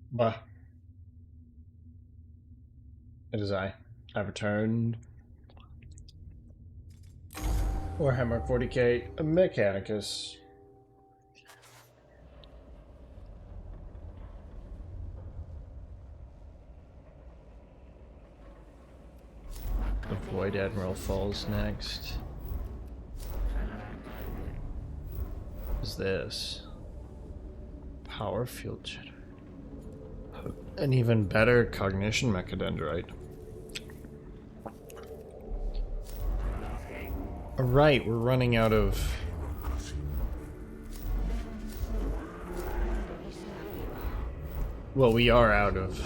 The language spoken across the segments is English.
Bah, it is I. I've returned. Warhammer 40k Mechanicus. The Void Admiral falls next. What is this? Power field generator. An even better cognition mechadendrite. Alright, we're running out of... Well, we are out of...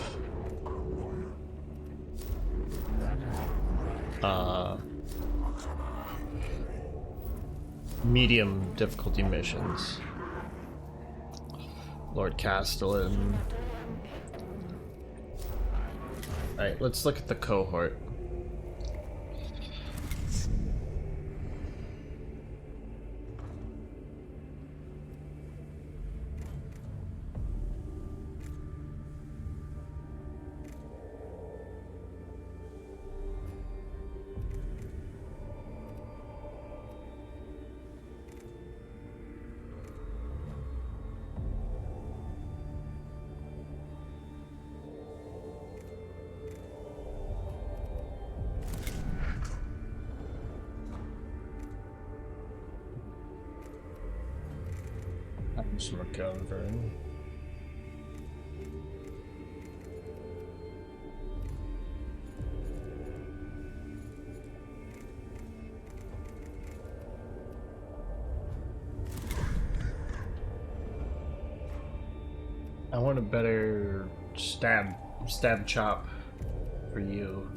medium difficulty missions. Lord Castellan. Alright, let's look at the cohort. I'm just recovering. I want a better stab chop for you.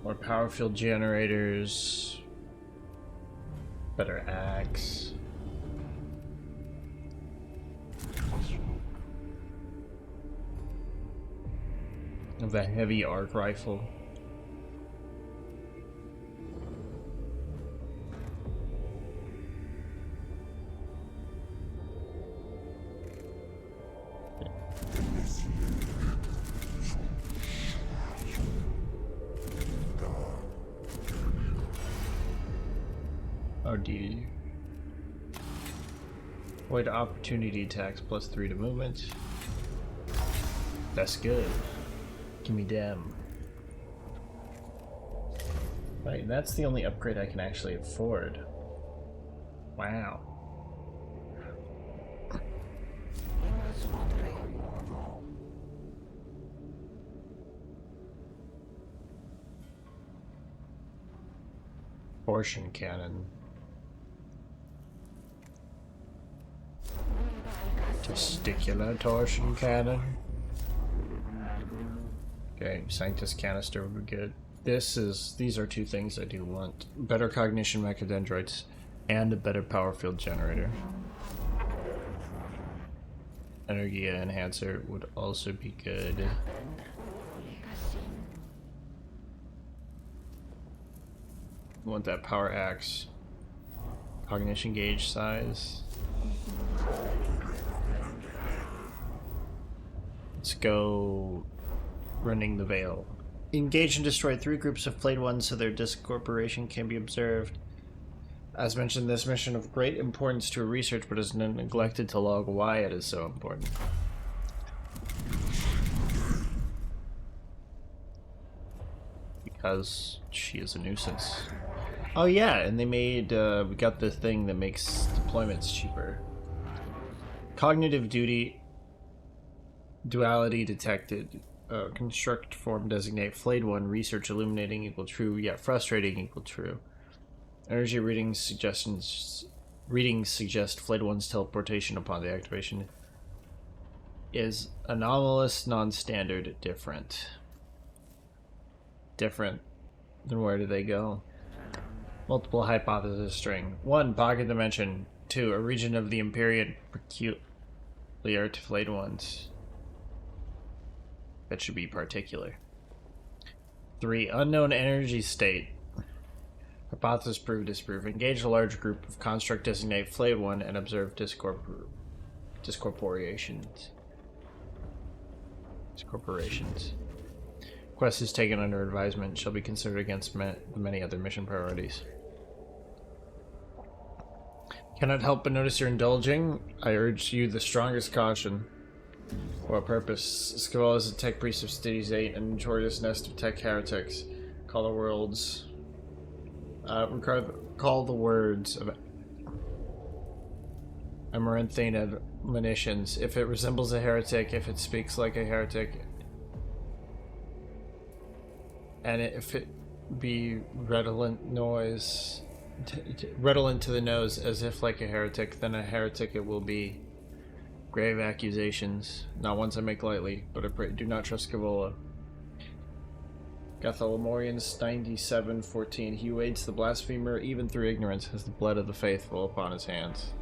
More power field generators. Better axe. Of the heavy arc rifle. Oh, D. Avoid opportunity attacks +3 to movement. That's good. Give me them. Right, that's the only upgrade I can actually afford. Wow. Torsion cannon. Testicular torsion cannon. Okay, Sanctus canister would be good. These are two things I do want. Better cognition mechadendrites and a better power field generator. Energia enhancer would also be good. Want that power axe. Cognition gauge size. Let's go running the veil. Engage and destroy 3 groups of flayed ones so their discorporation can be observed. As mentioned, this mission of great importance to research, but has neglected to log why it is so important. Because she is a nuisance. Oh yeah, and they made, we got the thing that makes deployments cheaper. Cognitive duality detected. Construct form designate flayed one, research illuminating equal true, yet frustrating equal true. Energy readings suggest flayed one's teleportation upon the activation is anomalous, non-standard, different. Different. Then where do they go? Multiple hypothesis string. 1. Pocket dimension. 2. A region of the Empyrean peculiar to flayed ones. That should be particular. 3. Unknown energy state. Hypothesis prove, disprove. Engage a large group of construct designate flayed one and observe discorporations. These corporations. Quest is taken under advisement shall be considered against the many other mission priorities. Cannot help but notice you're indulging. I urge you the strongest caution. For what purpose? Scavel is a tech priest of Cities 8, an notorious nest of tech heretics. Call the words of Amaranthine admonitions. If it resembles a heretic, if it speaks like a heretic, and if it be redolent to the nose as if like a heretic, then a heretic it will be. Grave accusations, not ones I make lightly, but I pray do not trust Cavola. Gathalamorians 97:14. He who aids the blasphemer even through ignorance has the blood of the faithful upon his hands.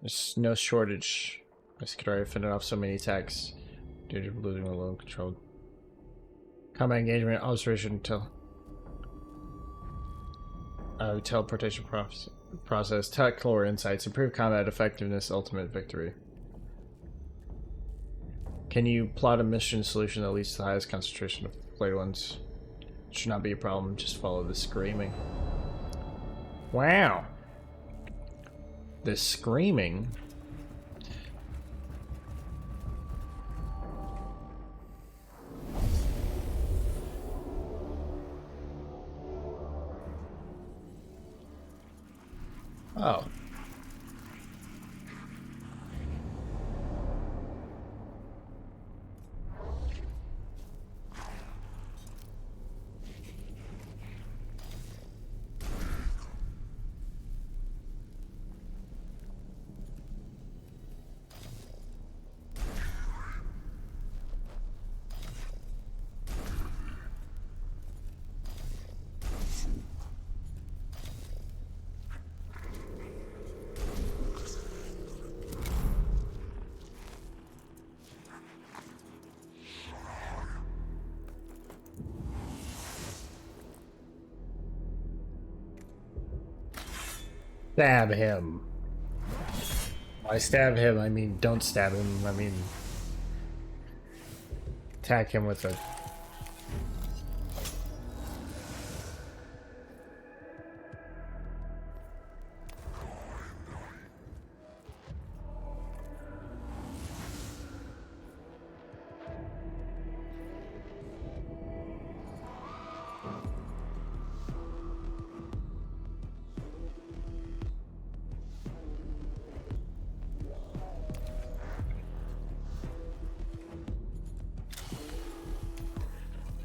There's no shortage. I could already finish off so many texts due to losing a low control. Combat engagement, observation, teleportation process, tech lore insights, improve combat effectiveness, ultimate victory. Can you plot a mission solution that leads to the highest concentration of played ones? Should not be a problem, just follow the screaming. Wow! The screaming? Oh. Stab him. I stab him, I mean don't stab him, I mean attack him with a...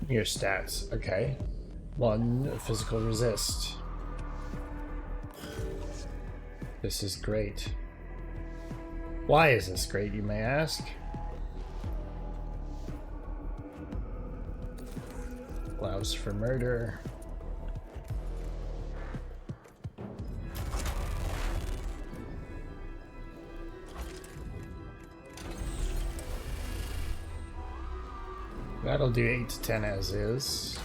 Your stats, okay. 1, physical resist. This is great. Why is this great, you may ask? Allows for murder. That'll do 8 to 10 as is.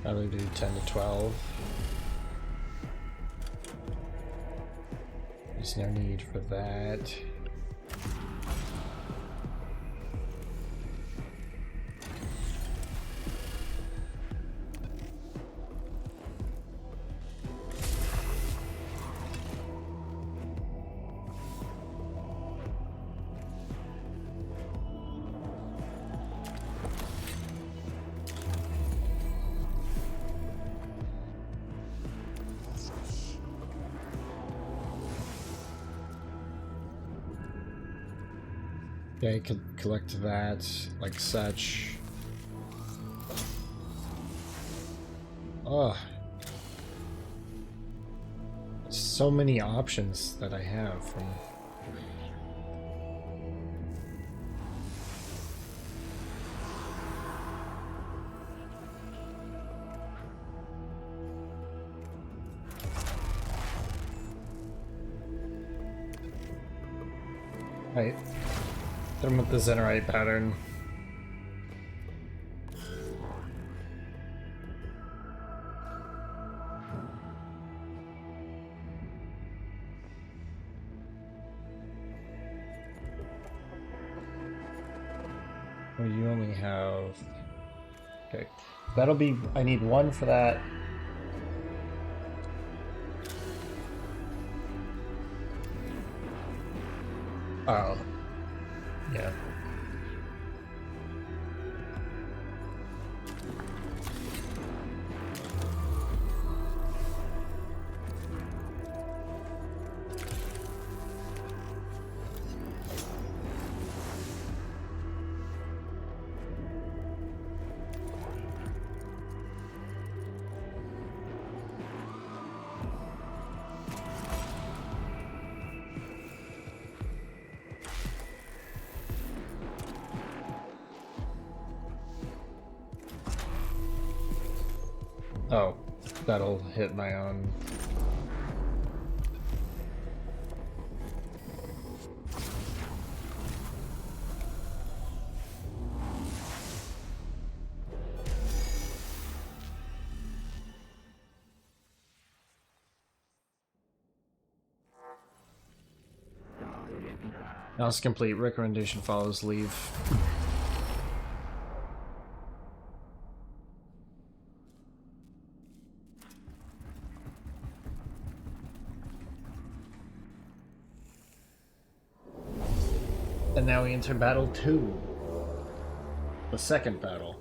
That'll do 10 to 12. There's no need for that. Okay, could collect that like such. Oh, so many options that I have from. Right. Hit him with the Zenerite pattern. Well, you only have... Okay. That'll be... I need one for that. Oh. Yeah. Oh, that'll hit my own. Analysis complete. Recommendation follows. Leave. And now we enter battle 2. The second battle.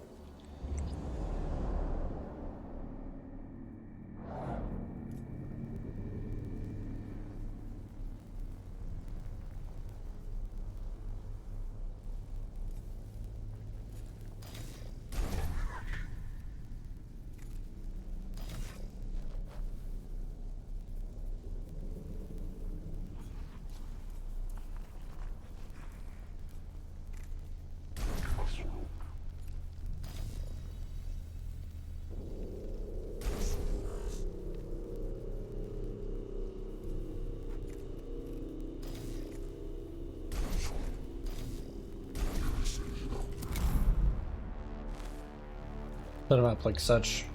Set them up like such.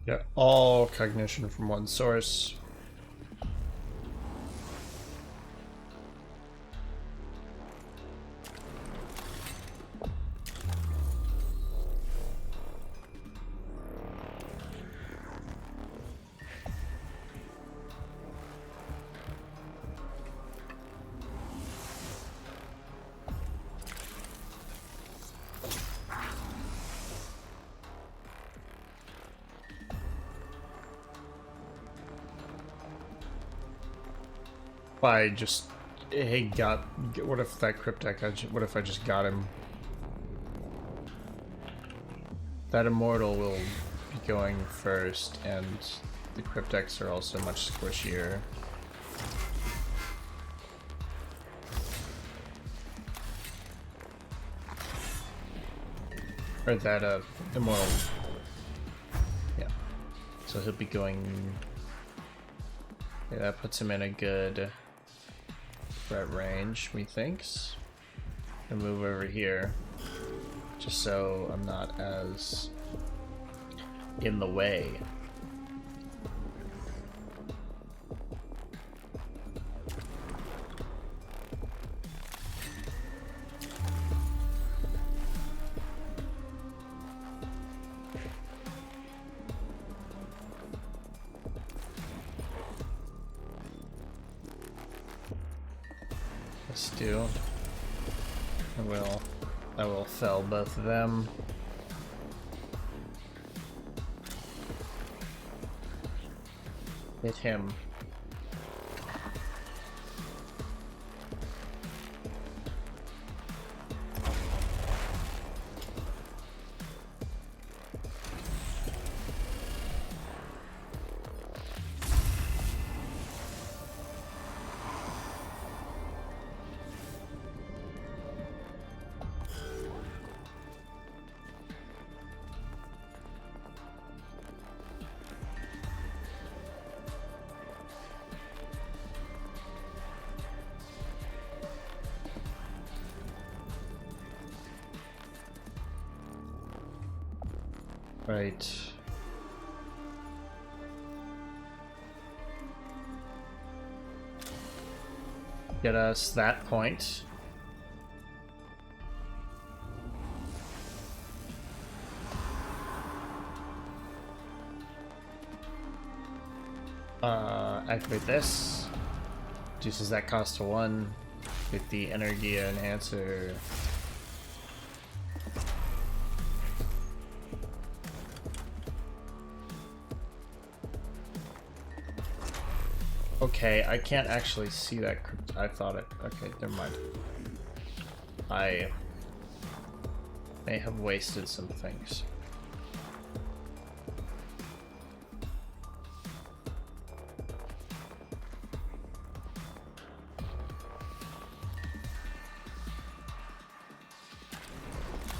Yeah, all cognition from one source. I just, hey, what if that Cryptek, what if I just got him? That Immortal will be going first, and the Crypteks are also much squishier. Or that, Immortal. Yeah. So he'll be going... Yeah, that puts him in a good... threat range, methinks. And move over here, just so I'm not as in the way. Let's do. I will fell both of them. Hit him. Right. get us that point. Activate this. Reduces that cost to 1. Get the energy enhancer. Okay, I can't actually see that. I thought it. Okay, never mind. I may have wasted some things.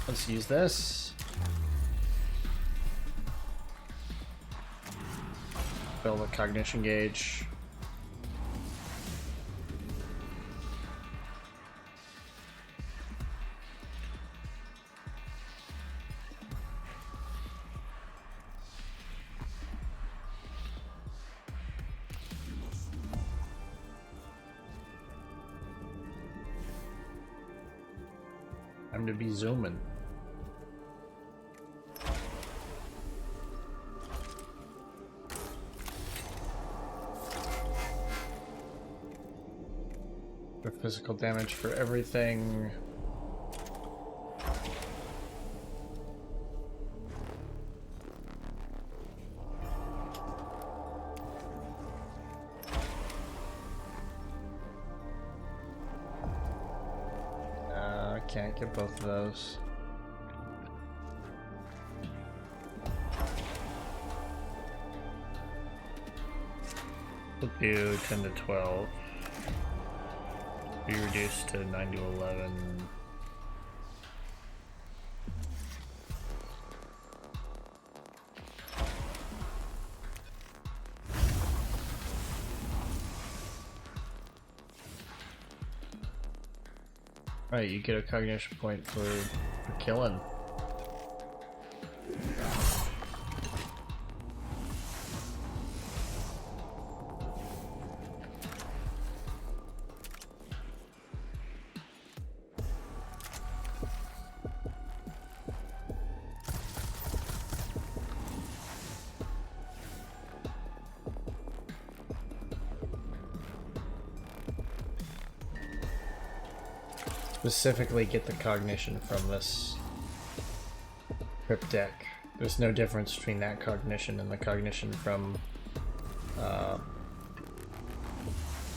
Let's use this. Build a cognition gauge. Time to be zooming. For physical damage for everything. Can't get both of those. We'll do 10 to 12. Be reduced to 9 to 11. Alright, you get a cognition point for killing. Specifically get the cognition from this crypt deck. There's no difference between that cognition and the cognition from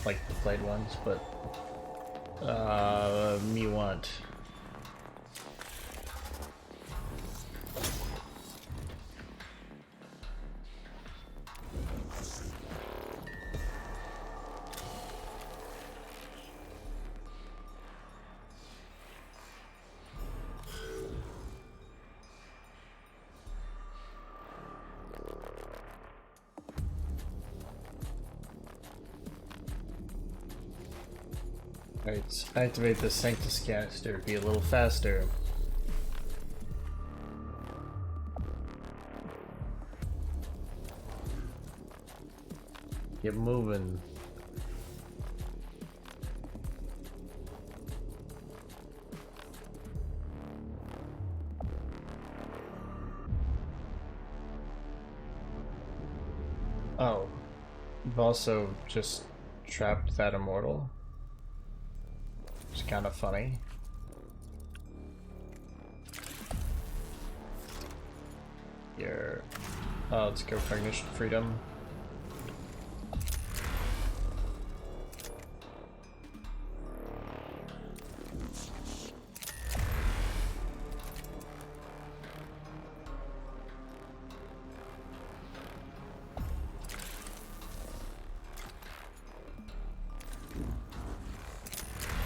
like the played ones, but me want. Alright, activate the Sanctus caster, be a little faster. Get moving. Oh, you've also just trapped that immortal. It's kind of funny. Here. Oh, let's go cognition freedom.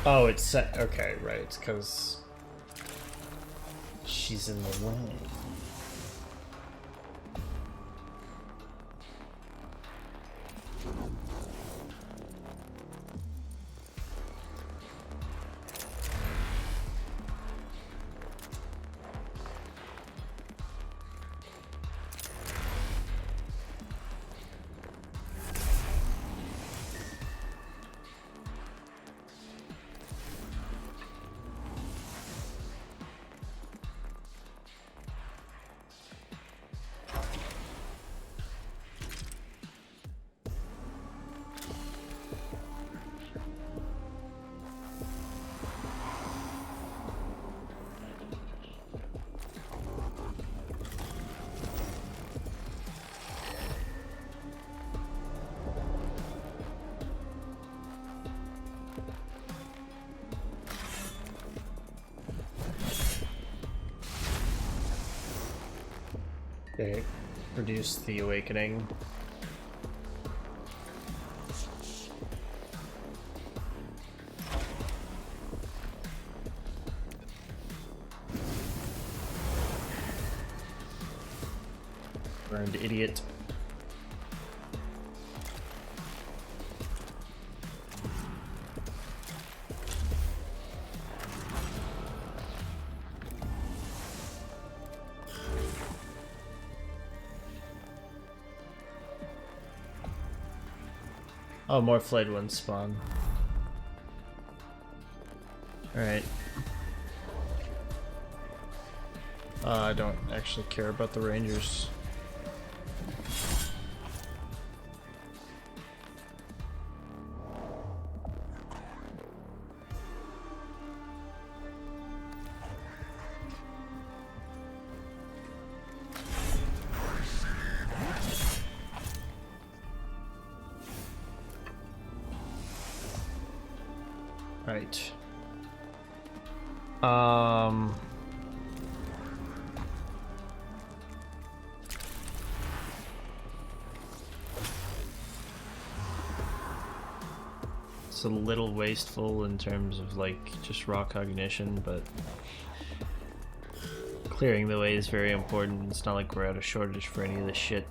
Oh, it's set. Okay, right. It's because she's in the way. They reduce the awakening. Burned idiot. Oh, more flayed ones spawn. Alright. I don't actually care about the rangers. Right. It's a little wasteful in terms of like just raw cognition, but clearing the way is very important. It's not like we're out of shortage for any of this shit.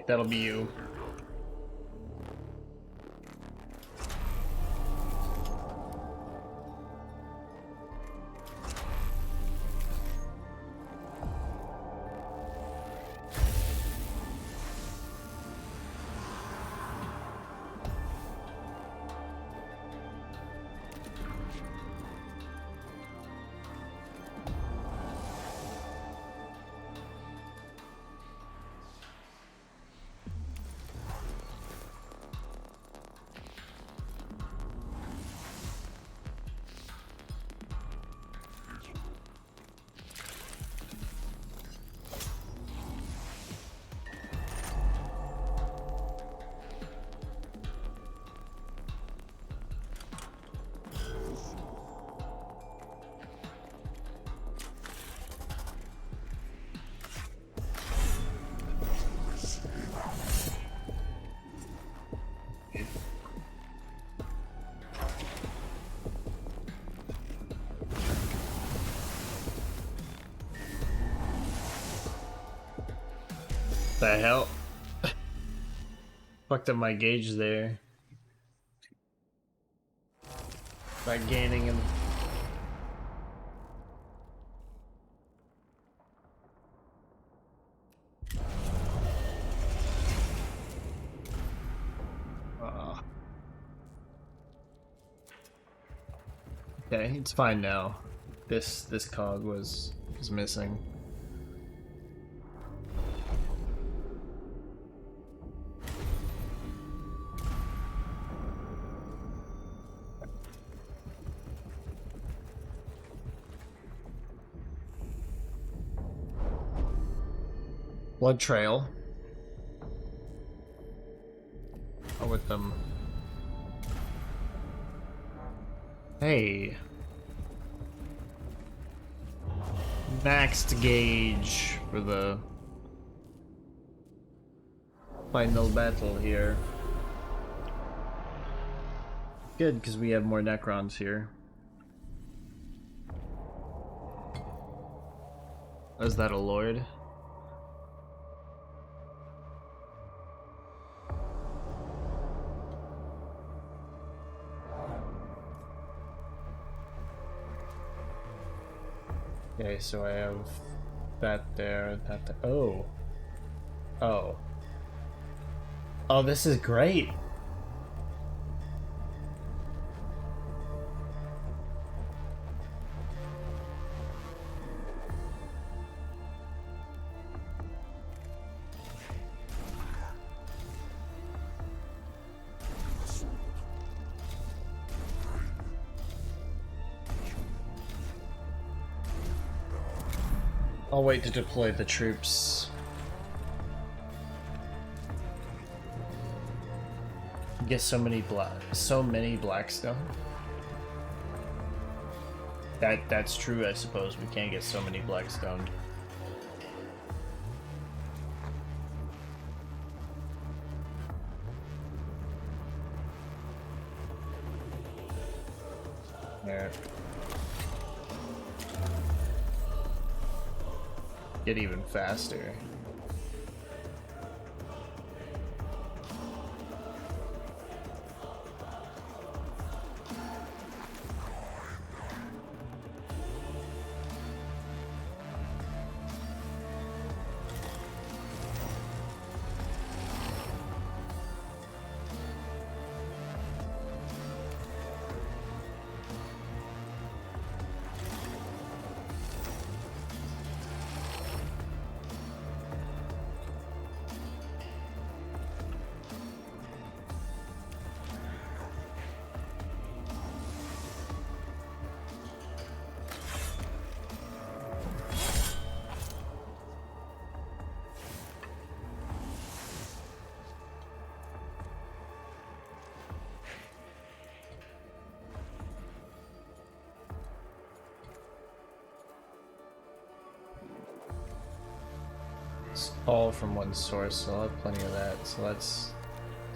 That'll be you. The hell? Fucked up my gauge there. By gaining him. Okay, it's fine now. This cog was missing. Blood trail. Oh, with them. Hey. Maxed gauge for the final battle here. Good, because we have more Necrons here. Is that a lord? Okay, so I have that there, that there. Oh. Oh. Oh, this is great. I'll wait to deploy the troops. Get so many Blackstone. That's true, I suppose. We can't get so many Blackstone. There. Get even faster. It's all from one source, so I'll have plenty of that. So let's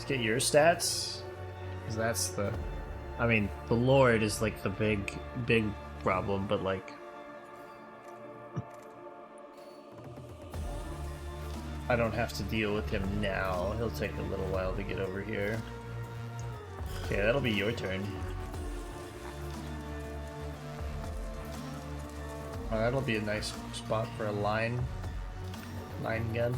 get your stats. Because that's the... I mean, the Lord is like the big problem, but like... I don't have to deal with him now. He'll take a little while to get over here. Okay, that'll be your turn. Oh, that'll be a nice spot for a line gun.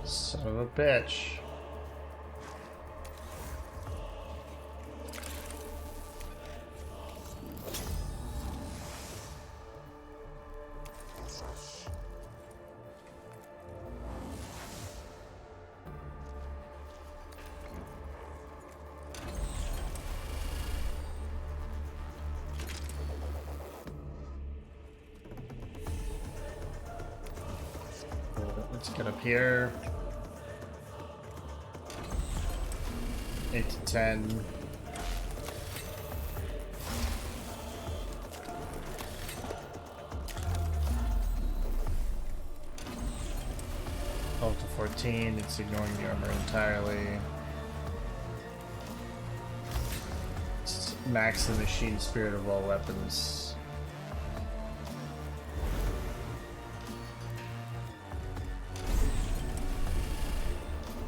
Son of a bitch. Let's get up here. 8 to 10. To 14, it's ignoring the armor entirely. It's max the machine spirit of all weapons.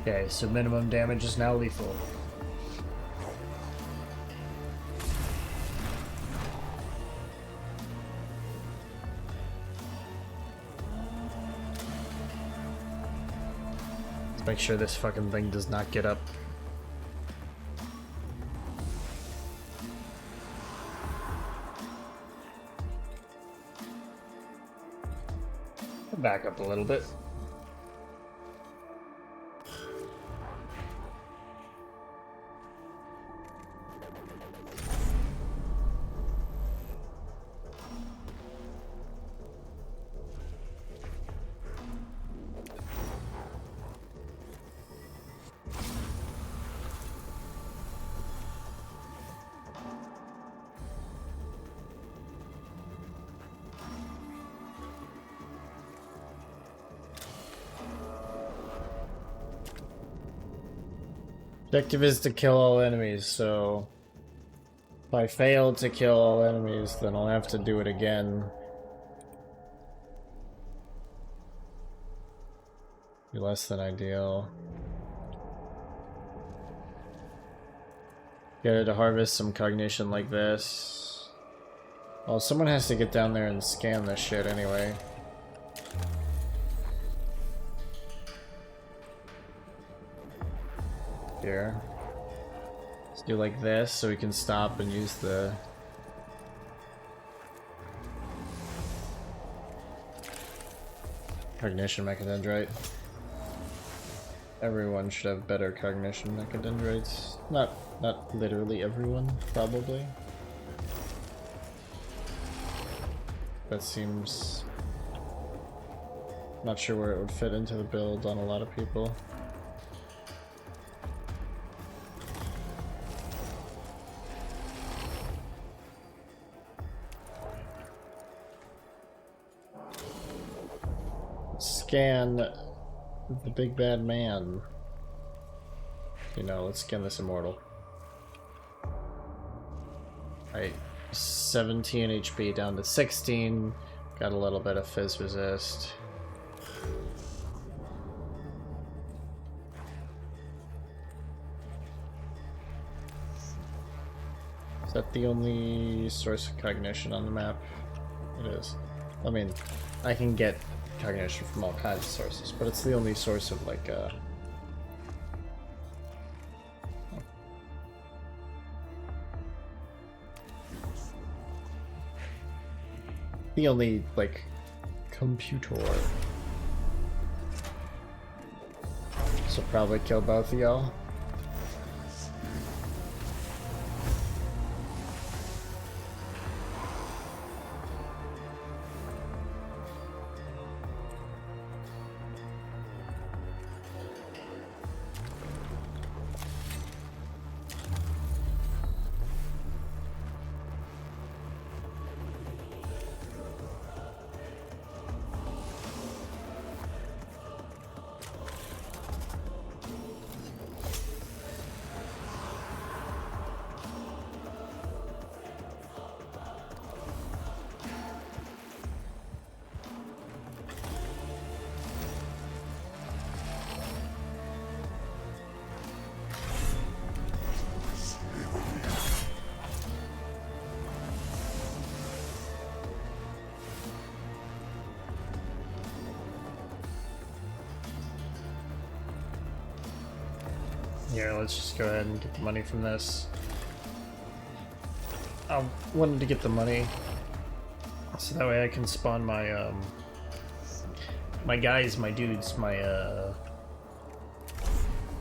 Okay, so minimum damage is now lethal. Let's make sure this fucking thing does not get up. Back up a little bit. Objective is to kill all enemies, so if I fail to kill all enemies, then I'll have to do it again. Be less than ideal. Get it to harvest some cognition like this. Well, someone has to get down there and scan this shit anyway. Here. Let's do like this so we can stop and use the cognition mechadendrite. Everyone should have better cognition mechadendrites. Not literally everyone, probably. That seems... Not sure where it would fit into the build on a lot of people. Scan the big bad man. You know, let's scan this immortal. Alright, 17 HP down to 16. Got a little bit of fizz resist. Is that the only source of cognition on the map? It is. I mean, I can get cognition from all kinds of sources, but it's the only source of like the only like computer. So probably kill both of y'all. Here, let's just go ahead and get the money from this. I wanted to get the money so that way I can spawn my my guys, my dudes, my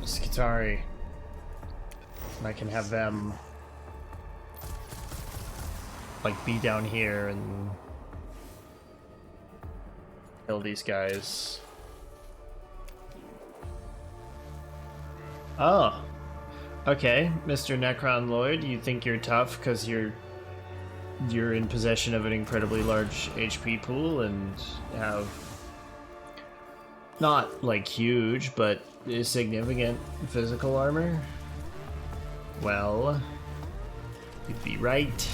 Skitari, and I can have them like be down here and kill these guys. Oh, okay, Mr. Necron Lloyd, you think you're tough because you're in possession of an incredibly large HP pool and have not like huge, but significant physical armor? Well, you'd be right.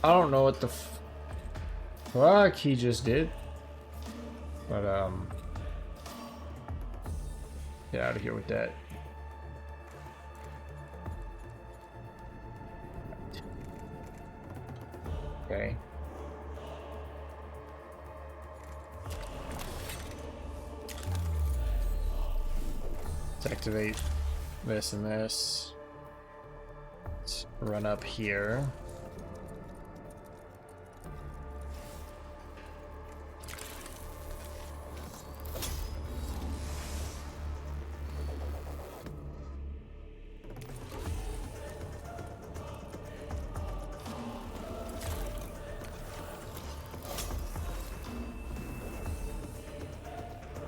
I don't know what the fuck he just did, but get out of here with that. Okay. Let's activate this and this. Let's run up here.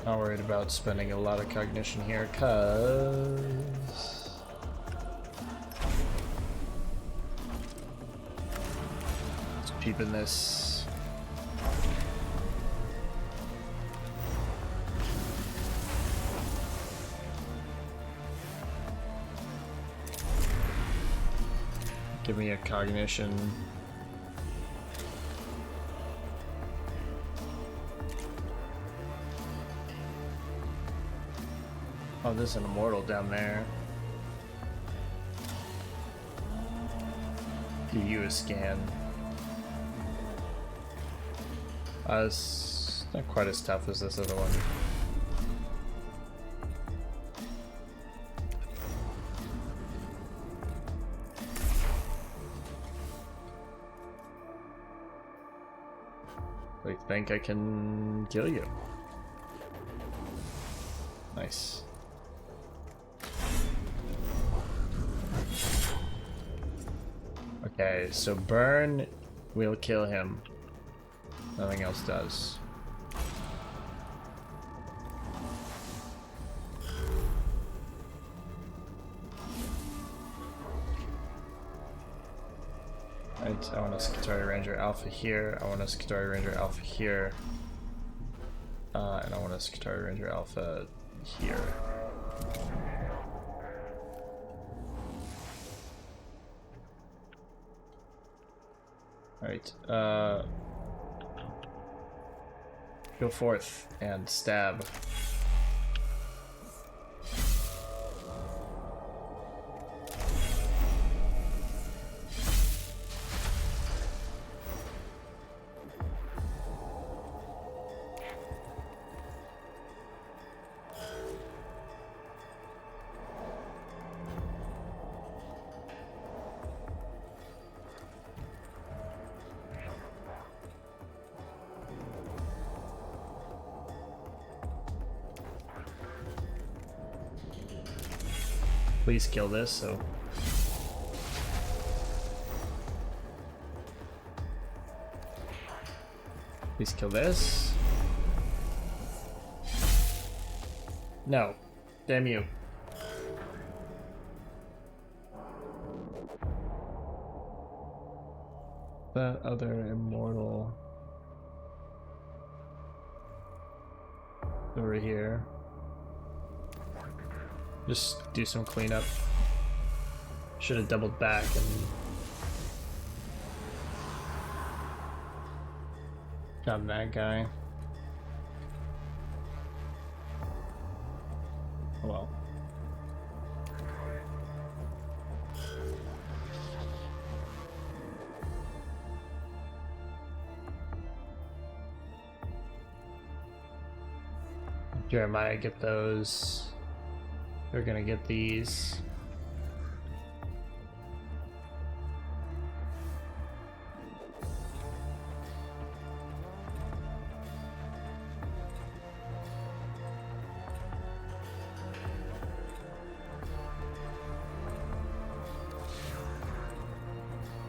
Not worried about spending a lot of cognition here, cause let's cheapen this. Give me a cognition. Oh, there's an immortal down there. Give you a scan. It's not quite as tough as this other one. I think I can kill you. Nice. Okay, so burn will kill him. Nothing else does. Right, I want a Skitarii Ranger Alpha here. I want a Skitarii Ranger Alpha here. And I want a Skitarii Ranger Alpha here. Alright, go forth and stab. Please kill this, so. Please kill this. No. Damn you. That other immortal. Over here. Just do some cleanup. Should have doubled back and gotten that guy. Oh well. Jeremiah, get those. They're gonna get these.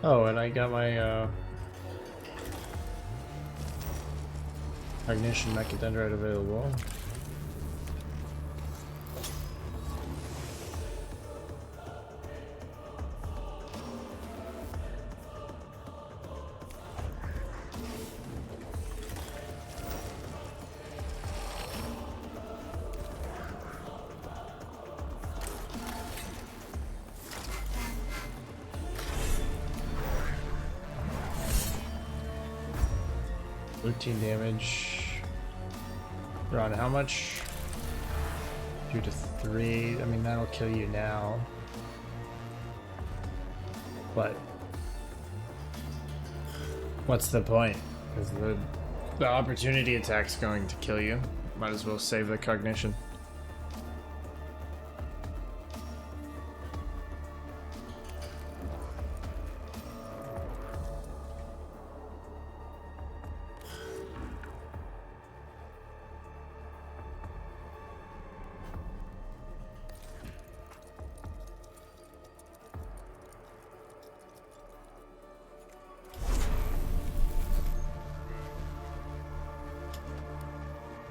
Oh, and I got my Ignition Mechadendrite available. Damage. We're on how much? 2 to 3. I mean, that'll kill you now. But what's the point? Because the opportunity attack's going to kill you. Might as well save the cognition.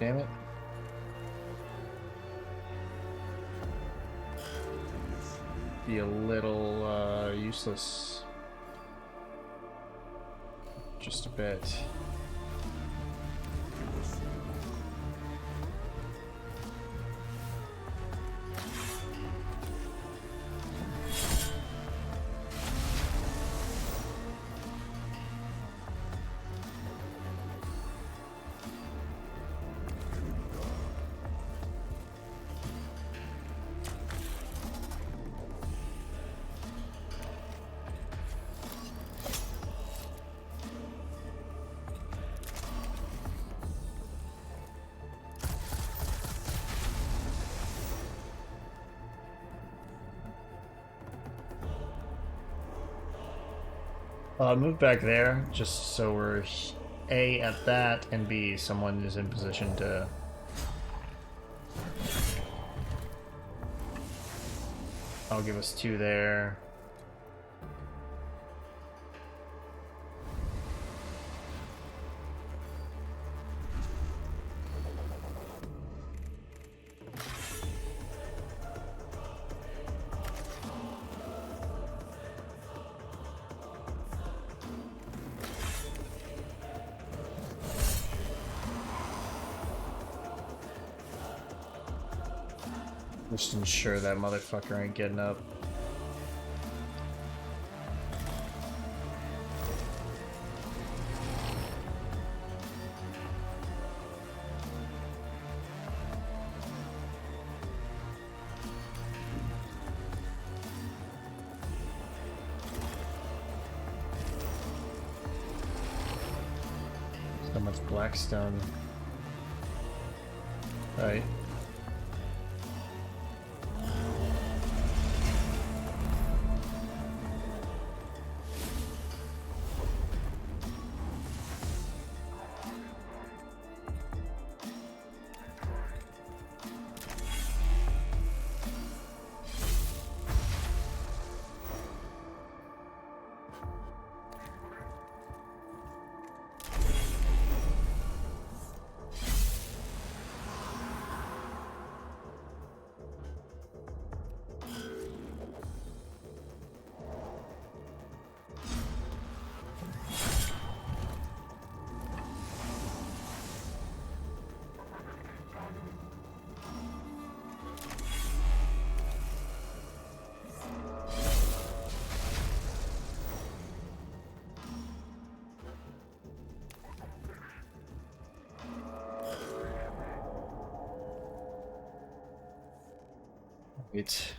Damn it. be a little useless. Just a bit. Move back there, just so we're A, at that, and B, someone is in position to... I'll give us 2 there. Just ensure that motherfucker ain't getting up. So much blackstone. Right. Wait.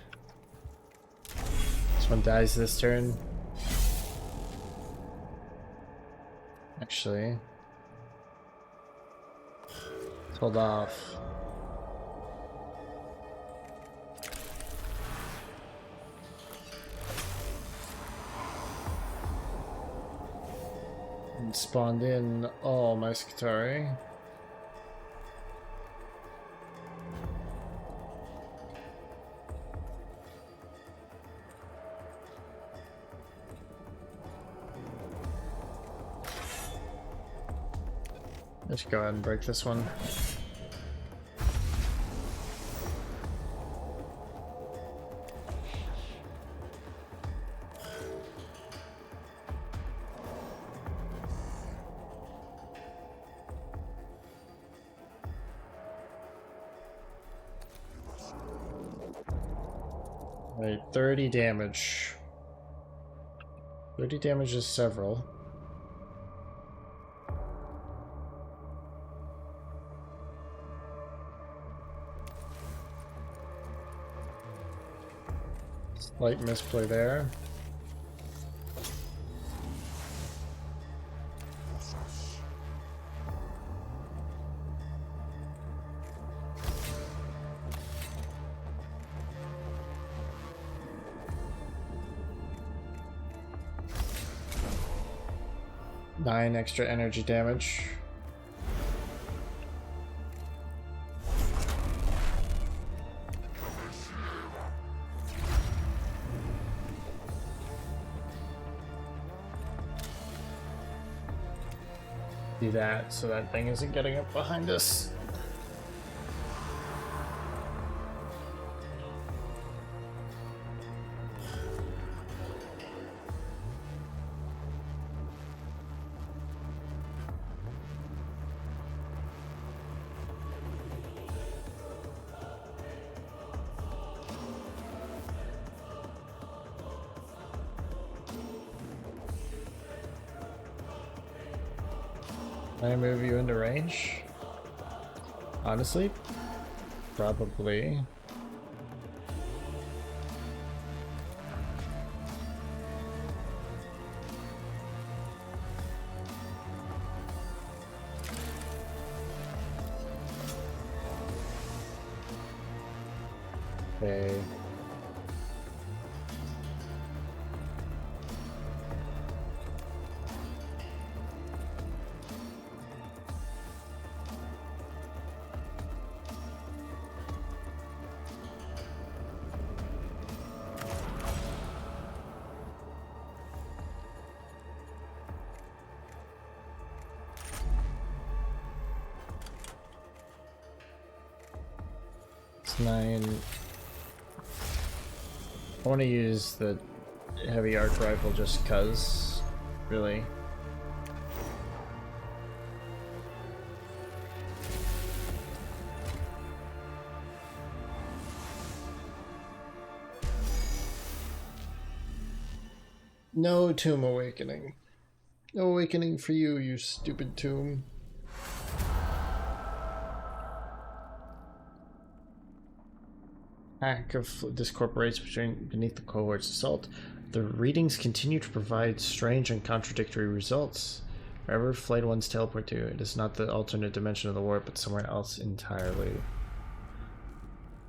This one dies this turn. Actually, let's hold off. And spawned in all my Skitari. Let's go ahead and break this one. Right, 30 damage. 30 damage is several. Slight misplay there. Nine extra energy damage. Do that so that thing isn't getting up behind us. Can I move you into range? Honestly, probably. Okay. It's 9. I want to use the heavy arc rifle just cuz, really. No tomb awakening. No awakening for you, you stupid tomb. Hack of discorporates beneath the cohort's assault. The readings continue to provide strange and contradictory results. Wherever Flayed Ones teleport to, it is not the alternate dimension of the warp, but somewhere else entirely.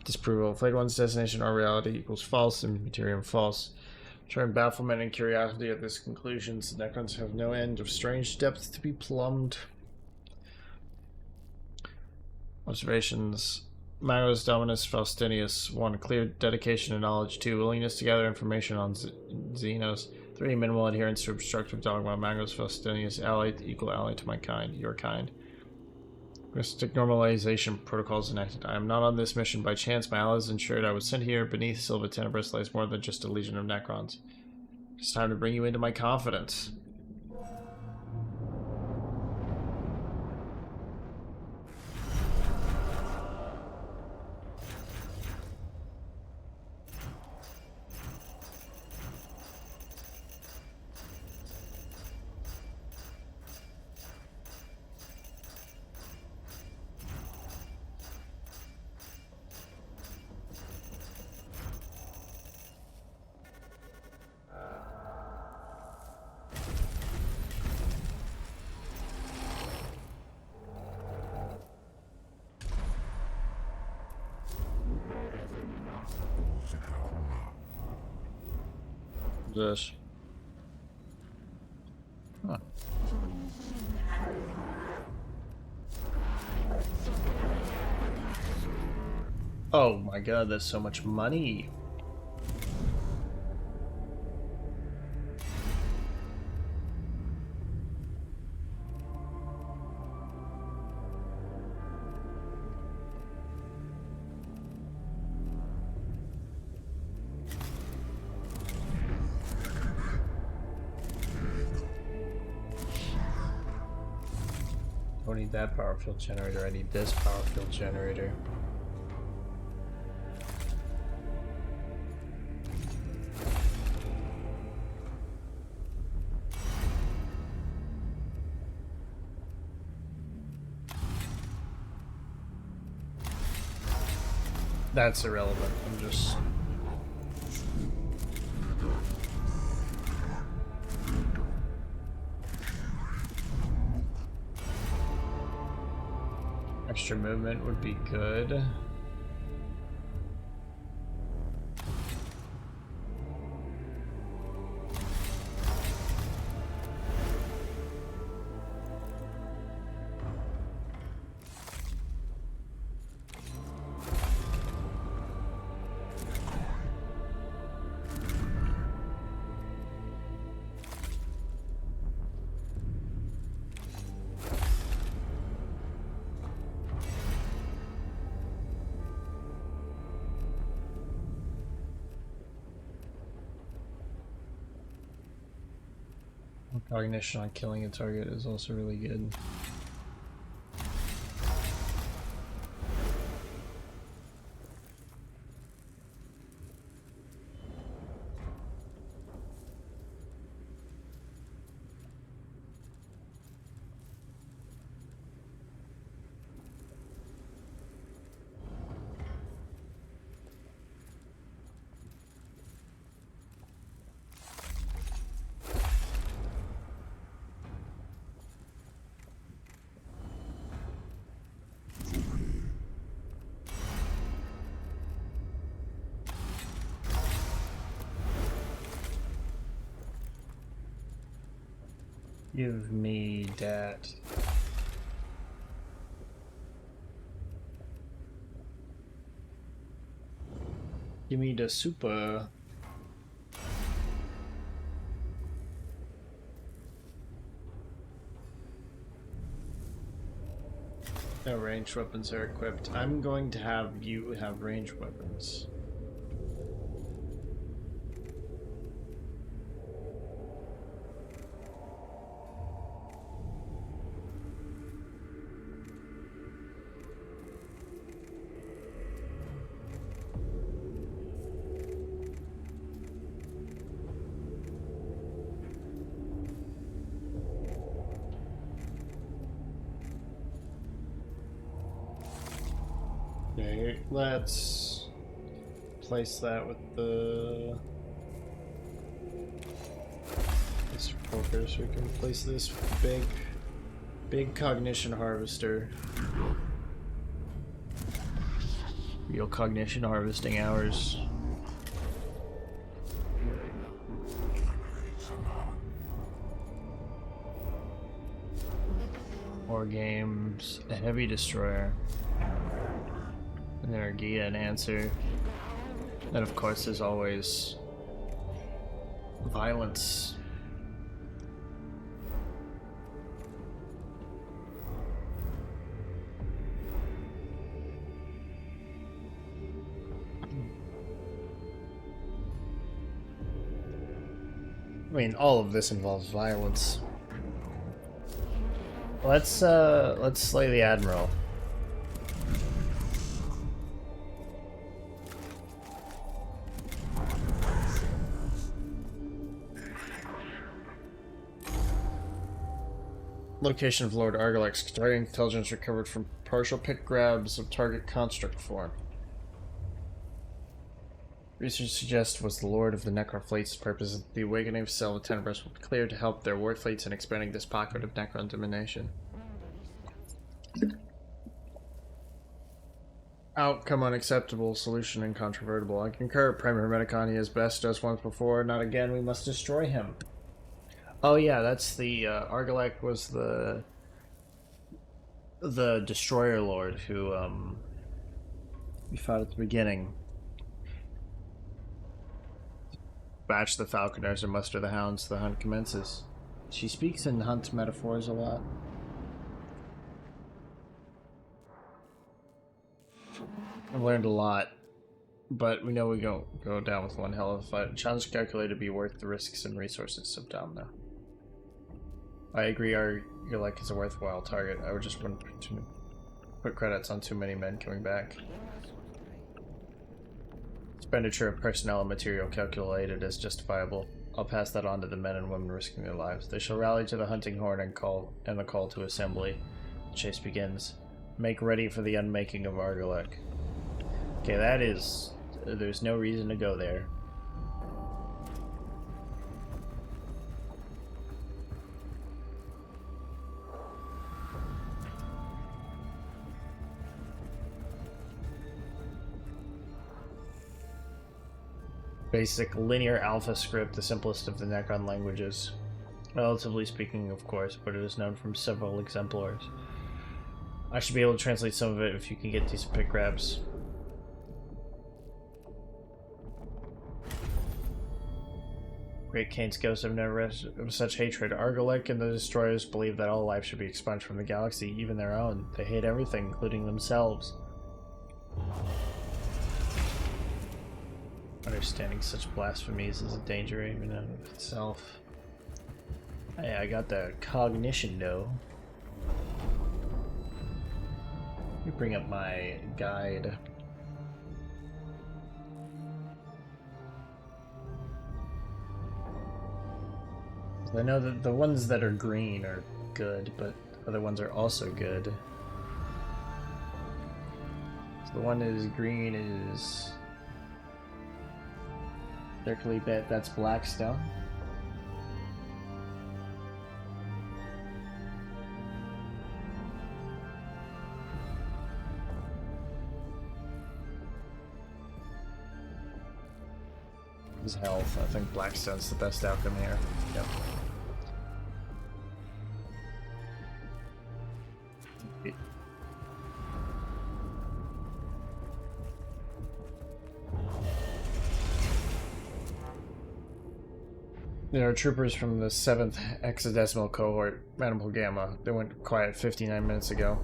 Disapproval. Flayed One's destination or reality equals false, and materium false. Showing bafflement and curiosity at this conclusion, the Necrons have no end of strange depths to be plumbed. Observations. Magos Dominus Faustinius. 1. Clear dedication and knowledge. 2. Willingness to gather information on Xenos. 3. Minimal adherence to obstructive dogma. Magos Faustinius. Equal ally to my kind. Your kind. Linguistic normalization protocols enacted. I am not on this mission by chance. My allies ensured I was sent here. Beneath Silva Tenebris lies more than just a legion of Necrons. It's time to bring you into my confidence. This. Huh. Oh my god, that's so much money. I don't need that power field generator, I need this power field generator. That's irrelevant, I'm just... Extra movement would be good. Cognition on killing a target is also really good. Give me that. Give me the super. No ranged weapons are equipped. I'm going to have you have ranged weapons. Okay, let's place that with the this poker so we can place this big cognition harvester. Real cognition harvesting hours. More games, a heavy destroyer. Energy and answer. And of course there's always violence. I mean, all of this involves violence. Let's slay the Admiral. Location of Lord Argalek's target intelligence recovered from partial pick grabs of target construct form. Research suggests was the Lord of the Necron fleet's purpose. The awakening of Cell Tenebris will be clear to help their war fleets in expanding this pocket of Necron domination. Outcome unacceptable, solution incontrovertible. I concur, Premier Mechanicus he is best as once before, not again, we must destroy him. Oh yeah, that's the, Argalek was the Destroyer Lord who, we fought at the beginning. Batch the falconers and muster the hounds, the hunt commences. She speaks in hunt metaphors a lot. I've learned a lot, but we know we go down with one hell of a fight. Challenge calculated to be worth the risks and resources of Domino. I agree, Argalek is a worthwhile target. I would just want to put credits on too many men coming back. Expenditure of personnel and material calculated as justifiable. I'll pass that on to the men and women risking their lives. They shall rally to the hunting horn and the call to assembly. The chase begins. Make ready for the unmaking of Argalek. Okay, that is... there's no reason to go there. Basic linear alpha script, the simplest of the Necron languages. Relatively speaking, of course, but it is known from several exemplars. I should be able to translate some of it if you can get decent pick grabs. Great Kane's ghosts have never of such hatred. Argalek and the Destroyers believe that all life should be expunged from the galaxy, even their own. They hate everything, including themselves. Understanding such blasphemies is a danger even in of itself. Hey, I got the cognition though. Let me bring up my guide. I know that the ones that are green are good, but other ones are also good. So the one that is green is Circly bit, that's Blackstone. His health, I think Blackstone's the best outcome here. Yep. There are troopers from the 7th hexadecimal cohort, Maniple Gamma. They went quiet 59 minutes ago.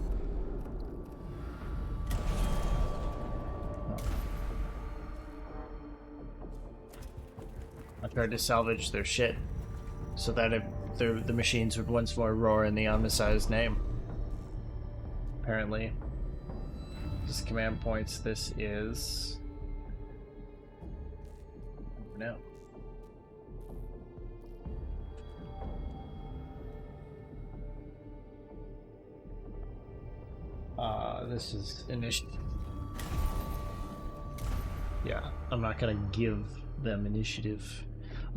I tried to salvage their shit so that the machines would once more roar in the Omnissiah's name. Apparently. This command points, this is... No. This is initiative. Yeah, I'm not gonna give them initiative.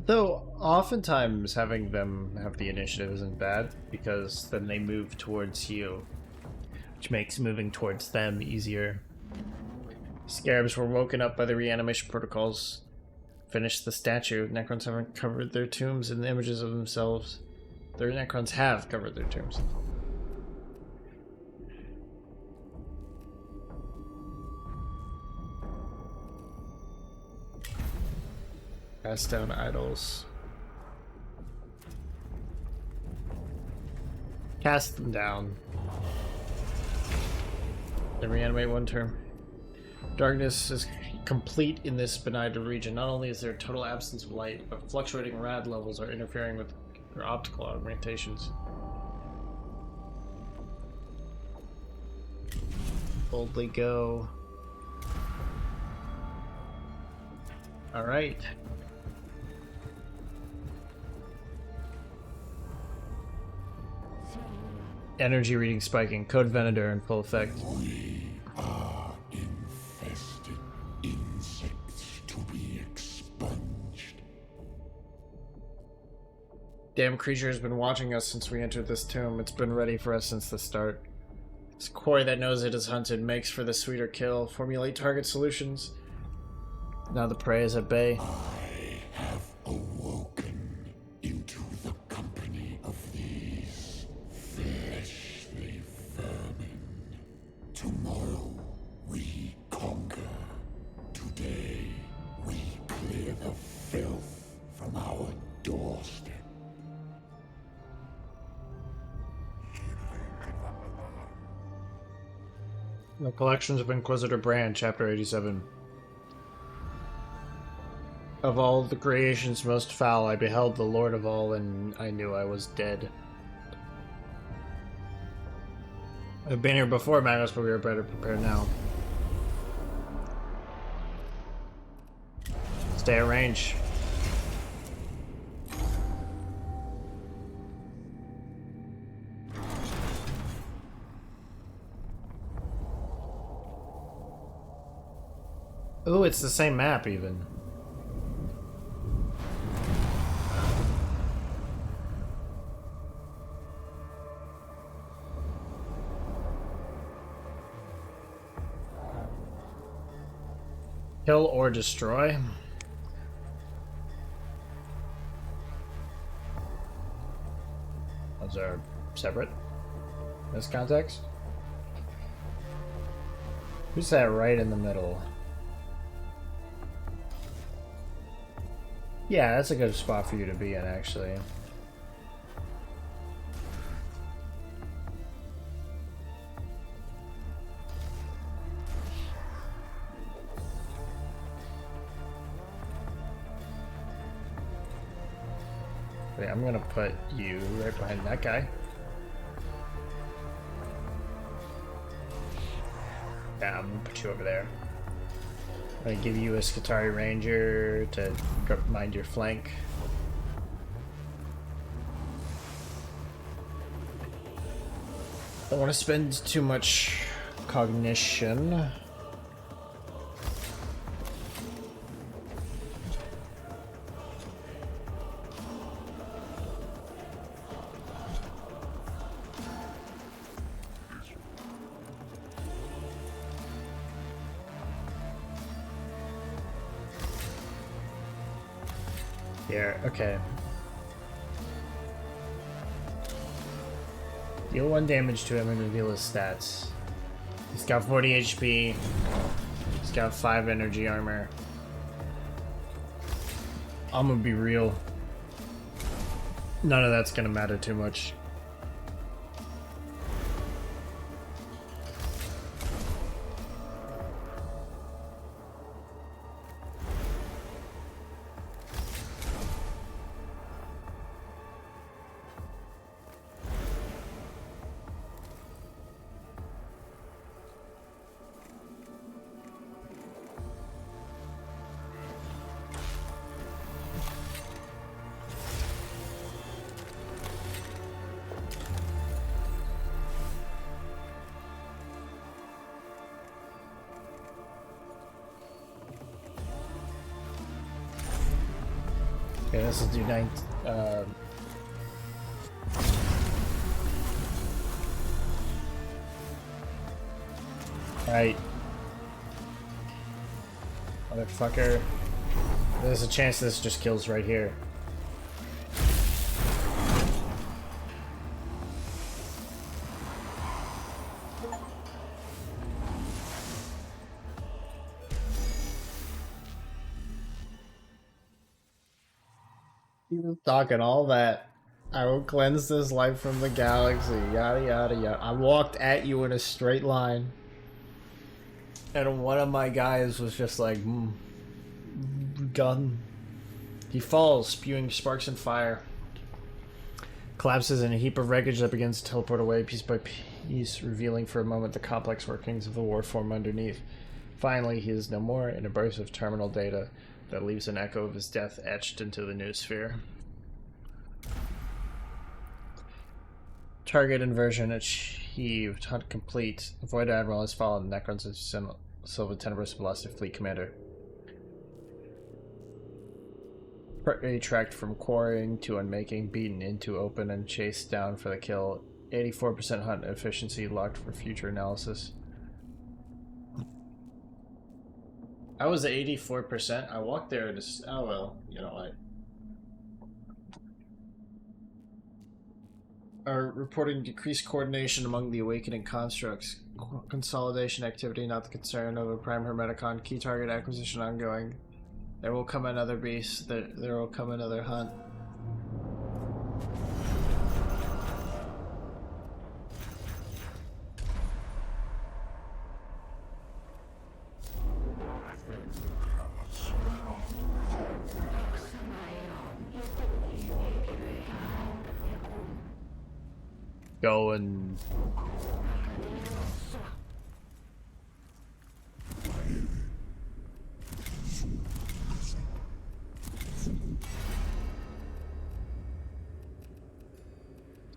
Though, oftentimes having them have the initiative isn't bad, because then they move towards you, which makes moving towards them easier. Scarabs were woken up by the reanimation protocols. Finished the statue. Necrons haven't covered their tombs in the images of themselves. Their Necrons have covered their tombs. Cast down idols. Cast them down. Then reanimate one turn. Darkness is complete in this benighted region. Not only is there a total absence of light, but fluctuating rad levels are interfering with their optical augmentations. Boldly go. Alright. Energy reading spiking. Code Venator in full effect. We are infested. Insects to be expunged. Damn creature has been watching us since we entered this tomb. It's been ready for us since the start. This quarry that knows it is hunted makes for the sweeter kill. Formulate target solutions. Now the prey is at bay. I have awoken into the company of these fleshly vermin. Tomorrow we conquer. Today we clear the filth from our doorstep. The Collections of Inquisitor Brand, Chapter 87. Of all the creations most foul, I beheld the Lord of all, and I knew I was dead. I've been here before, Magnus, but we are better prepared now. Stay at range. Ooh, it's the same map, even. Kill or destroy. Those are separate in this context. Who's that right in the middle? Yeah, that's a good spot for you to be in, actually. Wait, I'm gonna put you right behind that guy. Yeah, I'm gonna put you over there. I'm gonna give you a Skitarii Ranger to mind your flank. Don't want to spend too much cognition. Here, okay. Deal 1 damage to him and reveal his stats. He's got 40 HP. He's got 5 energy armor. I'm gonna be real. None of that's gonna matter too much. Okay, this will do 9. Right. Motherfucker. There's a chance this just kills right here. He was talking all that. I will cleanse this life from the galaxy, yada yada yada. I walked at you in a straight line. And one of my guys was just like, gun. He falls, spewing sparks and fire. Collapses in a heap of wreckage that begins to teleport away piece by piece, revealing for a moment the complex workings of the war form underneath. Finally, he is no more in a burst of terminal data that leaves an echo of his death etched into the new sphere. Target inversion achieved. Hunt complete. Void Admiral has fallen. Necrons and Silva Tenebris Velocity Fleet Commander. Prey tracked from quarrying to unmaking, beaten into open, and chased down for the kill. 84% hunt efficiency locked for future analysis. I was at 84%. I walked there and just, oh well, you know what. Are reporting decreased coordination among the awakening constructs. Consolidation activity not the concern of a prime hermeticon. Key target acquisition ongoing. There will come another beast. There will come another hunt. Go and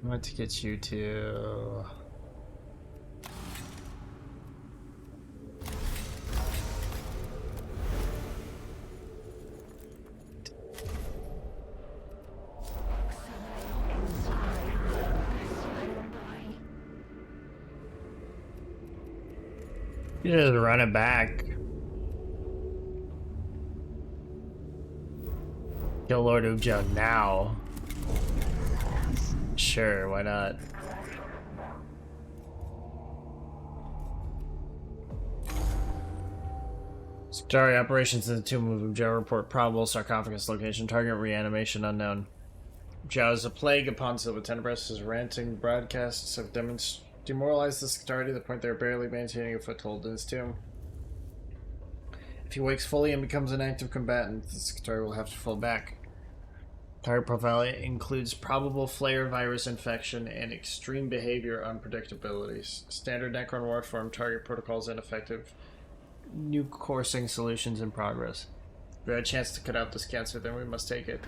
I want to get you to you just run it back. Kill Lord Ubjo now. Sure, why not? Secretary operations in the Tomb of Ubjo report probable sarcophagus location. Target reanimation unknown. Ubjo is a plague upon Silva Tenebris. His ranting broadcasts have demoralized the Secretary to the point they are barely maintaining a foothold in his tomb. If he wakes fully and becomes an active combatant, the Secretary will have to fall back. Target profile includes probable flare virus infection and extreme behavior unpredictabilities. Standard Necron war form. Target protocols ineffective. New coursing solutions in progress. If we had a chance to cut out this cancer, then we must take it.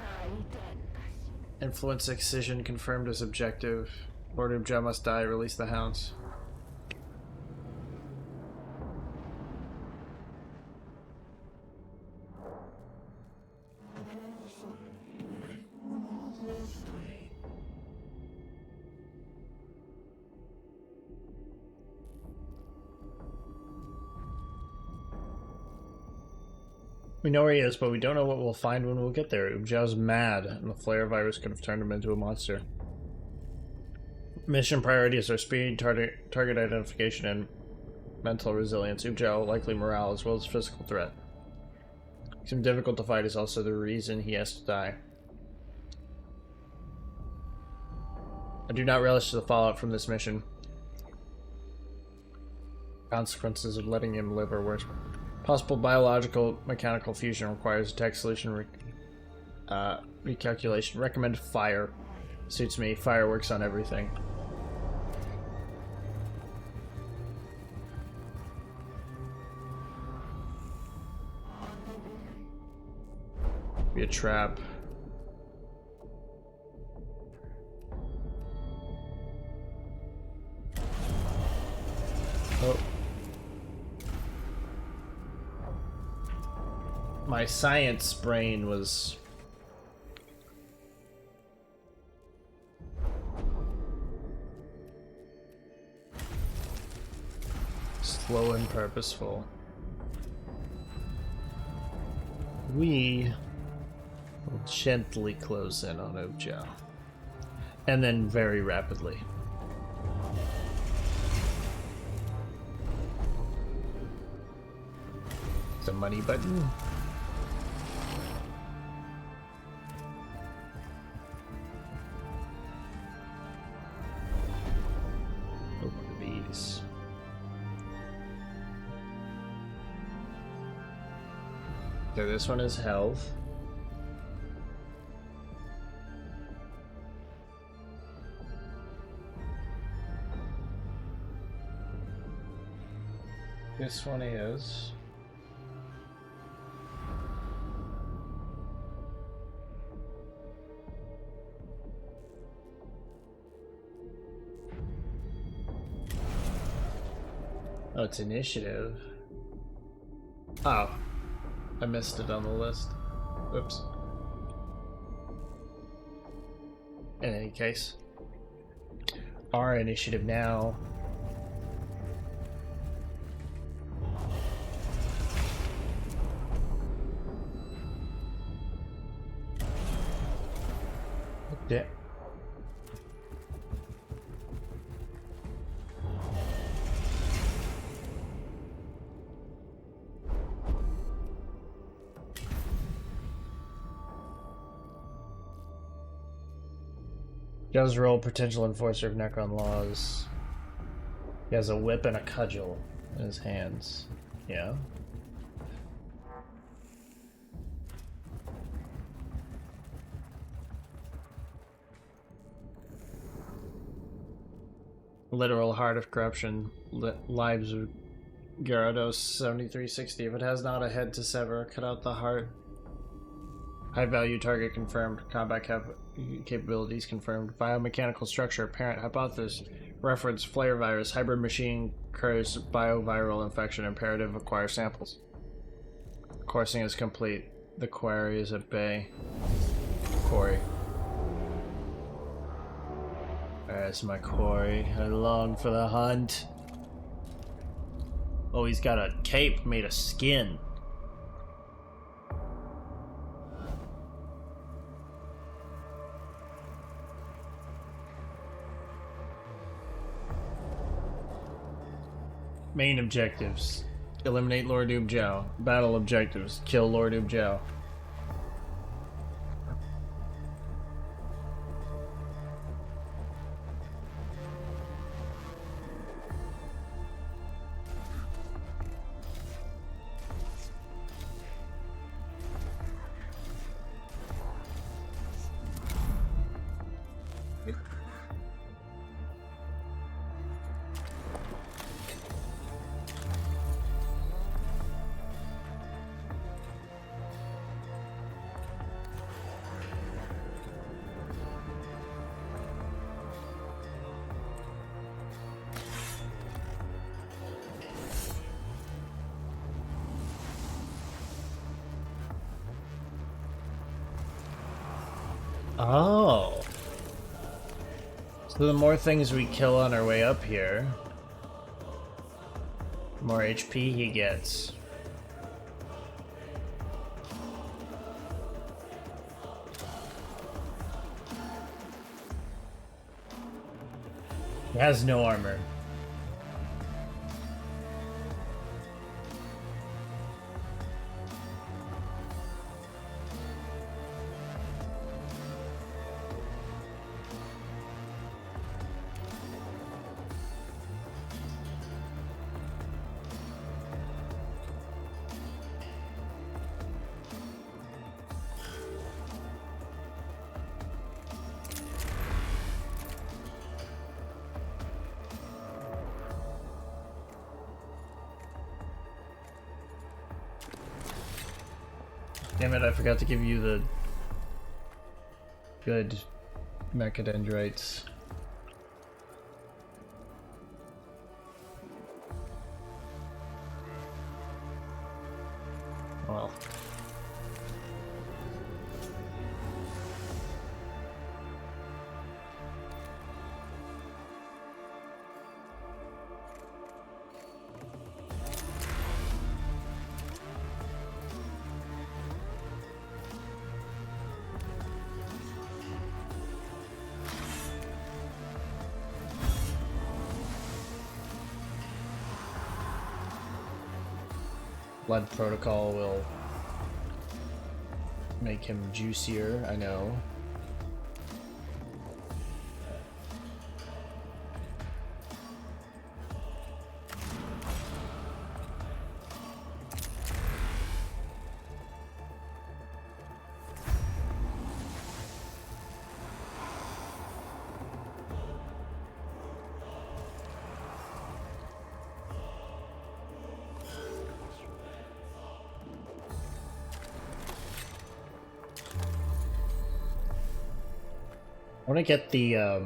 Influence excision confirmed as objective. Lord Ubjo must die. Release the hounds. We know where he is, but we don't know what we'll find when we'll get there. Ubjo's mad, and the flare virus could have turned him into a monster. Mission priorities are speed, target identification, and mental resilience. Ujao, likely morale, as well as physical threat. Makes him difficult to fight is also the reason he has to die. I do not relish the fallout from this mission. Consequences of letting him live are worse. Possible biological mechanical fusion requires attack solution recalculation. Recommend fire. Suits me. Fire works on everything. Be a trap. Oh. My science brain was... slow and purposeful. We will gently close in on Ujao. And then very rapidly. The money button. Open these. So this one is health. This one is... oh, it's initiative. Oh. I missed it on the list. Whoops. In any case. Our initiative now. Yeah. Does roll potential enforcer of Necron laws. He has a whip and a cudgel in his hands. Yeah. Literal heart of corruption. Lives of Gyarados 7360. If it has not a head to sever, cut out the heart. High value target confirmed. Combat capabilities confirmed. Biomechanical structure apparent. Hypothesis. Reference. Flare virus. Hybrid machine cures bioviral infection. Imperative. Acquire samples. Coursing is complete. The quarry is at bay. Quarry. There's my quarry. I long for the hunt. Oh, he's got a cape made of skin. Main objectives. Eliminate Lord Ujao. Battle objectives. Kill Lord Ujao. Oh. So the more things we kill on our way up here, the more HP he gets. He has no armor. Damn it, I forgot to give you the good mechadendrites. Well. Blood protocol will make him juicier, I know. I want to get the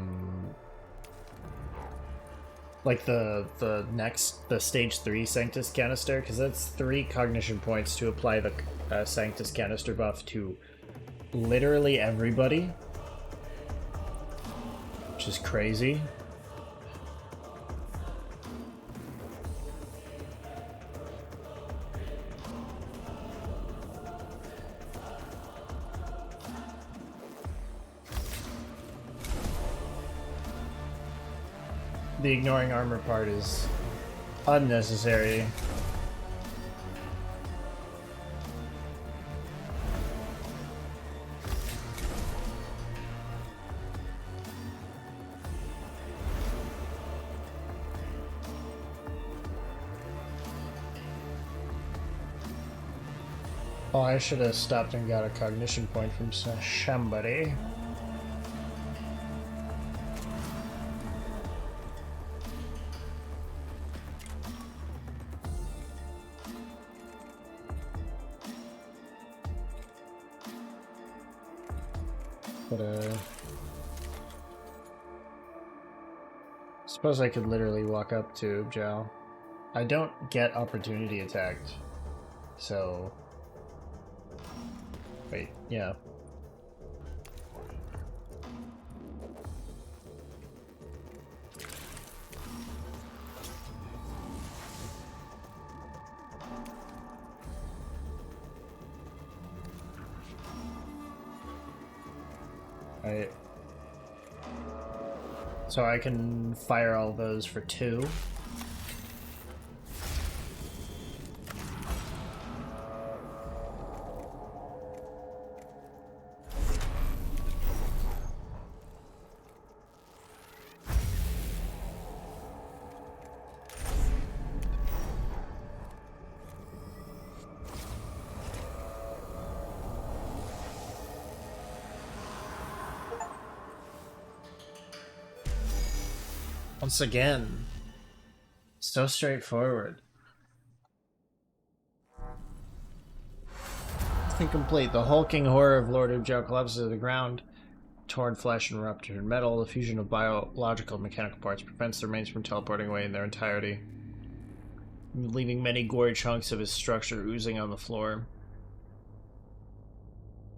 like the stage 3 Sanctus canister, because that's 3 cognition points to apply the Sanctus canister buff to literally everybody, which is crazy. The ignoring armor part is unnecessary. Oh, I should have stopped and got a cognition point from somebody. But, suppose I could literally walk up to Joe. I don't get opportunity attacked, so... Wait, yeah. So I can fire all those for 2. Once again, so straightforward. Incomplete. The hulking horror of Lord Ujau collapses to the ground. Torn flesh and ruptured metal. The fusion of biological and mechanical parts prevents the remains from teleporting away in their entirety, leaving many gory chunks of his structure oozing on the floor.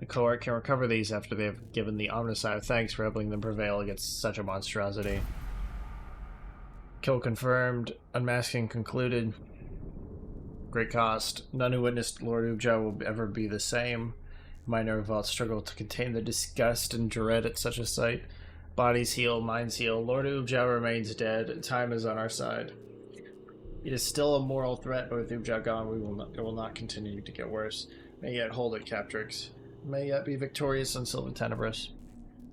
The cohort can recover these after they have given the Omnicide thanks for helping them prevail against such a monstrosity. Kill confirmed. Unmasking concluded. Great cost. None who witnessed Lord Ujau will ever be the same. Minor Vault struggle to contain the disgust and dread at such a sight. Bodies heal, minds heal. Lord Ubjao remains dead. Time is on our side. It is still a moral threat, but with Ubjao gone, it will not continue to get worse. May yet hold it, Captrix. May yet be victorious on Sylvan Tenebris.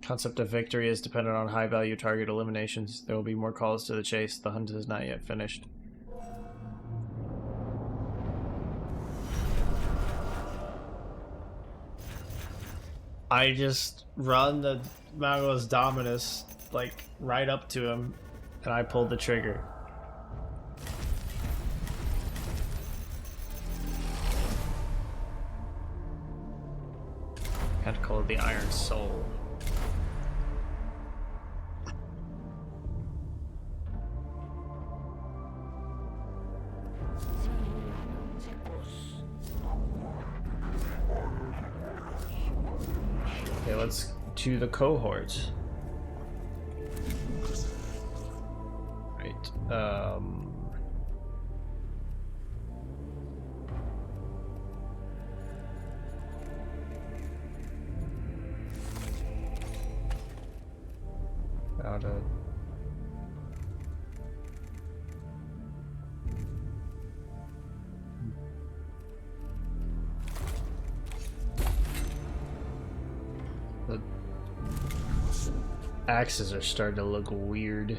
Concept of victory is dependent on high-value target eliminations. There will be more calls to the chase. The hunt is not yet finished. I just run the Magos Dominus, like, right up to him, and I pulled the trigger. Can't call it the Iron Soul. Okay, let's to the cohort. Right. Found it. The axes are starting to look weird.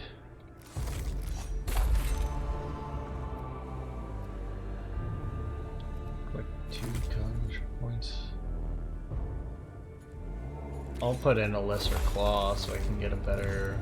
Like 2 college points. I'll put in a lesser claw so I can get a better...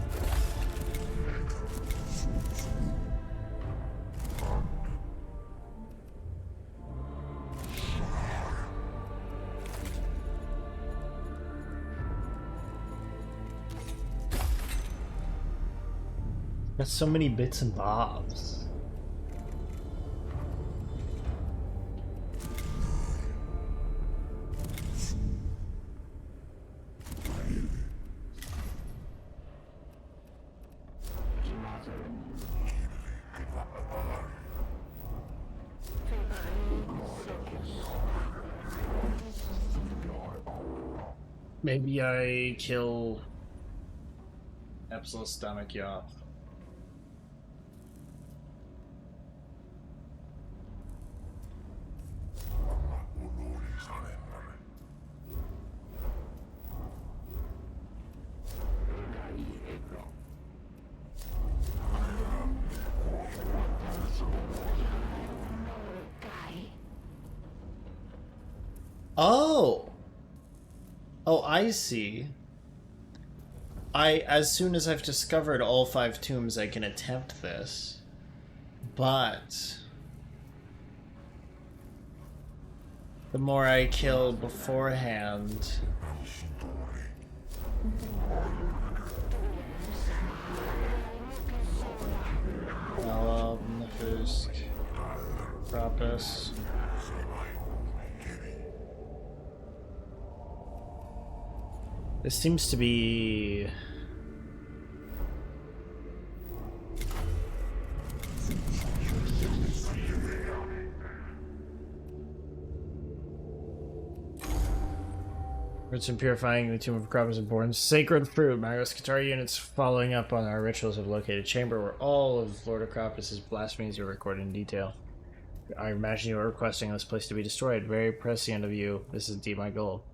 Got so many bits and bobs. Maybe I kill Epsil's stomach yaw. Oh! Oh, I see. As soon as I've discovered all 5 tombs, I can attempt this. But... the more I kill beforehand... Fisk... Propus... This seems to be... Roots and purifying the Tomb of Crops and Born. Sacred fruit. Magos Katari units following up on our rituals have located a chamber where all of Lord Acropus' blasphemies are recorded in detail. I imagine you are requesting this place to be destroyed. Very prescient of you. This is indeed my goal.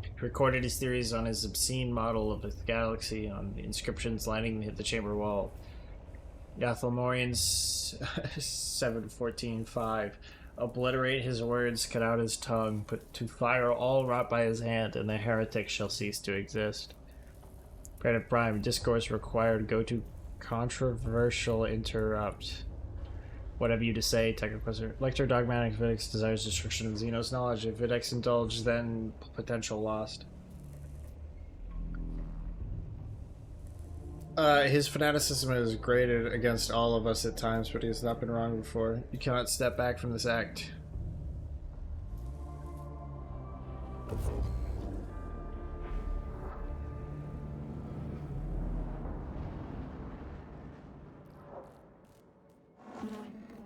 He recorded his theories on his obscene model of the galaxy on the inscriptions lining the chamber wall. Yathalmorian's 7:14:5. Obliterate his words, cut out his tongue, put to fire all wrought by his hand, and the heretic shall cease to exist. Granite Prime, discourse required, go to controversial interrupt. What have you to say, Technopressor? Lector Dogmatic Videx desires destruction of Xenos knowledge. If Videx indulge, then potential lost. His fanaticism is grated against all of us at times, but he has not been wrong before. You cannot step back from this act.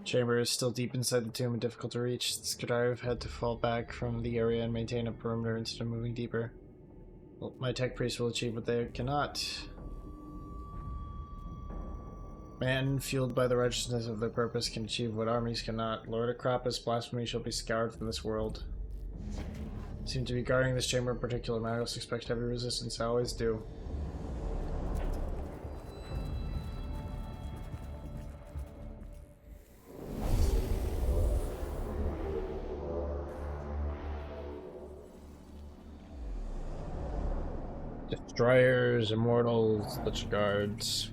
Chamber is still deep inside the tomb and difficult to reach. Skadiv had to fall back from the area and maintain a perimeter instead of moving deeper. Well, my tech priests will achieve what they cannot. Man, fueled by the righteousness of their purpose, can achieve what armies cannot. Lord Acropus, blasphemy shall be scoured from this world. Seem to be guarding this chamber in particular. Magos expect heavy resistance. I always do. Destroyers, immortals, Lich Guards.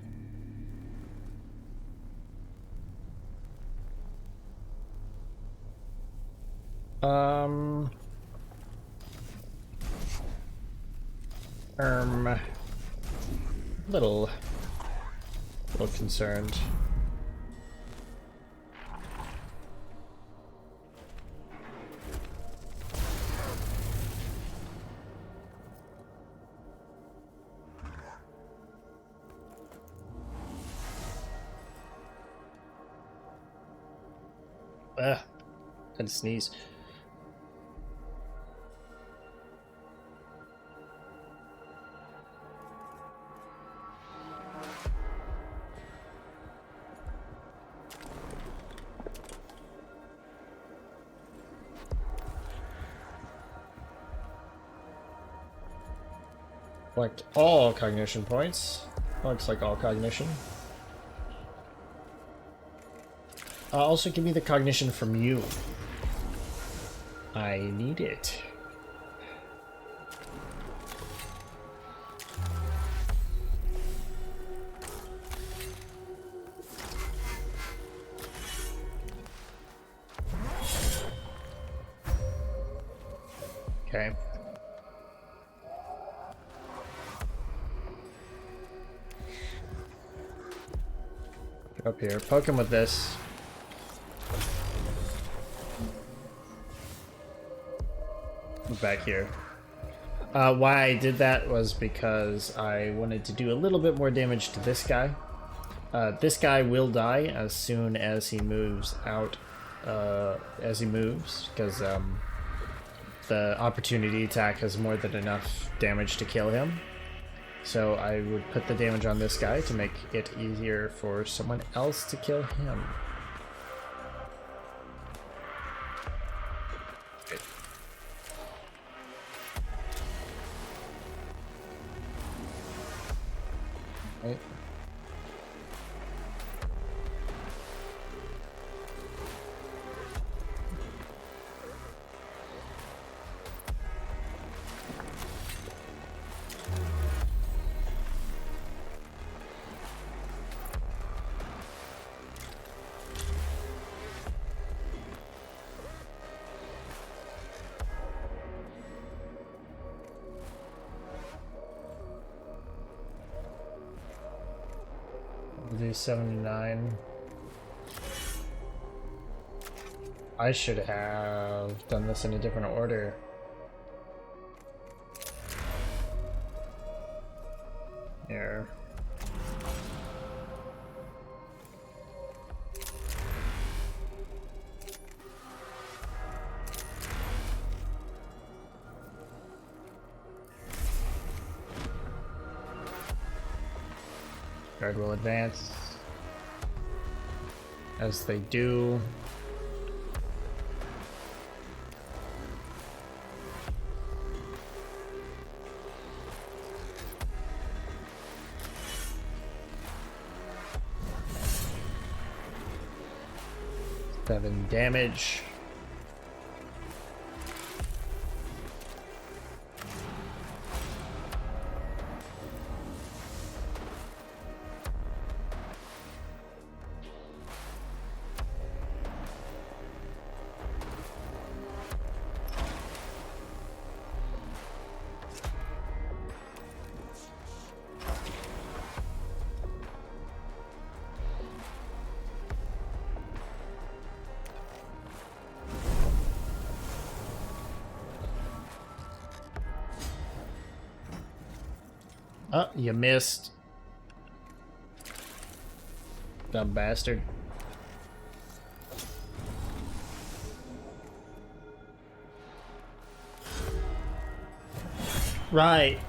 Little concerned. Ugh, had to sneeze. Collect all cognition points. Looks like all cognition. Also give me the cognition from you. I need it. Okay. Get up here. Poke him with this. Back here. Why I did that was because I wanted to do a little bit more damage to this guy. This guy will die as soon as he moves out, because the opportunity attack has more than enough damage to kill him. So I would put the damage on this guy to make it easier for someone else to kill him. Right. We'll do 79. I should have done this in a different order. Here. Guard will advance, as they do. Seven damage. Oh, you missed. Dumb bastard. Right.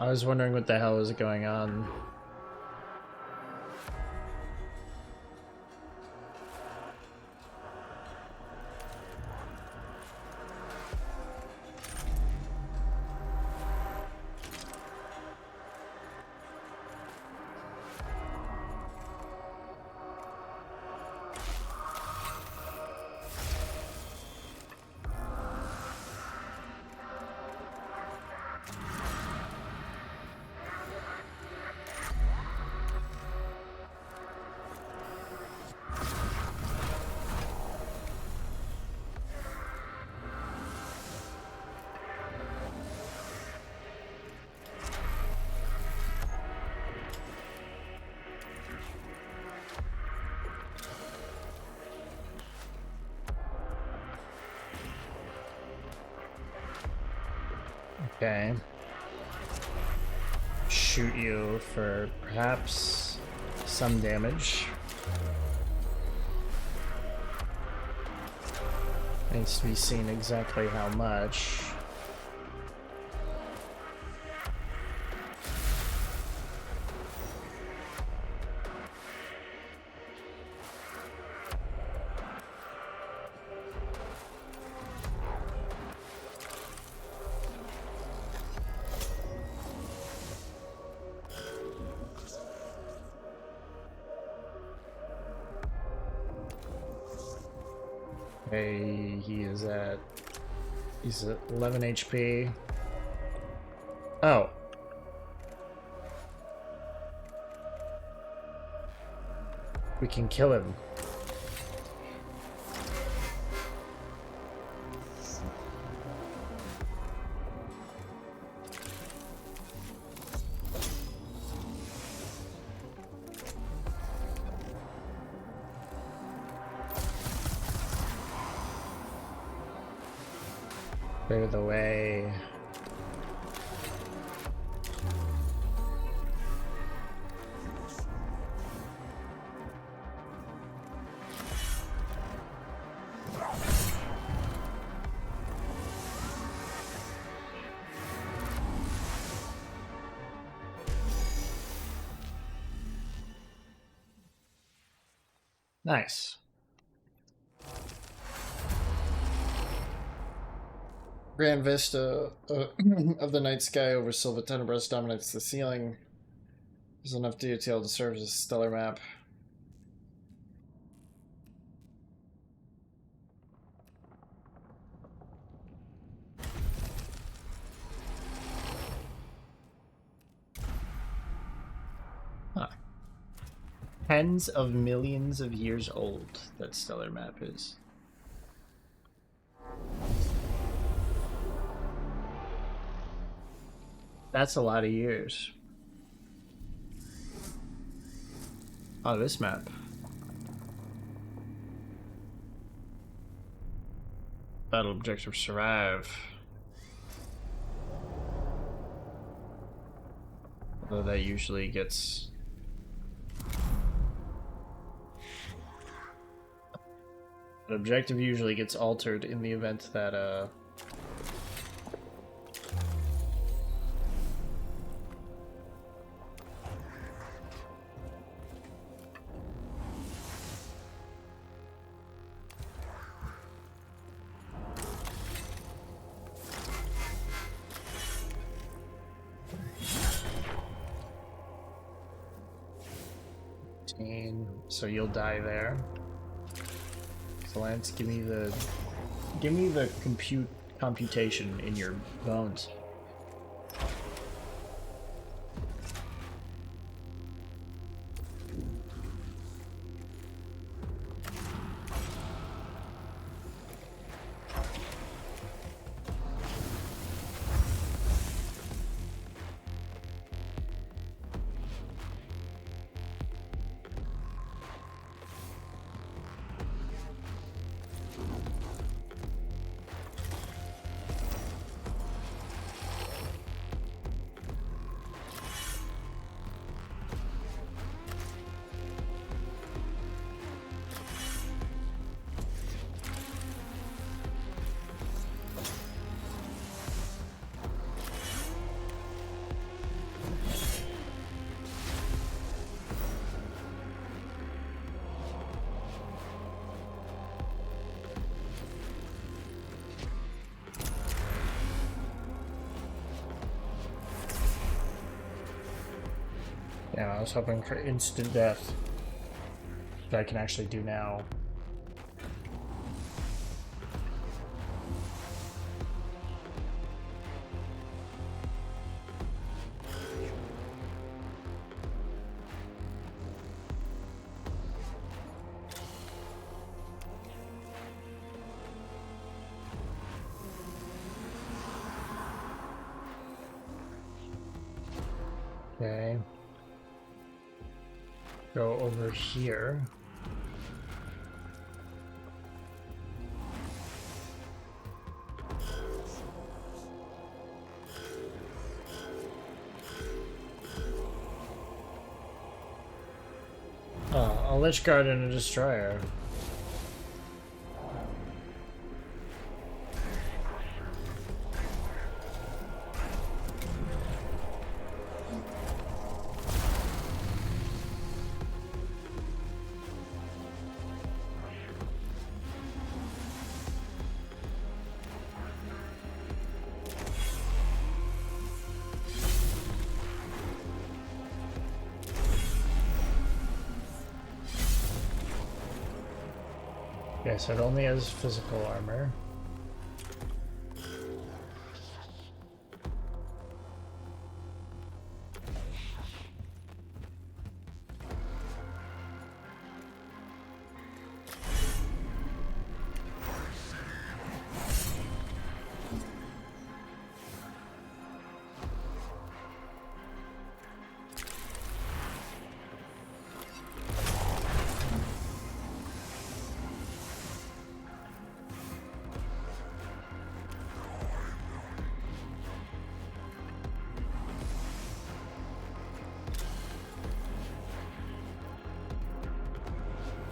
I was wondering what the hell was going on. Okay. Shoot you for perhaps some damage. Needs to be seen exactly how much. Okay, he's at 11 HP. Oh. We can kill him. Clear the way. Nice. Grand vista of the night sky over Silva Tenebris dominates the ceiling. There's enough detail to serve as a stellar map. Huh. Tens of millions of years old, that stellar map is. That's a lot of years. Oh, this map. Battle objective survive. Although that usually gets... An objective usually gets altered in the event that, 15, so you'll die there. So Lance, give me the computation in your bones. Yeah, I was hoping for instant death. That I can actually do now. Okay. Go over here. A Lich Guard and a Destroyer. Okay, so it only has physical armor.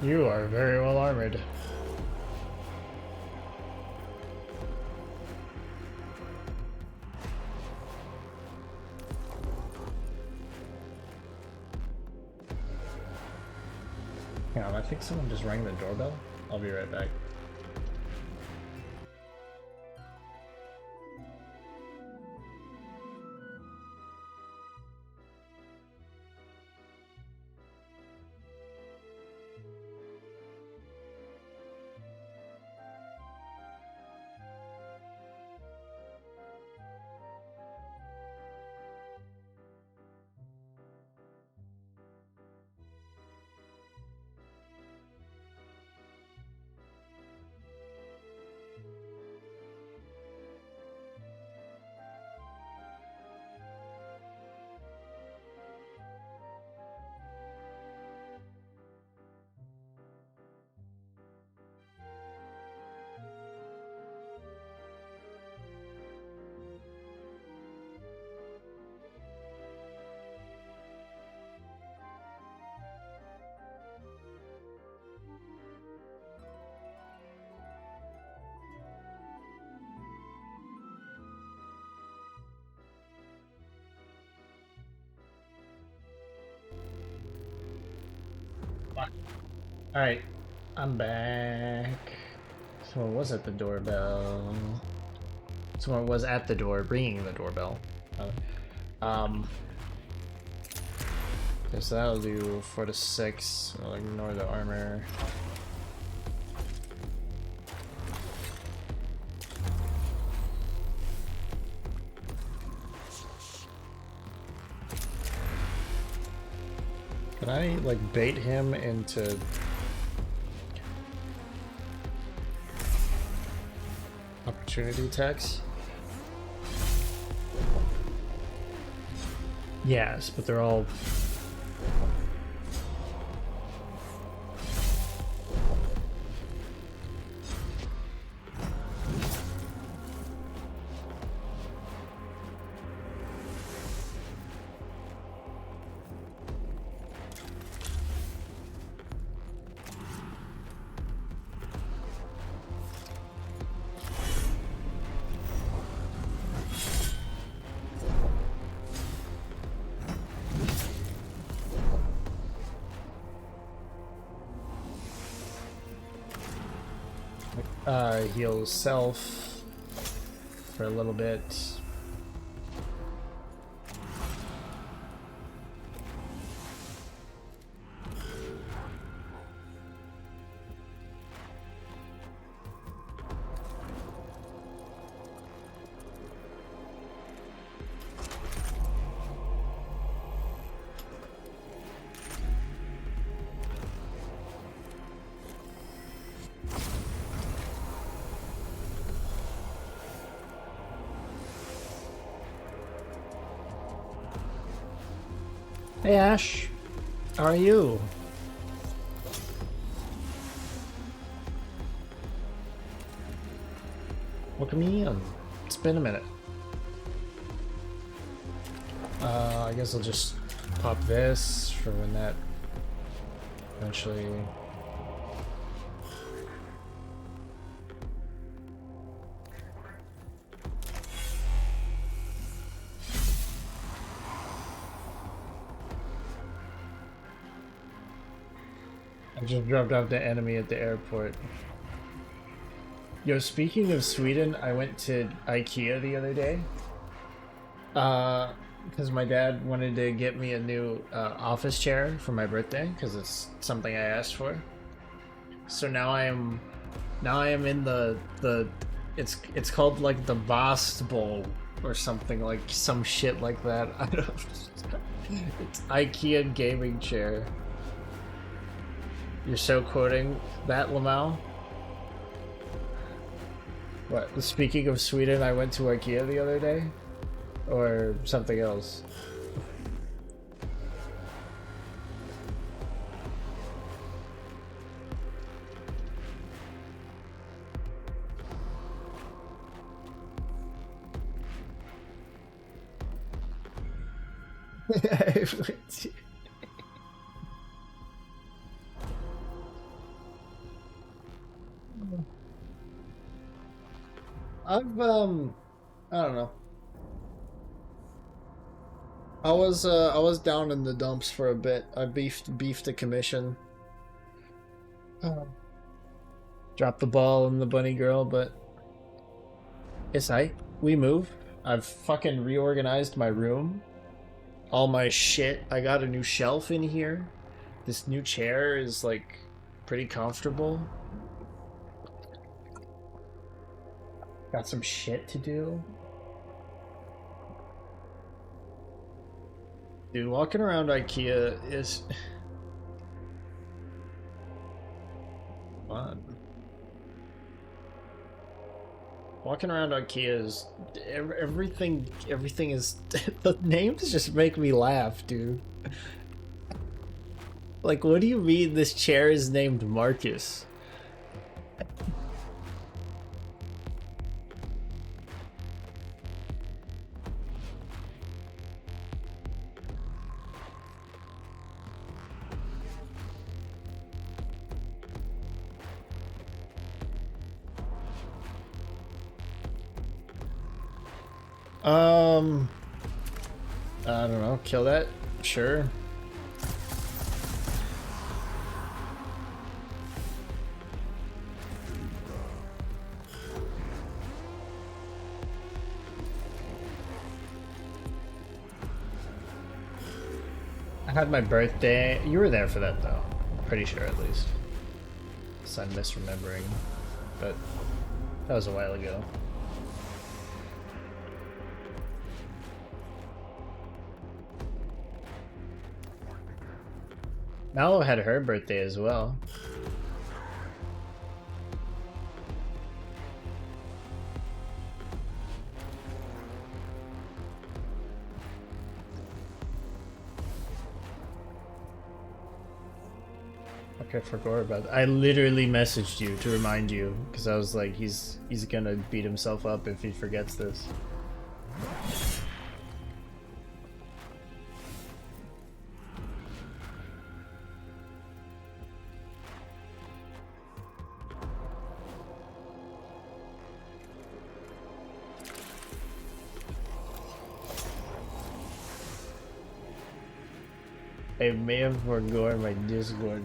You are very well armored. Hang on, I think someone just rang the doorbell. I'll be right back. Alright, I'm back. Someone was at the doorbell. Someone was at the door, ringing the doorbell. Okay, so that'll do 4 to 6. I'll ignore the armor. Can I, like, bait him into... opportunity attacks? Yes, but they're all... heal self for a little bit. Hey Ash, how are you? Welcome in. It's been a minute. I guess I'll just pop this for when that eventually. I just dropped off the enemy at the airport. Yo, speaking of Sweden, I went to IKEA the other day. Because my dad wanted to get me a new office chair for my birthday, because it's something I asked for. So now I am in the it's called like the Vost Bowl or something, like some shit like that. I don't. It's IKEA gaming chair. You're so quoting that, Lamau? What? Speaking of Sweden, I went to IKEA the other day? Or something else? I don't know. I was down in the dumps for a bit. I beefed a commission. Dropped the ball on the bunny girl, but it's aight. We move. I've fucking reorganized my room. All my shit. I got a new shelf in here. This new chair is like pretty comfortable. Got some shit to do. Dude, walking around IKEA is fun. Walking around IKEA is everything is the names just make me laugh, dude. Like, what do you mean this chair is named Marcus? I don't know, kill that? Sure. I had my birthday. You were there for that though. Pretty sure at least. So I'm misremembering. But that was a while ago. Mallow had her birthday as well. Okay, I forgot about that. I literally messaged you to remind you because I was like, he's gonna beat himself up if he forgets this. I may have forgone my Discord.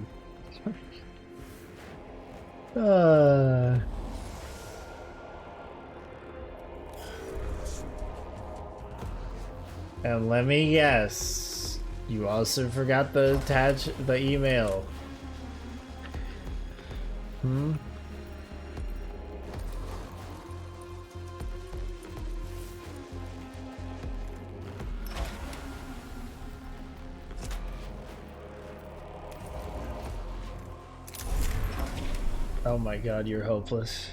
And let me guess, you also forgot to attach the email. Hmm? Oh my god, you're hopeless.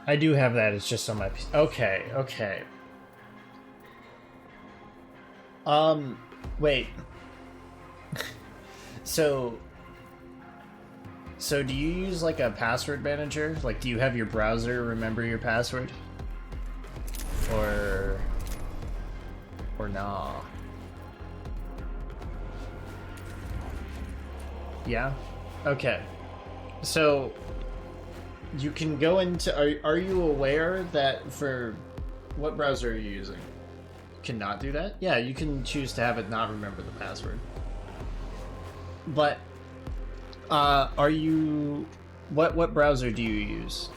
I do have that. It's just on my PC. Okay, okay. Wait. So do you use like a password manager? Like, do you have your browser remember your password? Or nah? Yeah? Okay. So you can go into, are you aware that for, what browser are you using? Cannot do that? Yeah, you can choose to have it not remember the password. But are you, what browser do you use?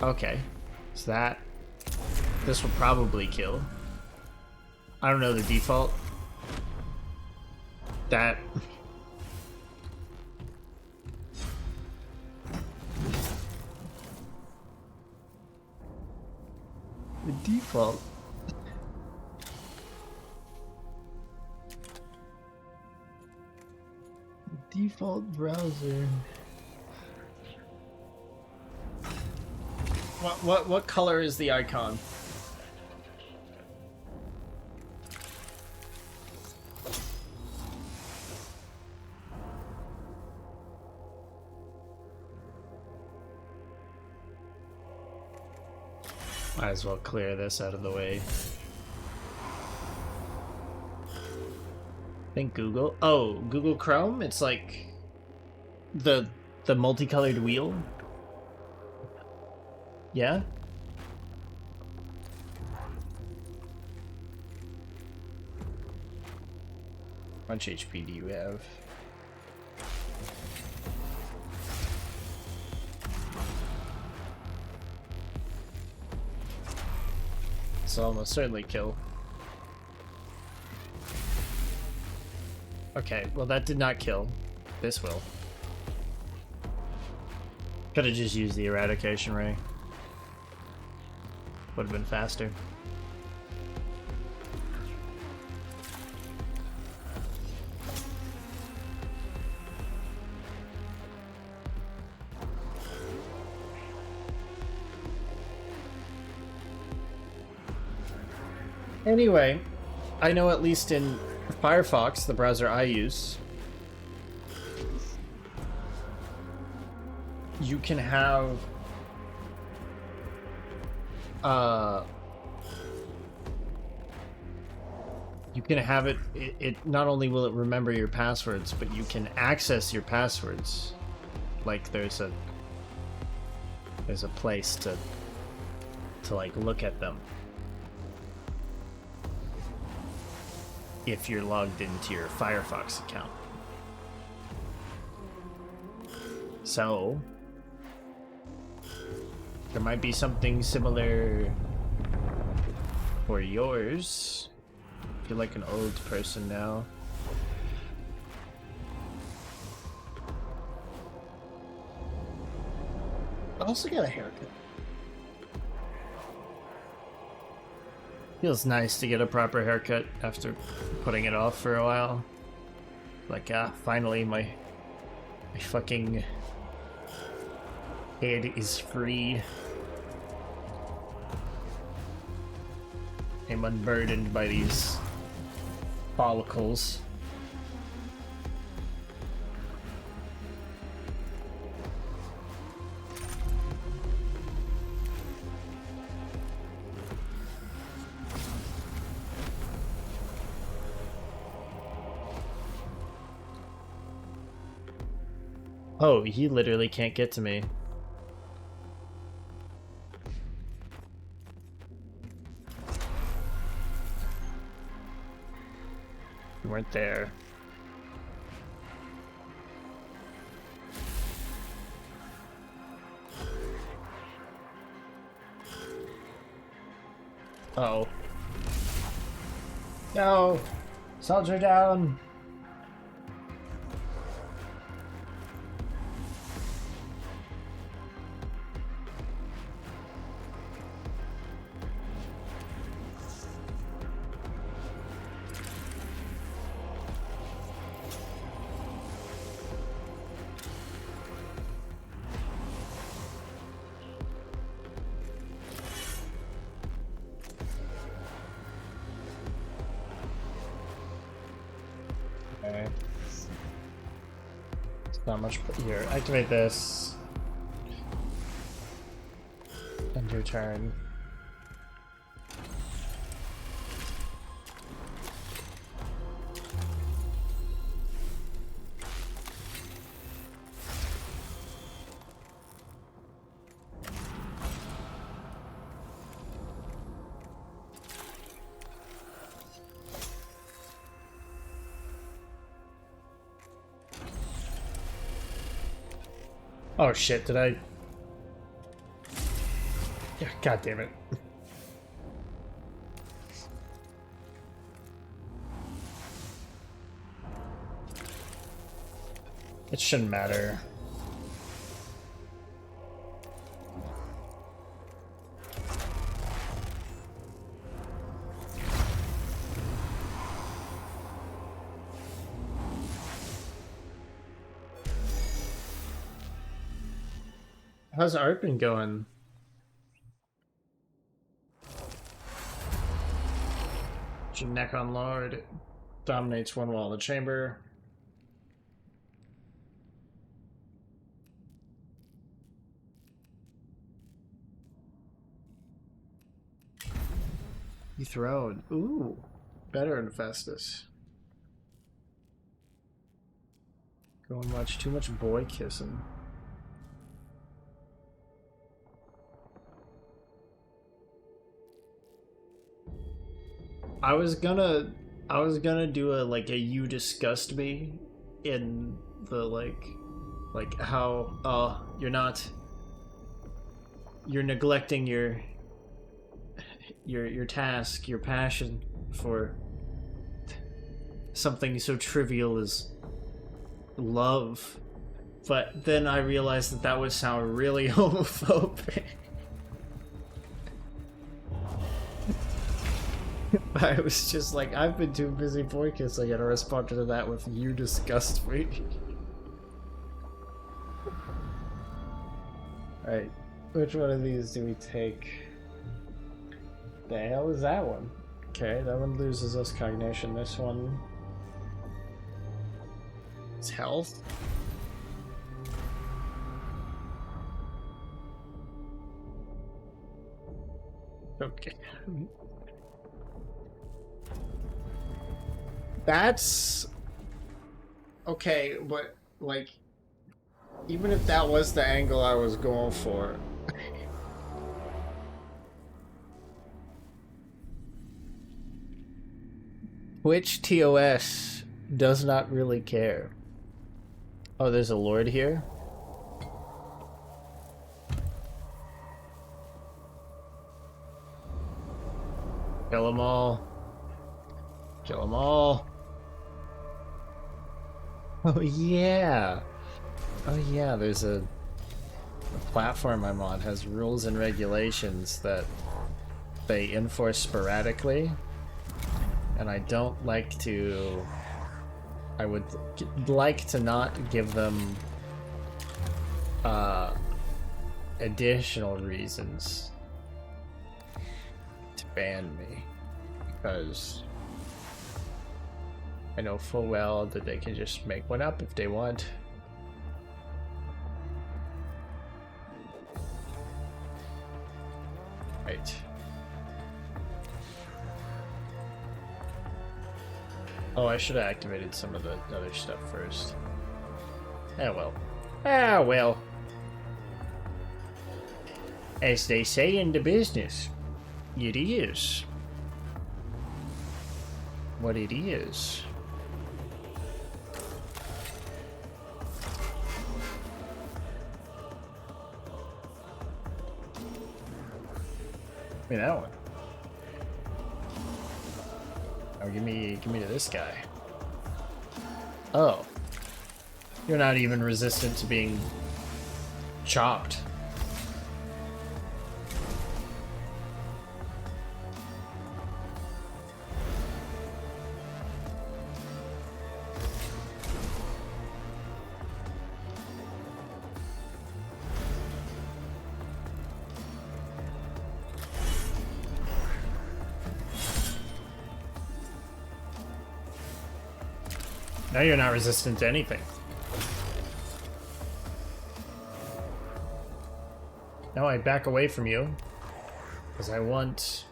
Okay. So that, this will probably kill. I don't know the default. That the default. Default browser. What color is the icon? Might as well clear this out of the way. Think Google. Oh, Google Chrome? It's like the multicolored wheel? Yeah? How much HP do you have? This will almost certainly kill. Okay, well that did not kill. This will. Could have just used the eradication ray. Would have been faster. Anyway, I know at least in Firefox, the browser I use, you can have it not only will it remember your passwords, but you can access your passwords. Like there's a place to like look at them if you're logged into your Firefox account. So there might be something similar for yours. I feel like an old person now. I also got a haircut. Feels nice to get a proper haircut after putting it off for a while. Like, finally my fucking head is free. I'm unburdened by these follicles. Oh, he literally can't get to me. You weren't there. Uh-oh. No! Soldier down! Okay. It's not much here. Activate this. End your turn. Oh shit, did I? Yeah, god damn it. It shouldn't matter. How's art been going? Neck on Lord dominates one wall of the chamber. Dethroned. Ooh, better in Festus. Going much too much boy kissing. I was gonna do a you disgust me in the like how you're neglecting your task, your passion for something so trivial as love. But then I realized that that would sound really homophobic. I was just like, I've been too busy boy kissing, and I responded to that with "you disgust me." Alright, which one of these do we take? The hell is that one? Okay, that one loses us cognition. This one is health. Okay. That's okay, but like, even if that was the angle I was going for, Twitch TOS does not really care. Oh, there's a lord here? Kill them all. Kill them all. Oh yeah. Oh yeah, there's the platform I'm on has rules and regulations that they enforce sporadically, and I don't like to. I would like to not give them additional reasons to ban me, because I know full well that they can just make one up if they want. Right. Oh, I should have activated some of the other stuff first. Ah well. Ah well. As they say in the business, it is what it is. Give me that one. Oh, give me to this guy. Oh. You're not even resistant to being chopped. Now you're not resistant to anything. Now I back away from you. Because I want...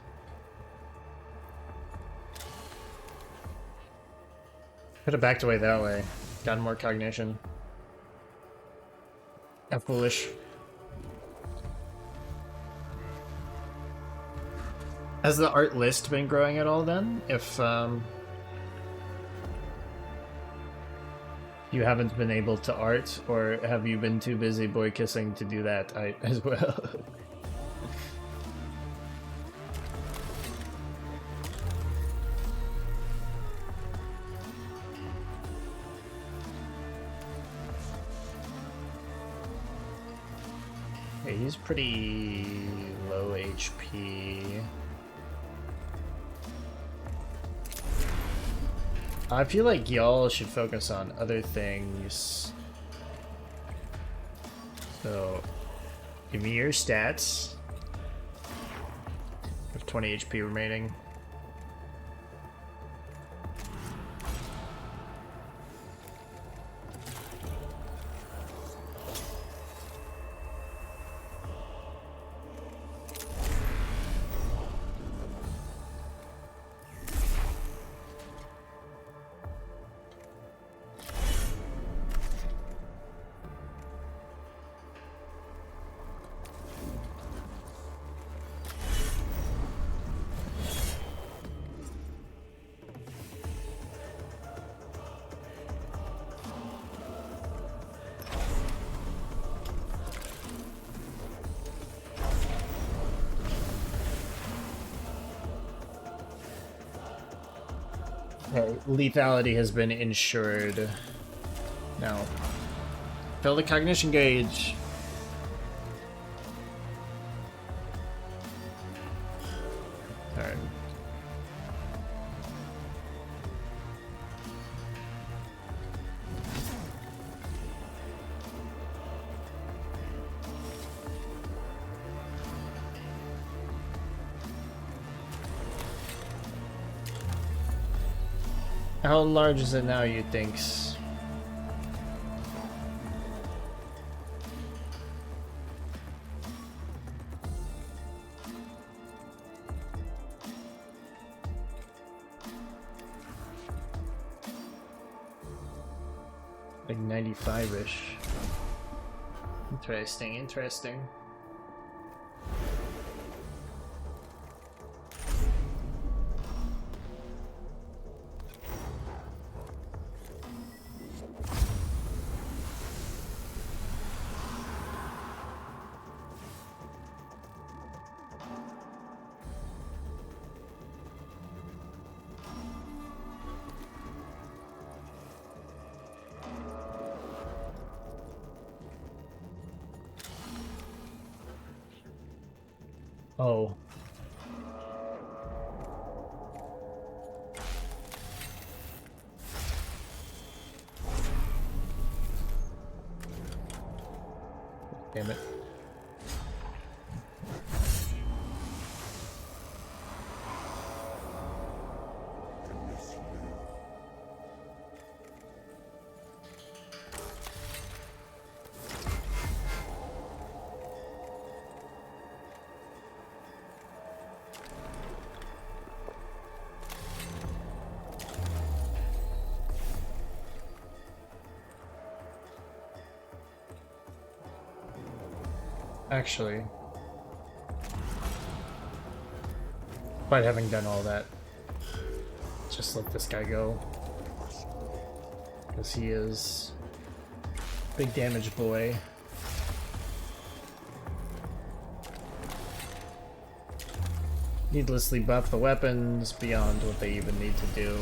Could have backed away that way. Gotten more cognition. How foolish. Has the art list been growing at all then? If you haven't been able to art, or have you been too busy boy kissing to do that as well? Hey, he's pretty low HP. I feel like y'all should focus on other things. So, give me your stats. I have 20 HP remaining. Okay, lethality has been ensured. Now, fill the cognition gauge. Alright. How large is it now, you thinks? Like 95-ish. Interesting, interesting. Oh. Damn it. Actually, despite having done all that, just let this guy go. Because he is big damage boy. Needlessly buff the weapons beyond what they even need to do.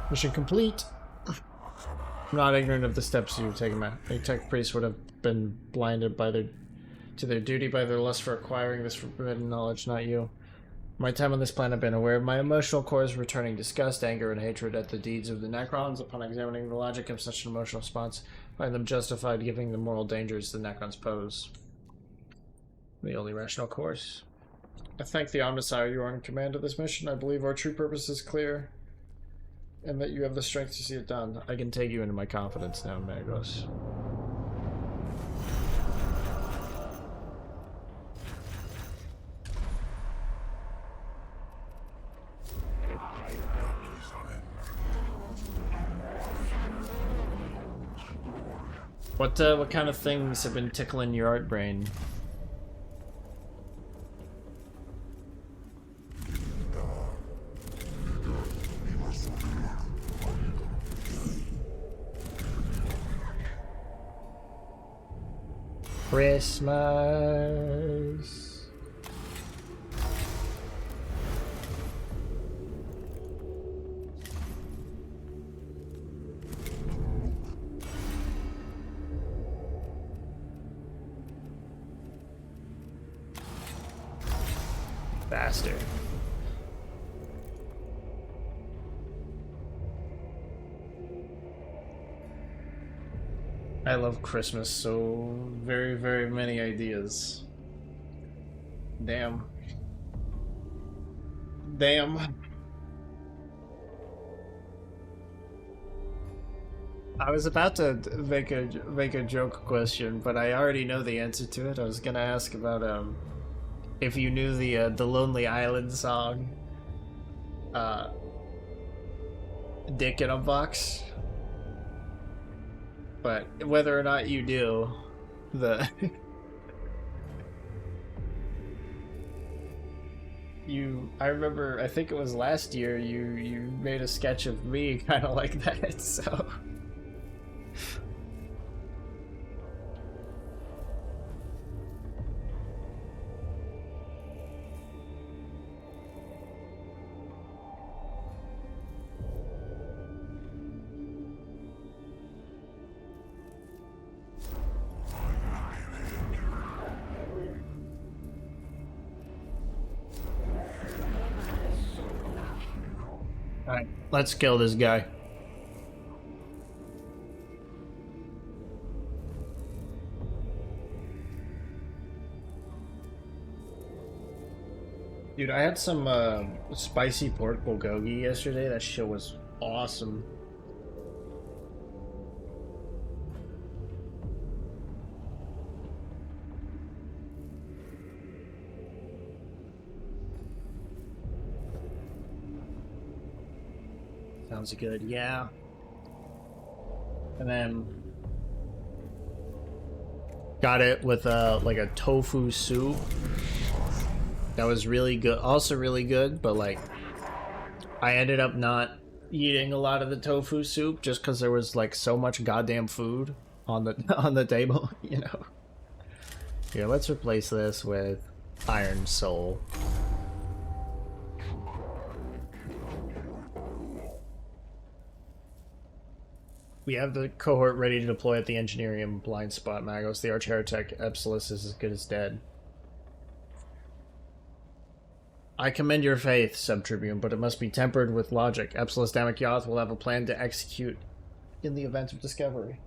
Mission complete. I'm not ignorant of the steps you've taken. A tech priest would have been blinded by their duty by their lust for acquiring this forbidden knowledge, not you. My time on this planet, I've been aware of my emotional cores returning disgust, anger, and hatred at the deeds of the Necrons. Upon examining the logic of such an emotional response, I find them justified given the moral dangers the Necrons pose. The only rational course. I thank the Omnissiah you are in command of this mission. I believe our true purpose is clear, and that you have the strength to see it done. I can take you into my confidence now, Magos. What kind of things have been tickling your art brain? Christmas. Faster. I love Christmas, so very, very many ideas. Damn. Damn. I was about to make a joke question, but I already know the answer to it. I was gonna ask about if you knew the Lonely Island song, "Dick in a Box," but whether or not you do, the I remember, I think it was last year, you made a sketch of me kind of like that, so. Alright, let's kill this guy. Dude, I had some spicy pork bulgogi yesterday. That shit was awesome. Sounds good, yeah. And then got it with like a tofu soup. That was really good. Also really good, but like I ended up not eating a lot of the tofu soup just because there was like so much goddamn food on the on the table, you know. Here, let's replace this with Iron Soul. We have the cohort ready to deploy at the engineering blind spot, Magos. The Arch Heretic Epsilus is as good as dead. I commend your faith, Sub-Tribune, but it must be tempered with logic. Epsilus Damokyoth will have a plan to execute in the event of discovery.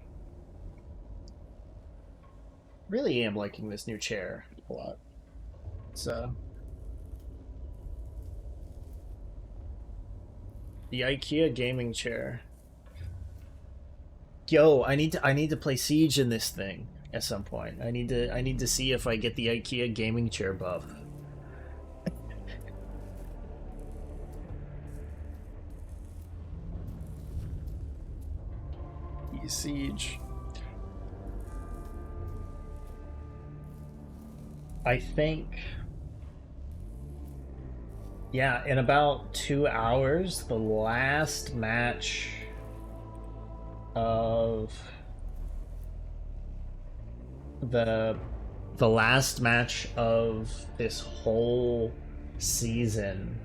Really am liking this new chair a lot. It's the IKEA gaming chair. Yo, I need to play Siege in this thing at some point. I need to see if I get the IKEA gaming chair buff. Siege. I think, yeah, in about 2 hours, the last match of the last match of this whole season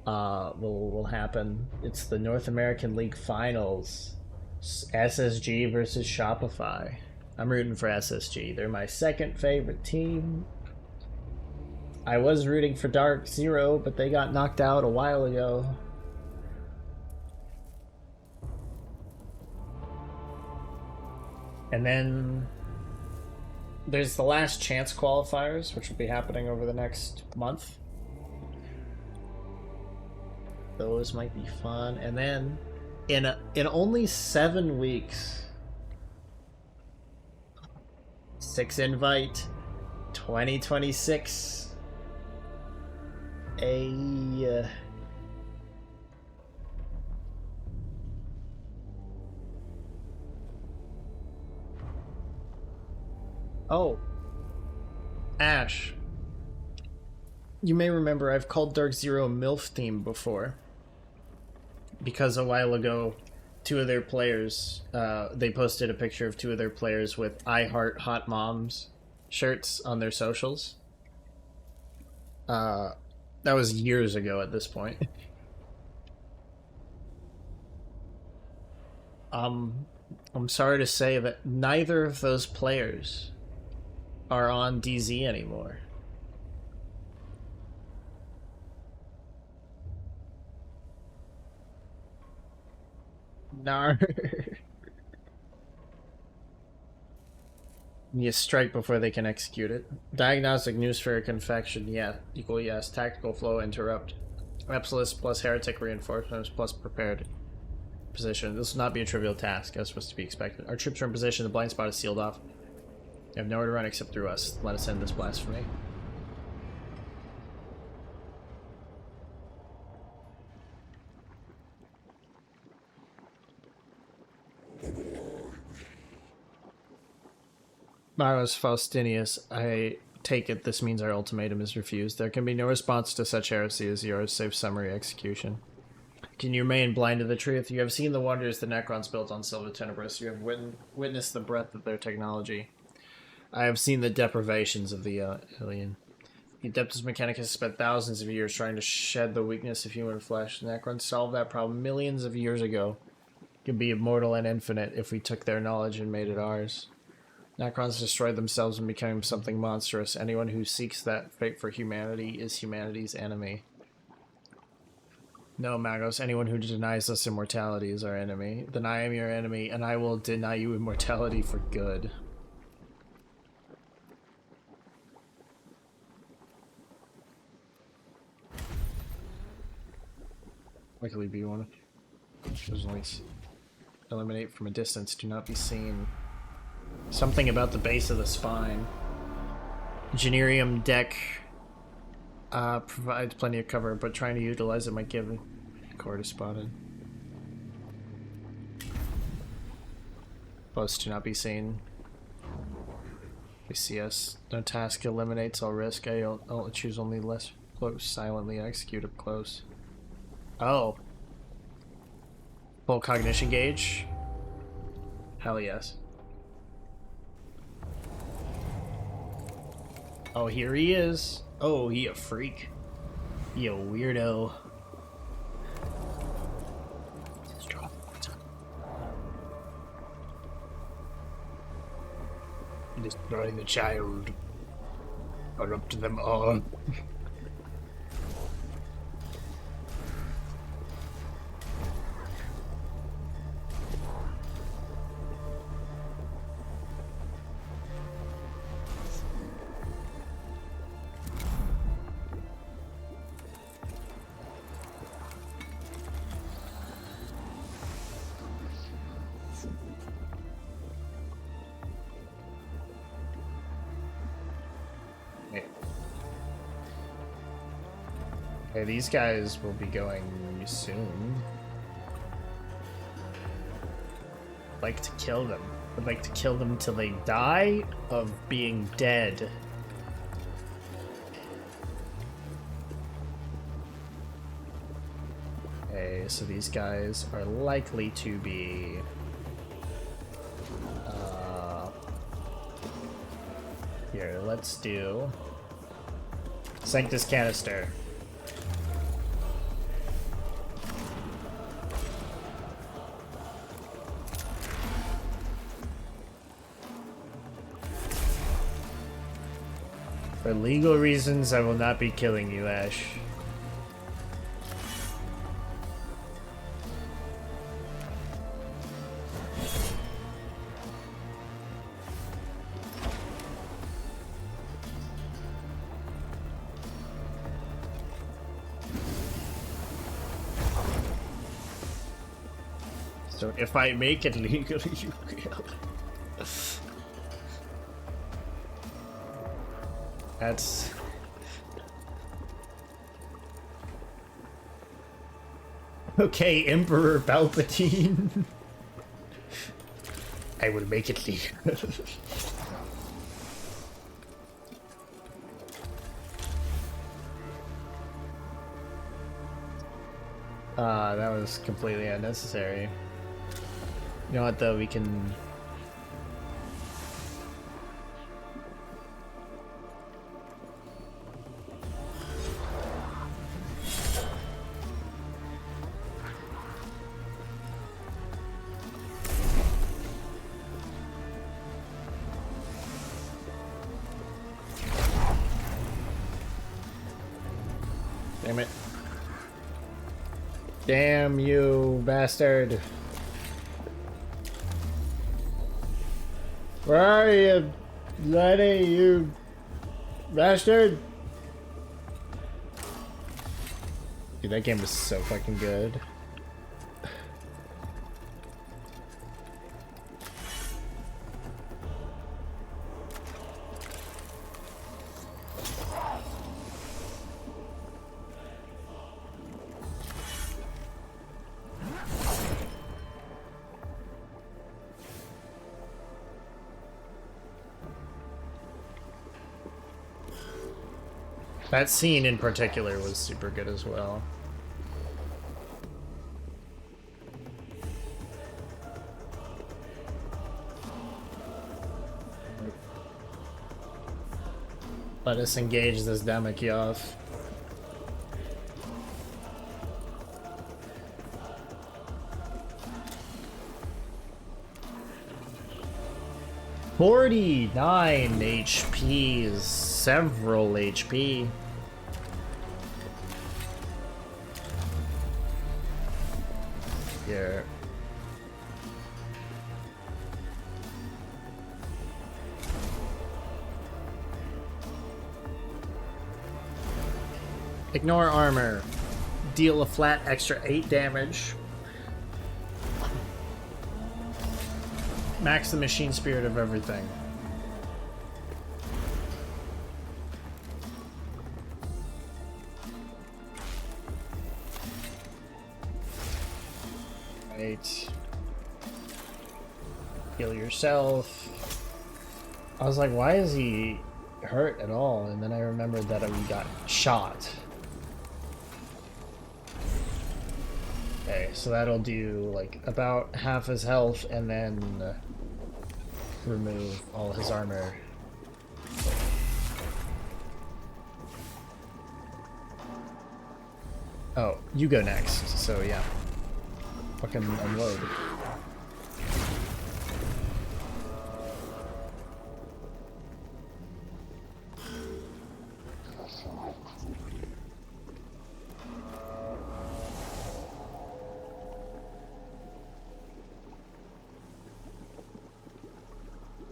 will happen. It's the North American League Finals. SSG versus Shopify. I'm rooting for SSG. They're my second favorite team. I was rooting for Dark Zero, but they got knocked out a while ago. And then there's the last chance qualifiers, which will be happening over the next month. Those might be fun. And then in only 7 weeks, 6 invite 2026 Oh, Ash, you may remember I've called Dark Zero MILF theme before, because a while ago 2 of their players, they posted a picture of 2 of their players with I Heart Hot Moms shirts on their socials. That was years ago at this point. I'm sorry to say that neither of those players are on DZ anymore. Nar. You strike before they can execute it. Diagnostic news for a confection, yeah. Equal yes. Tactical flow interrupt. Epsilus plus heretic reinforcements plus prepared position. This will not be a trivial task, as was to be expected. Our troops are in position, the blind spot is sealed off. They have nowhere to run except through us. Let us end this blasphemy. Maros Faustinius, I take it this means our ultimatum is refused. There can be no response to such heresy as yours, save summary execution. Can you remain blind to the truth? You have seen the wonders the Necrons built on Silva Tenebris. You have witnessed the breadth of their technology. I have seen the deprivations of the alien. The Adeptus Mechanicus spent thousands of years trying to shed the weakness of human flesh. The Necrons solved that problem millions of years ago. Could be immortal and infinite if we took their knowledge and made it ours. Necrons destroyed themselves and became something monstrous. Anyone who seeks that fate for humanity is humanity's enemy. No, Magos, anyone who denies us immortality is our enemy. Then I am your enemy, and I will deny you immortality for good. Likely be one. There's only eliminate from a distance, do not be seen. Something about the base of the spine. Engineerium Dec provides plenty of cover, but trying to utilize it might give a core to spotted. Close to not be seen. They see us. No task eliminates all risk. I'll choose only less close. Silently execute up close. Oh. Full cognition gauge? Hell yes. Oh, here he is. Oh, he a freak. He a weirdo. Destroy the child. Corrupt them all. Okay, these guys will be going soon. I'd like to kill them. I'd like to kill them till they die of being dead. Okay, so these guys are likely to be... Here, let's do... Sanctus Canister. For legal reasons, I will not be killing you, Ash. So if I make it legal, you will. That's... Okay, Emperor Palpatine. I will make it legal. That was completely unnecessary. You know what, though? We can... Damn it. Damn you, bastard. Where are you, Lenny, you bastard? Dude, that game was so fucking good. That scene in particular was super good as well. Let us engage this Damakiov. "49 HP is several HP. Here. Ignore armor. Deal a flat extra 8 damage. Max the machine spirit of everything. Right. Heal yourself. I was like, why is he hurt at all? And then I remembered that we got shot. Okay, so that'll do like about half his health and then remove all his armor. Oh, you go next, so yeah. Fucking unload.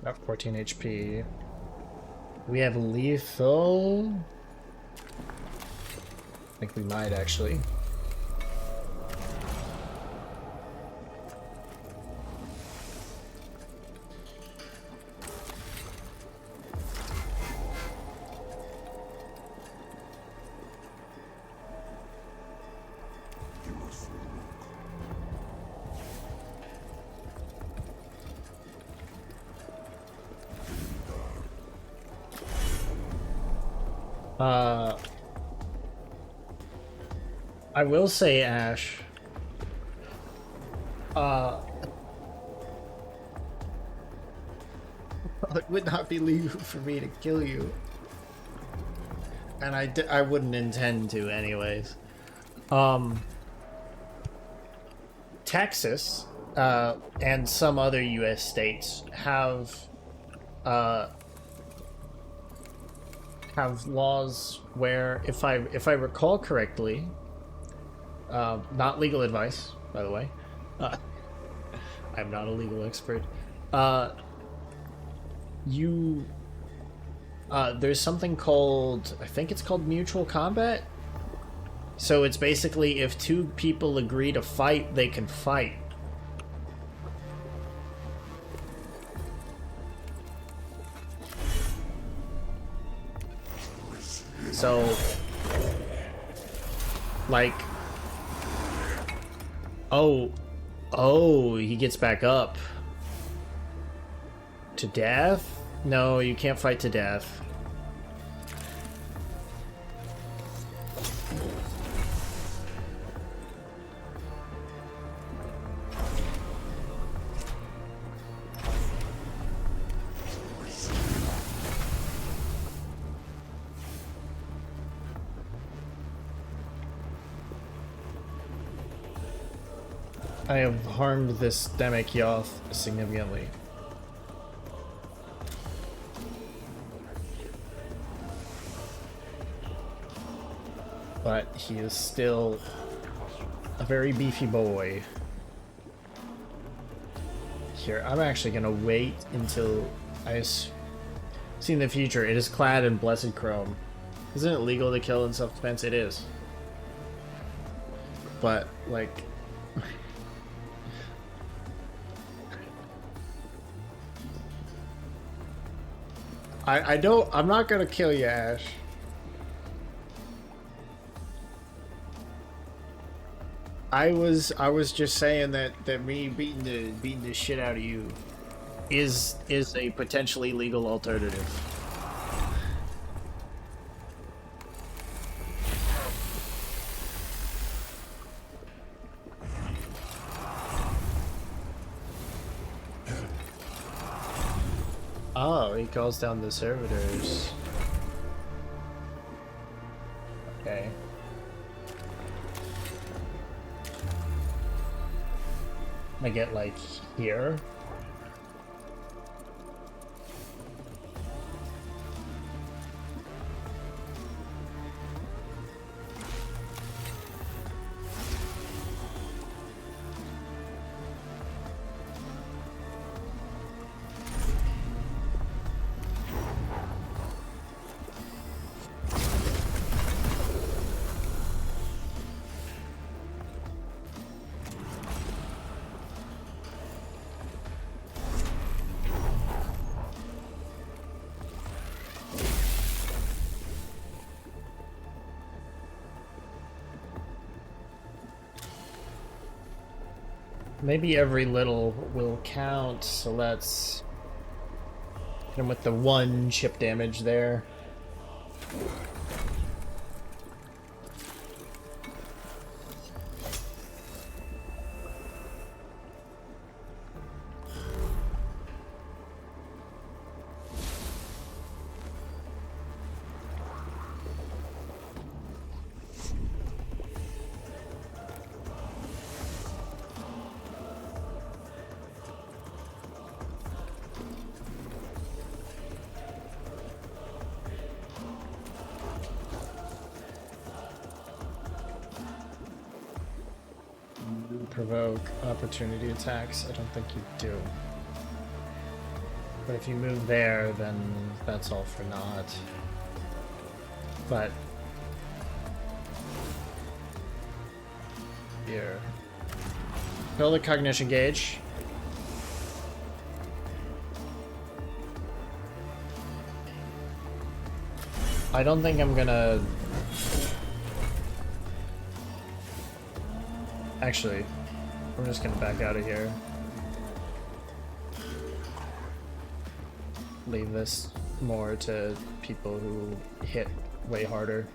About 14 HP. We have lethal. I think we might actually. I will say, Ash, it would not be legal for me to kill you. And I wouldn't intend to anyways. Texas, and some other U.S. states have, have laws where, if I recall correctly, not legal advice, by the way. I'm not a legal expert. There's something called, I think it's called mutual combat. So it's basically if two people agree to fight, they can fight. So, like, oh, he gets back up. To death? No, you can't fight to death. I have harmed this Demic Yoth significantly. But he is still a very beefy boy. Here, I'm actually gonna wait until I see in the future. It is clad in blessed chrome. Isn't it legal to kill in self-defense? It is. But, like... I'm not gonna kill you, Ash. I was just saying that me beating the shit out of you is a potentially legal alternative. Oh, he calls down the servitors. Okay. I get like here. Maybe every little will count, so let's hit him with the 1 chip damage there. Provoke opportunity attacks. I don't think you do. But if you move there, then that's all for naught. But here. Build a cognition gauge. I don't think I'm gonna... Actually, I'm just gonna back out of here. Leave this more to people who hit way harder.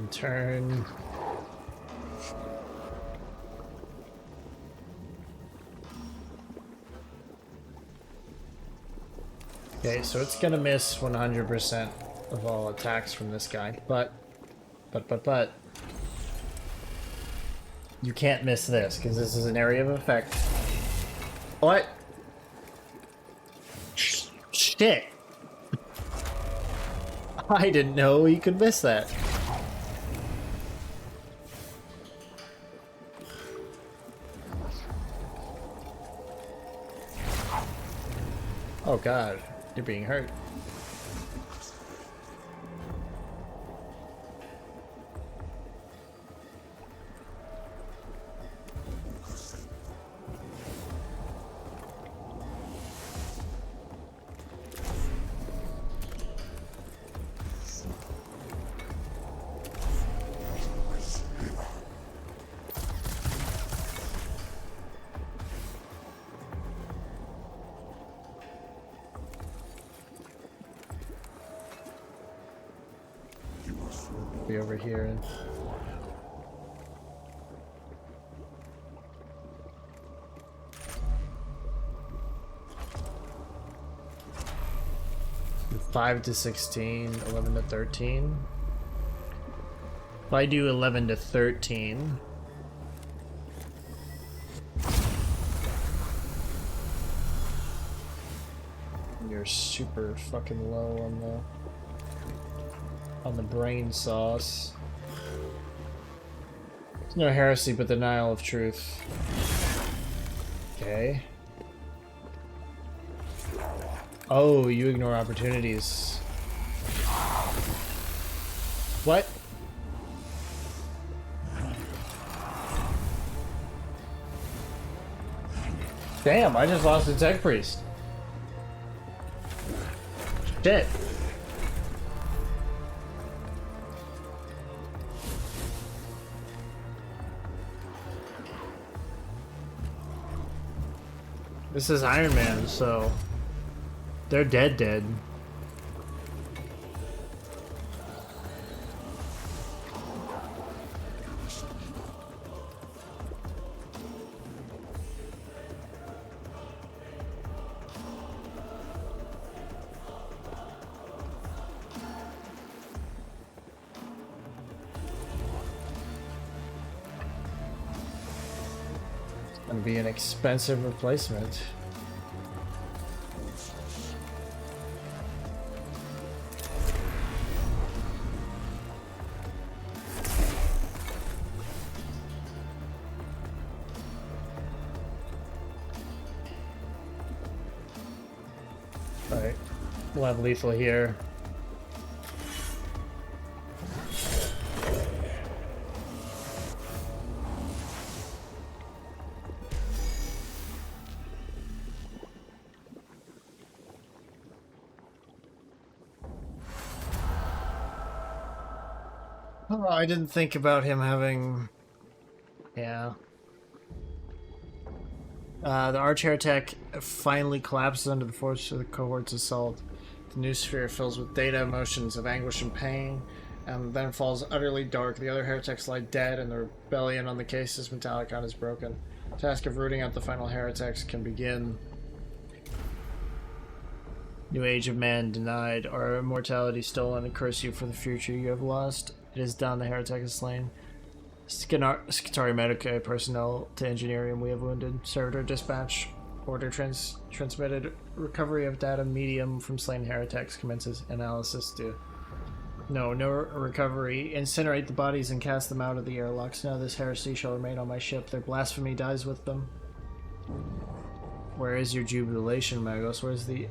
Turn. Okay, so it's gonna miss 100% of all attacks from this guy, but you can't miss this because this is an area of effect. What? Shit! I didn't know you could miss that. Oh god, you're being hurt. Be over here. From 5 to 16, 11 to 13. If I do 11 to 13, you're super fucking low on the brain sauce. There's no heresy but denial of truth. Okay. Oh, you ignore opportunities. What? Damn, I just lost a tech priest. Shit. This is Iron Man, so they're dead. It's gonna be an expensive replacement. Alright, we'll have lethal here. Oh, I didn't think about him having... Yeah. The Arch Heretic finally collapses under the force of the cohort's assault. The new sphere fills with data, emotions of anguish and pain, and then falls utterly dark. The other heretics lie dead, and the rebellion on the Casus Metallicon is broken. The task of rooting out the final heretics can begin. New age of man denied. Our immortality stolen, and curse you for the future you have lost. It is done, the heretic is slain. Skitari Medica personnel to engineering we have wounded. Servitor dispatch. Order transmitted. Recovery of data medium from slain heretics commences. Analysis due. No recovery. Incinerate the bodies and cast them out of the airlocks. Now this heresy shall remain on my ship. Their blasphemy dies with them. Where is your jubilation, Magos? Where is the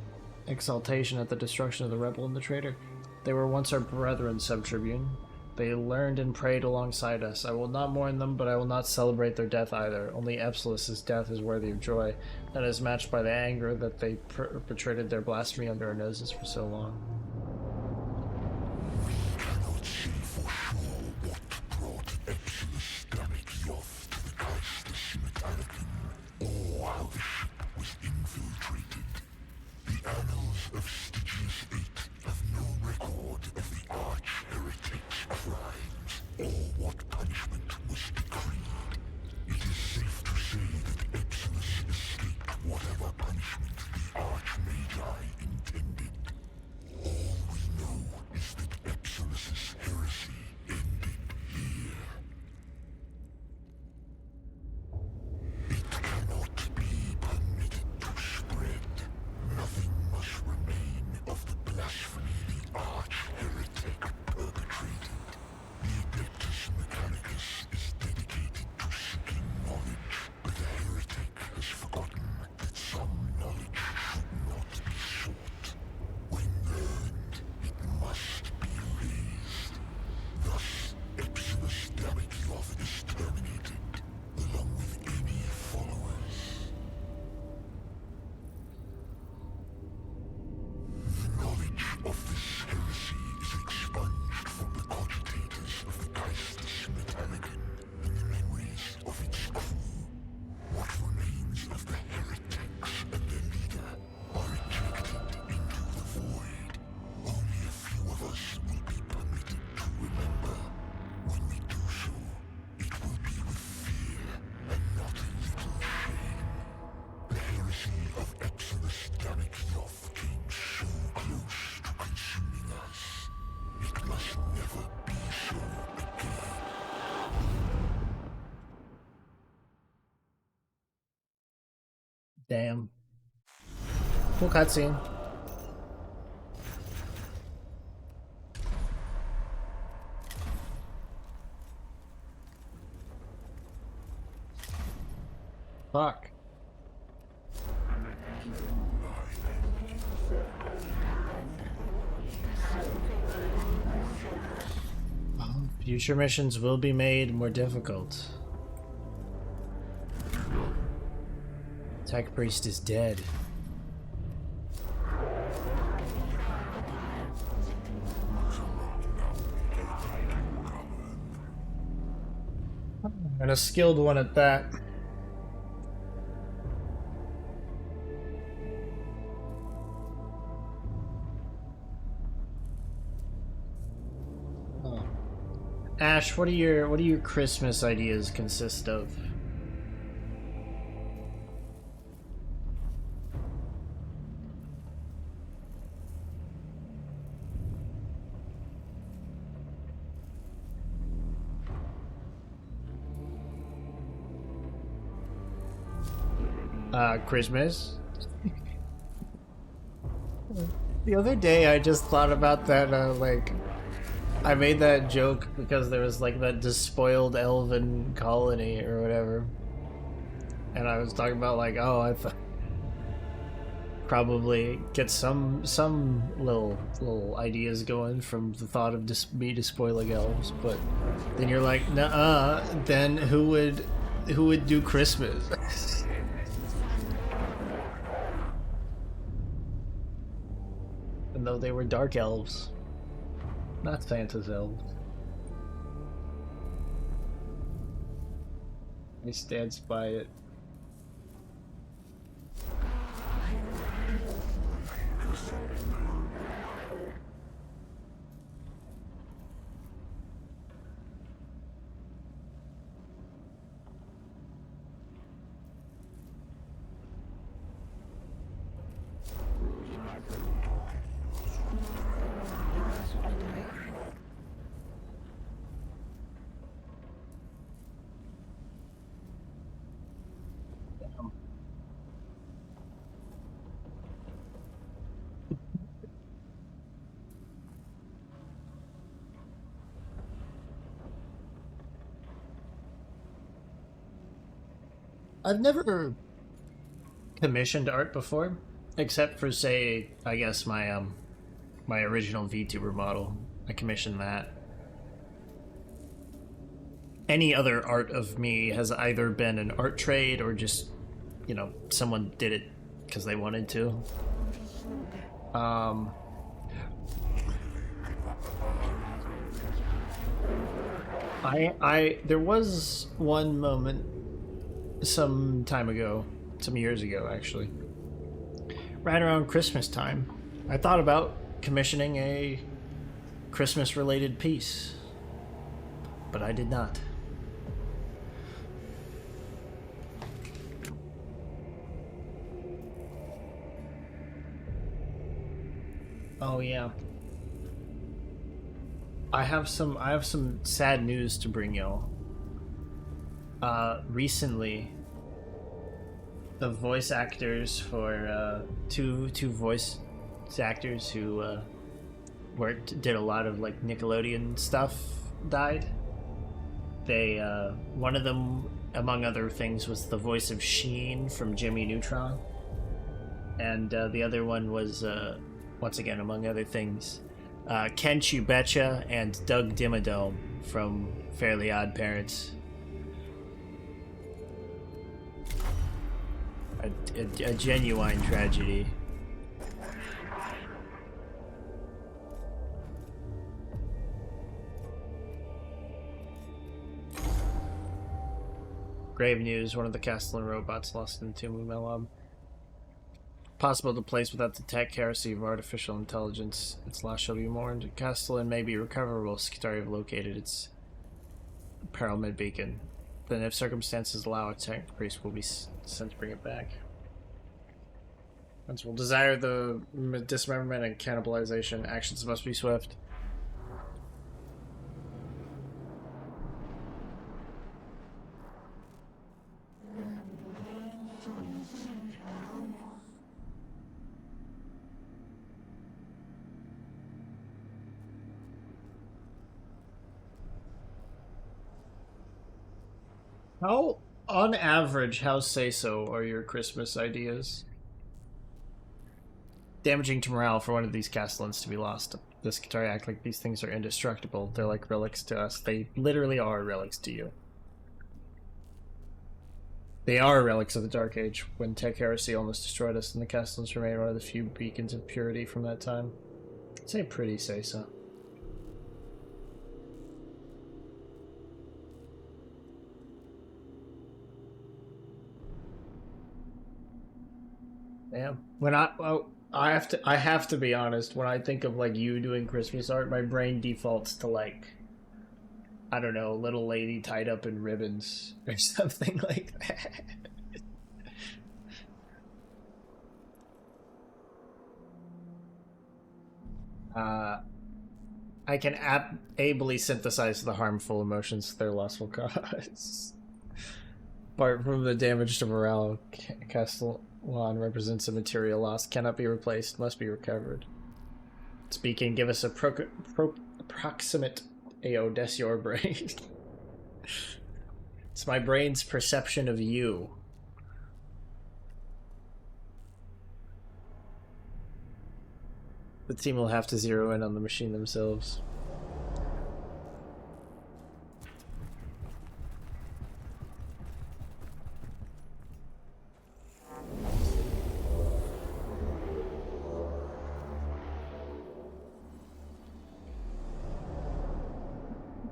exaltation at the destruction of the rebel and the traitor? They were once our brethren, Sub-Tribune. They learned and prayed alongside us. I will not mourn them, but I will not celebrate their death either. Only Epsilus's death is worthy of joy. That is matched by the anger that they perpetrated their blasphemy under our noses for so long. We cannot say for sure what brought Epsilus Damicioth to the Casus Metallicon, or how the ship was infiltrated. The annals of Stygius VIII have no record of the arch-heretic's crimes. Damn. Cool cutscene. Fuck. Future missions will be made more difficult. Tech Priest is dead. And a skilled one at that. Ash, what do your Christmas ideas consist of? Christmas. The other day I just thought about that, like, I made that joke because there was like that despoiled elven colony or whatever. And I was talking about like, oh, I thought probably get some little ideas going from the thought of me despoiling elves, but then you're like, nuh-uh, then who would do Christmas? Even though they were dark elves. Not Santa's elves. He stands by it. I've never commissioned art before, except for, say, I guess my original VTuber model. I commissioned that. Any other art of me has either been an art trade or just, you know, someone did it because they wanted to. There was one moment some time ago, some years ago actually, right around Christmas time, I thought about commissioning a Christmas related piece, but I did not. Oh yeah. I have some sad news to bring y'all. Recently, the voice actors for two voice actors who did a lot of like Nickelodeon stuff died. They one of them, among other things, was the voice of Sheen from Jimmy Neutron, and the other one was once again, among other things, Ken You Betcha and Doug Dimmadome from Fairly Odd Parents. A genuine tragedy. Grave news, one of the Castellan robots lost in Tomb of Melab. Possible to place without the tech heresy of artificial intelligence. Its loss shall be mourned. Castellan may be recoverable. Skitaria have located its Peril beacon. Then if circumstances allow, a tech priest will be sent to bring it back. Once will desire the dismemberment and cannibalization. Actions must be swift. How, on average, how say-so are your Christmas ideas? Damaging to morale for one of these castellans to be lost. This guitar act like these things are indestructible. They're like relics to us. They literally are relics to you. They are relics of the Dark Age, when Tech Heresy almost destroyed us, and the castellans remain one of the few beacons of purity from that time. I'd say pretty say-so. Damn. When I have to be honest, when I think of like you doing Christmas art, my brain defaults to like, I don't know, little lady tied up in ribbons or something like that. I can ably synthesize the harmful emotions their loss will cause. Apart from the damage to morale, Castellan represents a material loss, cannot be replaced, must be recovered. Speaking, give us a approximate AO des your brain. It's my brain's perception of you. The team will have to zero in on the machine themselves.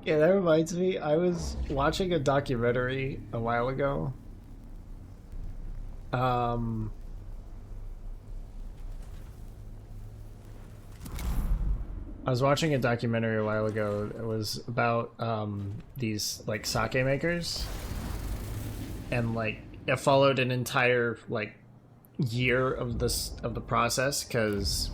Yeah, that reminds me, I was watching a documentary a while ago. I was watching a documentary a while ago. It was about these like sake makers, and like it followed an entire like year of the process, because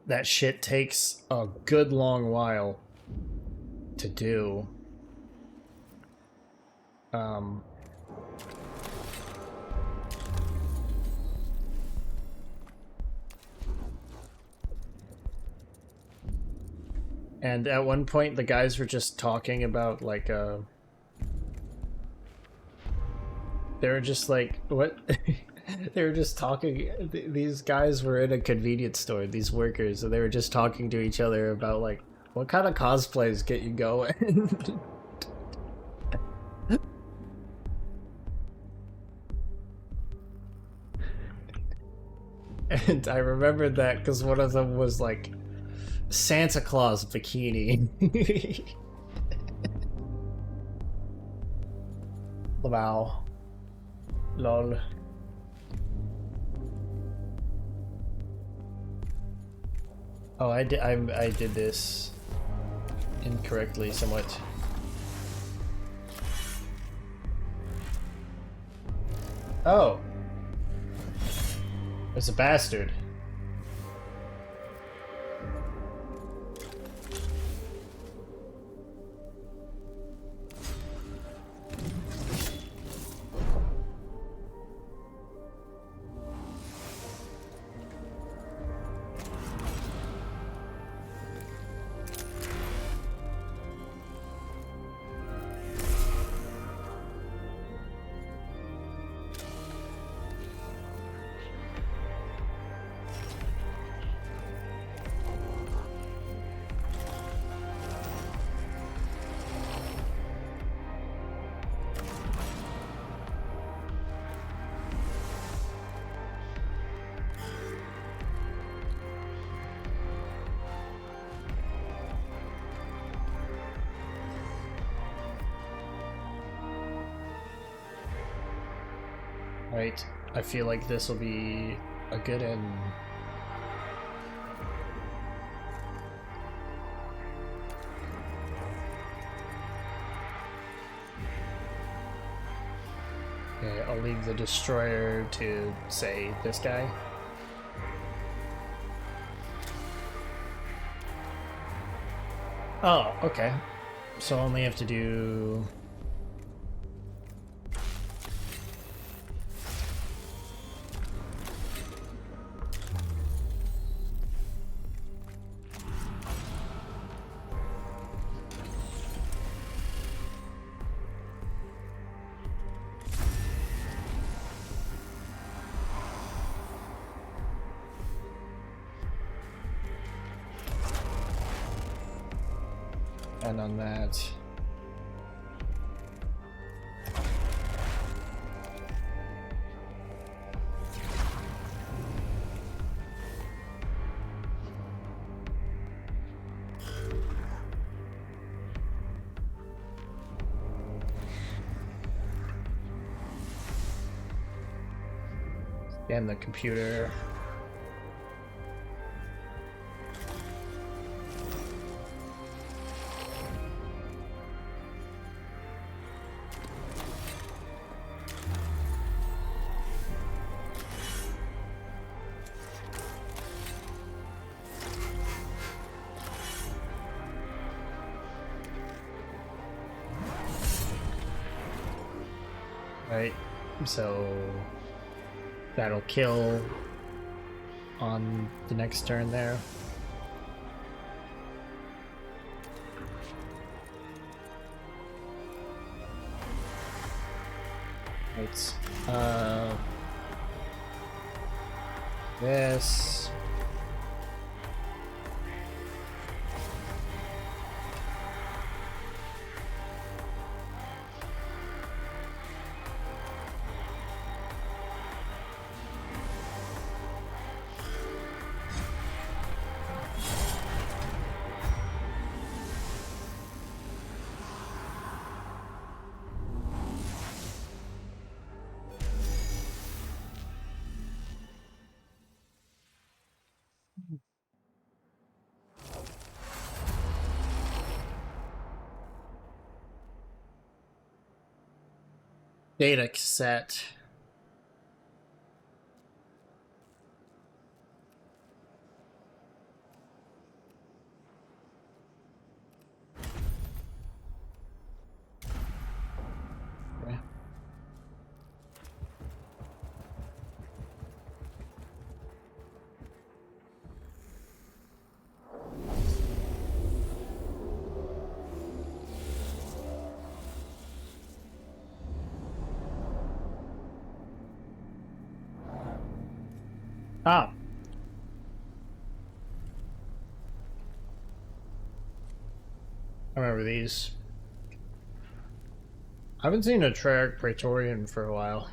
that shit takes a good long while to do. And at one point, the guys were just talking about like they were just like, what? They were just talking. These guys were in a convenience store, these workers, and they were just talking to each other about like, what kind of cosplays get you going? And I remembered that because one of them was like Santa Claus bikini. Wow. Lol. Oh, I did this incorrectly somewhat. Oh. It's a bastard. Right, I feel like this will be a good end. Okay, I'll leave the destroyer to, say, this guy. Oh, okay. So I only have to do... And on that. Scan the computer. Right, so that'll kill on the next turn there. Right, this. Data cassette. Okay. Ah. I remember these. I haven't seen a Treyarch Praetorian for a while.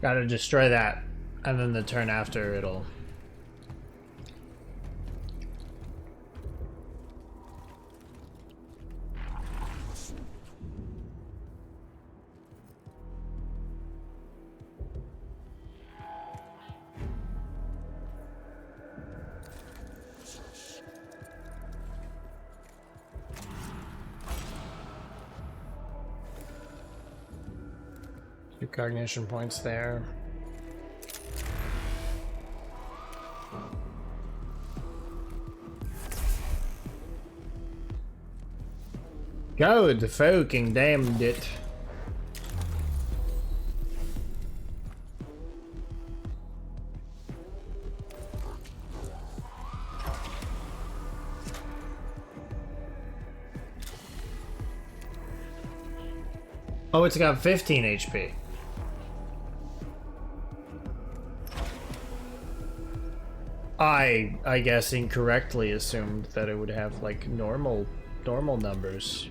Gotta destroy that, and then the turn after it'll... Two cognition points there. God fucking damned it. Oh, it's got 15 HP. I guess incorrectly assumed that it would have like normal numbers.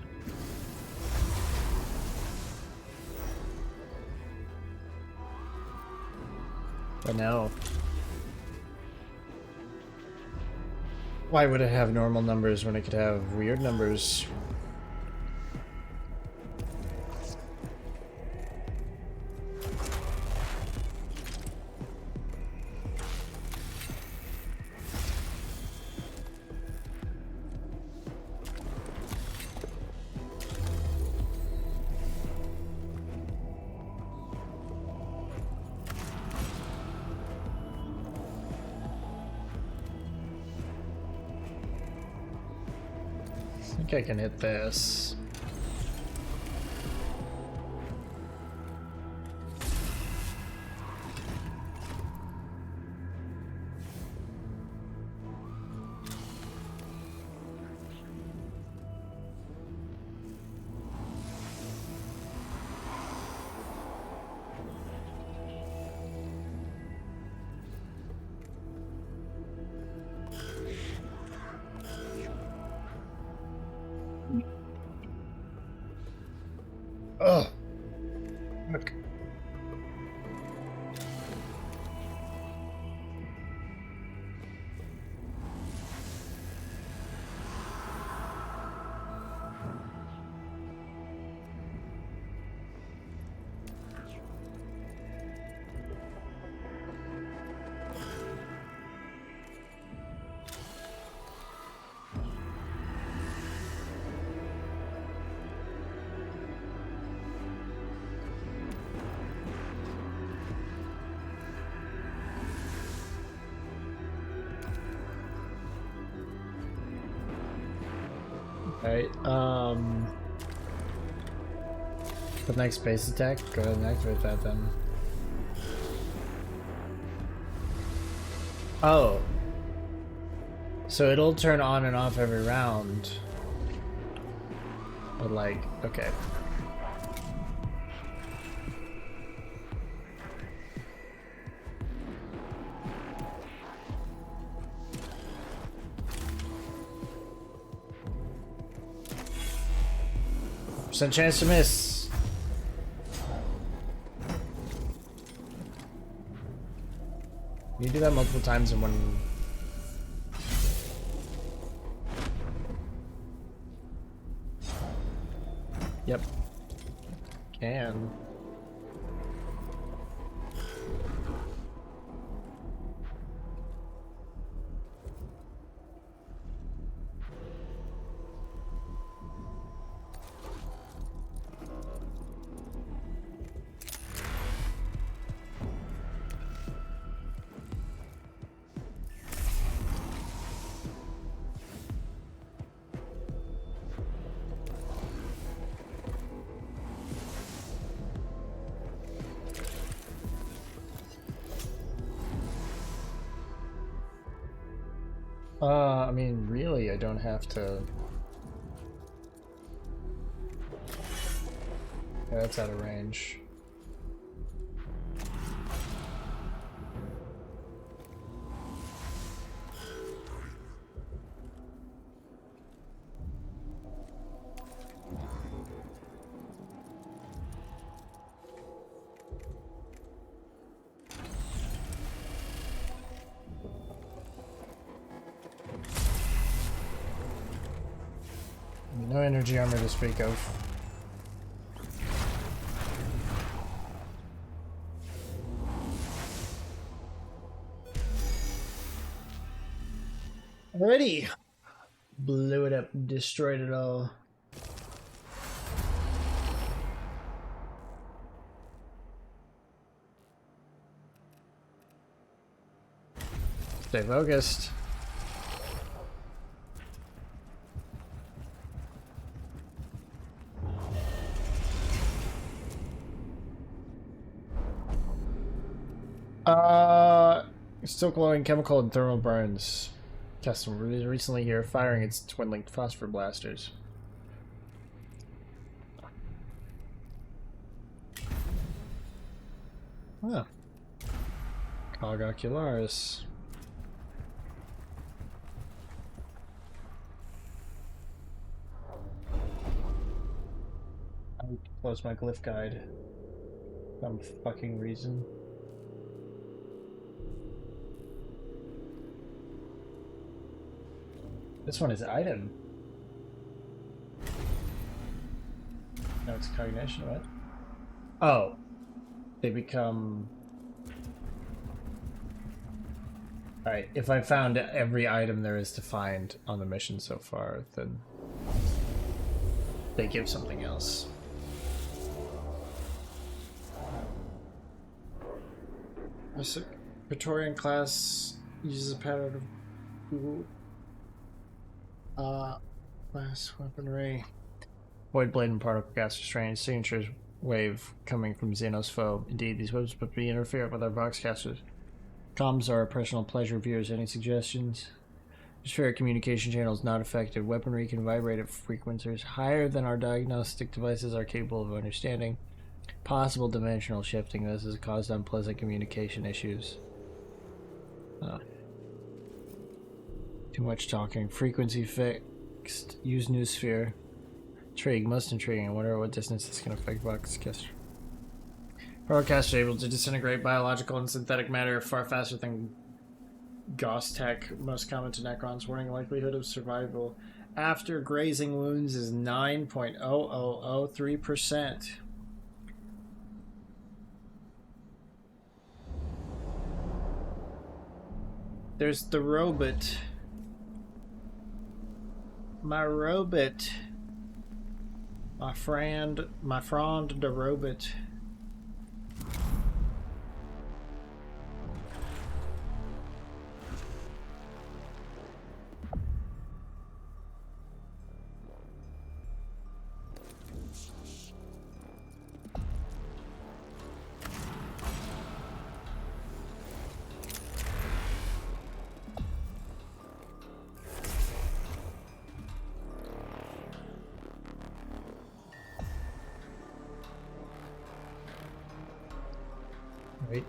But no. Why would it have normal numbers when it could have weird numbers? I think I can hit this. Alright, the next base attack, go ahead and activate that then. Oh. So it'll turn on and off every round. But like, okay. Percent chance to miss. You do that multiple times in one. Yep. Can. I mean, really, I don't have to. Yeah, that's out of range. No energy armor to speak of. Alrighty. Blew it up, destroyed it all. Stay focused. Still glowing chemical and thermal burns. Custom recently here firing its twin-linked phosphor blasters. Huh. Cog ocularis. I need to close my glyph guide. For some fucking reason. This one is item. No, it's cognition, what? Oh. They become... Alright, if I found every item there is to find on the mission so far, then they give something else. The Praetorian class uses a pattern of class weaponry. Void blade and particle gas restraint signatures wave coming from Xenos foe. Indeed, these weapons must be interfere with our boxcasters. Comms are a personal pleasure. Viewers, any suggestions? Atmospheric communication channels not affected. Weaponry can vibrate at frequencies higher than our diagnostic devices are capable of understanding. Possible dimensional shifting. This has caused unpleasant communication issues. Too much talking. Frequency fixed. Use new sphere. Intrigue. Most intriguing. I wonder what distance this can affect boxcaster. Broadcasters are able to disintegrate biological and synthetic matter far faster than Gauss tech. Most common to Necrons. Warning likelihood of survival after grazing wounds is 9.0003%. There's the robot. My robot. My friend the robot. Right.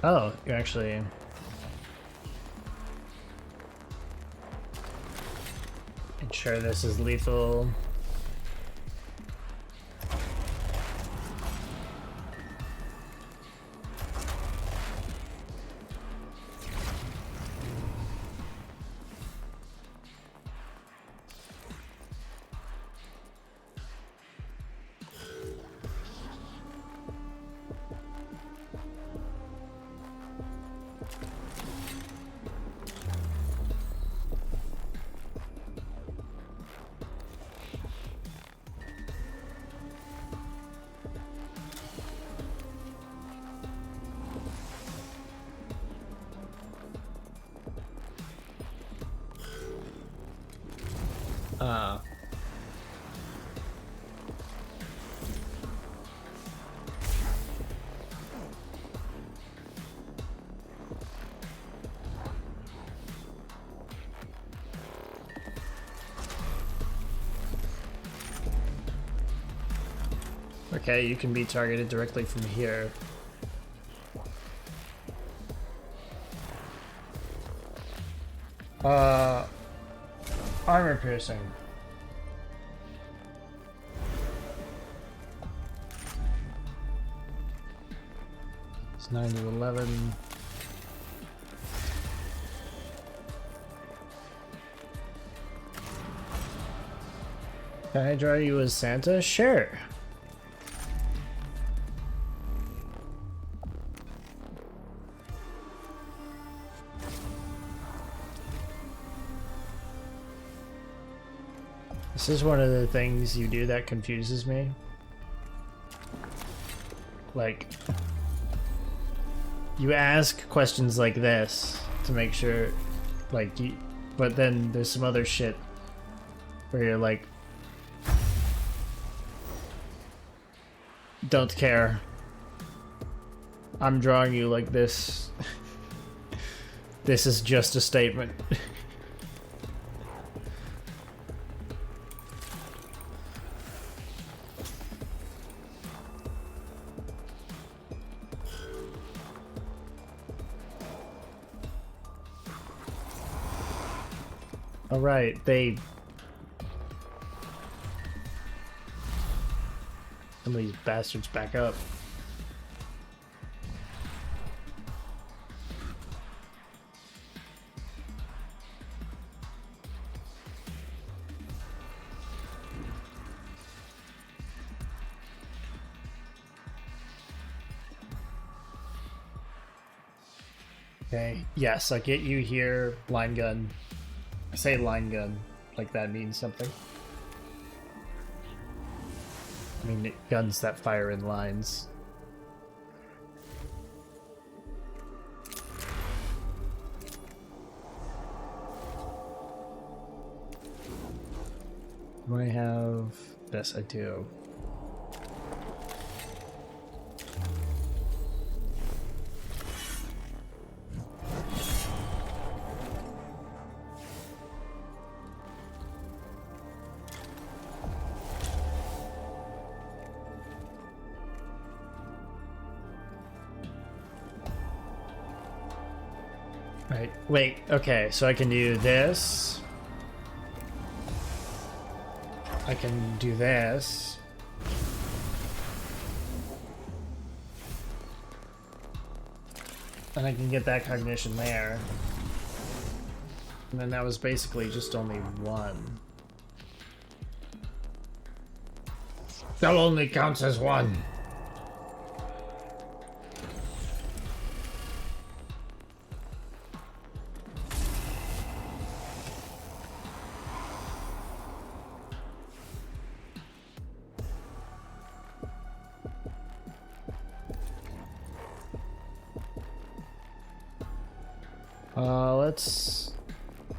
Oh, you're actually... Ensure this is lethal. Okay, you can be targeted directly from here. Armor piercing. It's 9 to 11. Can I draw you as Santa? Sure. This is one of the things you do that confuses me. Like, you ask questions like this to make sure, like, but then there's some other shit where you're like, don't care. I'm drawing you like this. This is just a statement. All right, some of these bastards back up. Okay, yes, I get you here, line gun. I say line gun, like that means something. I mean, guns that fire in lines. Do I have... Yes, I do. Right, wait, okay, so I can do this. I can do this. And I can get that cognition there. And then that was basically just only one. That only counts as one.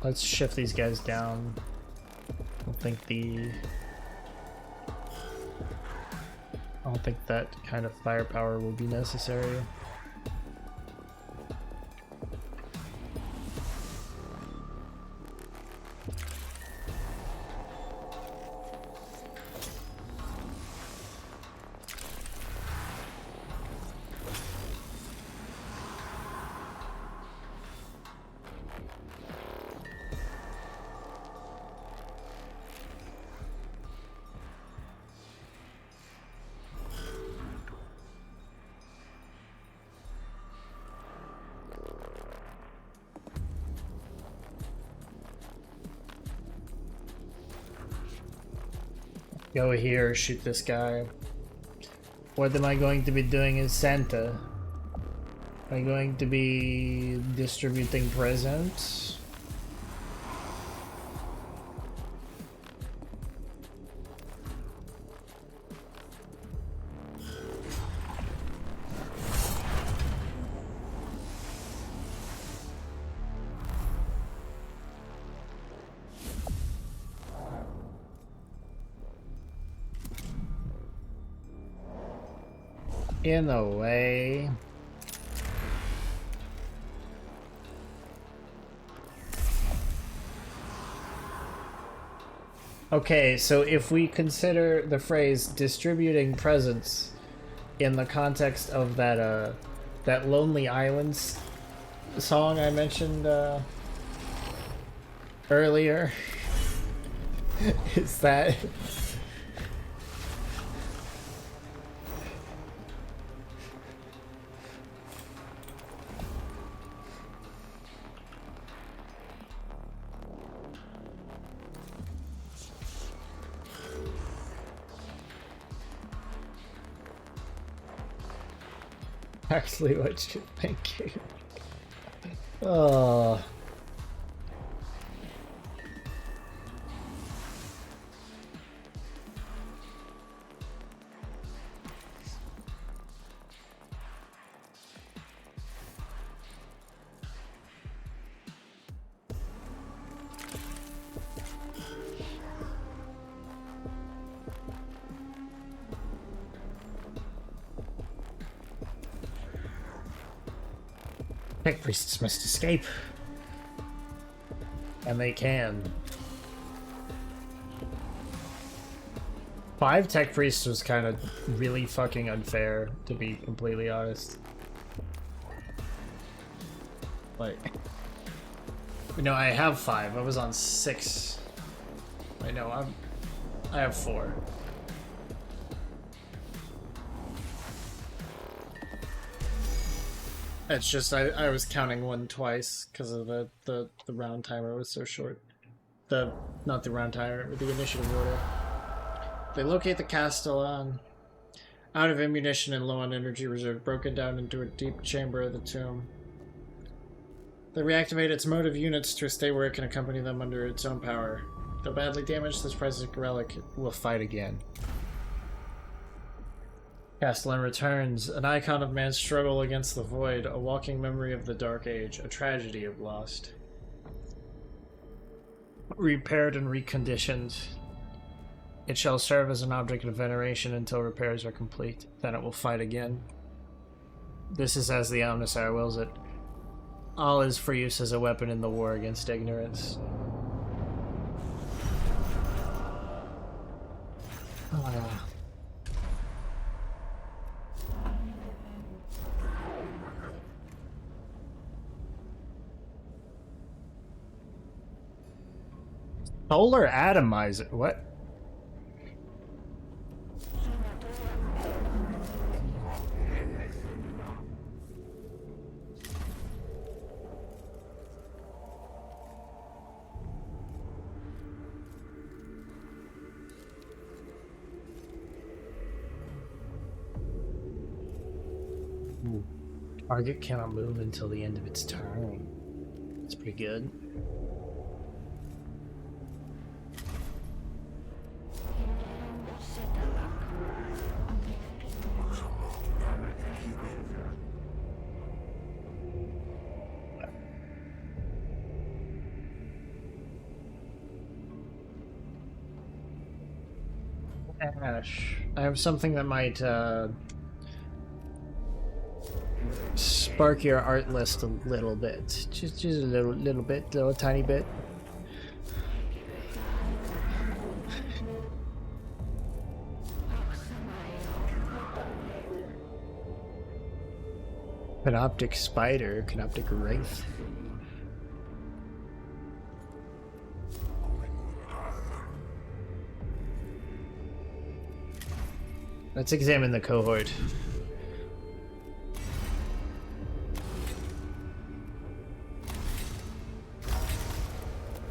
Let's shift these guys down. think that kind of firepower will be necessary. Go here, shoot this guy. What am I going to be doing as Santa? Am I going to be distributing presents? In a way. Okay, so if we consider the phrase distributing presents in the context of that that Lonely Islands song I mentioned earlier, is that actually what you're thinking? Oh. Tech priests must escape. And they can. 5 tech priests was kind of really fucking unfair, to be completely honest. Like, no, I have 5. I was on 6. Wait, no, I have 4. It's just I was counting one twice because of the round timer was so short. Not the round timer, but the initiative order. They locate the Castellan. Out of ammunition and low on energy reserve, broken down into a deep chamber of the tomb. They reactivate its motive units to stay where it can accompany them under its own power. Though badly damaged, this precious relic will fight again. Castellan returns, an icon of man's struggle against the void, a walking memory of the Dark Age, a tragedy of lost. Repaired and reconditioned. It shall serve as an object of veneration until repairs are complete. Then it will fight again. This is as the Omnissiah wills it. All is for use as a weapon in the war against ignorance. Solar atomizer? What? Ooh. Target cannot move until the end of its turn. That's pretty good. Ash. I have something that might spark your art list a little bit. Just a little bit, little tiny bit. Canoptic spider, canoptic wraith. Let's examine the cohort.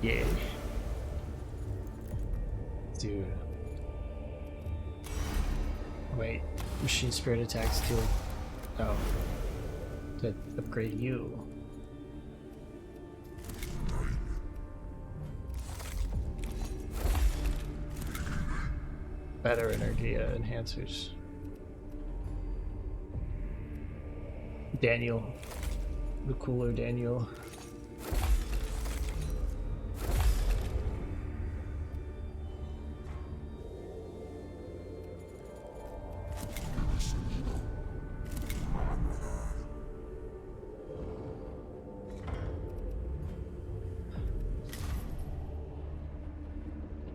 Yeah. Dude. Wait. Machine spirit attacks too. Oh. To upgrade you. Better energy enhancers. Daniel. The cooler Daniel.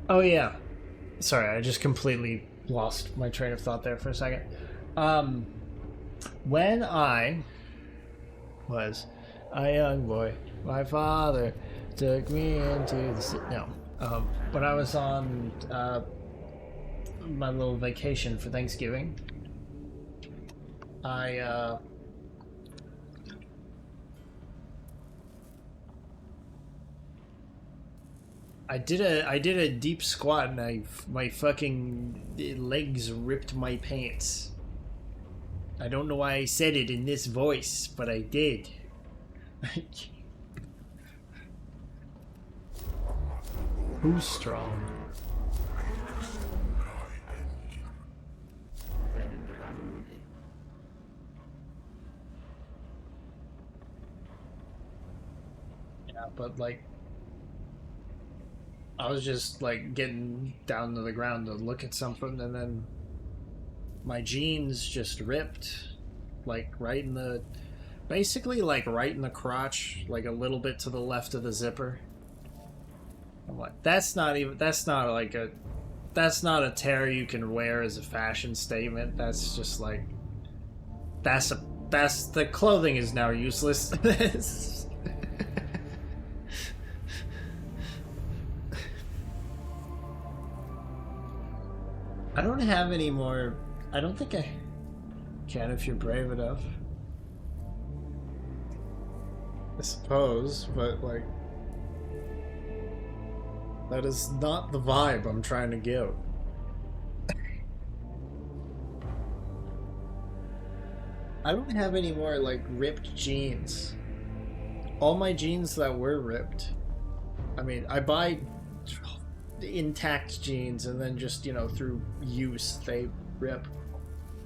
Oh yeah. Sorry, I just completely lost my train of thought there for a second. When I was a young boy, my father took me into the when I was on my little vacation for Thanksgiving, I did a deep squat and my fucking legs ripped my pants. I don't know why I said it in this voice, but I did. Who's strong? Yeah, but like I was just like getting down to the ground to look at something, and then my jeans just ripped, like right in the, basically like right in the crotch, like a little bit to the left of the zipper. I'm like, that's not a tear you can wear as a fashion statement. That's just like, that's the clothing is now useless. I don't have any more. I don't think I can if you're brave enough. I suppose, but like, that is not the vibe I'm trying to give. I don't have any more like ripped jeans. All my jeans that were ripped. I mean, I buy intact jeans and then just, you know, through use they rip.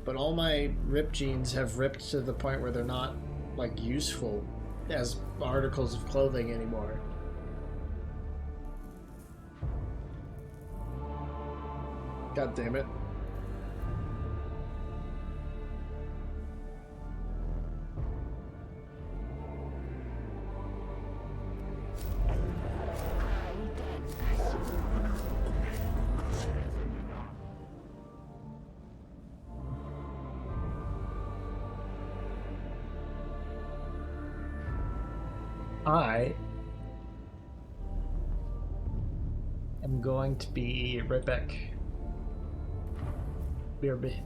But all my ripped jeans have ripped to the point where they're not like useful as articles of clothing anymore. God damn it. I am going to be right back. BRB.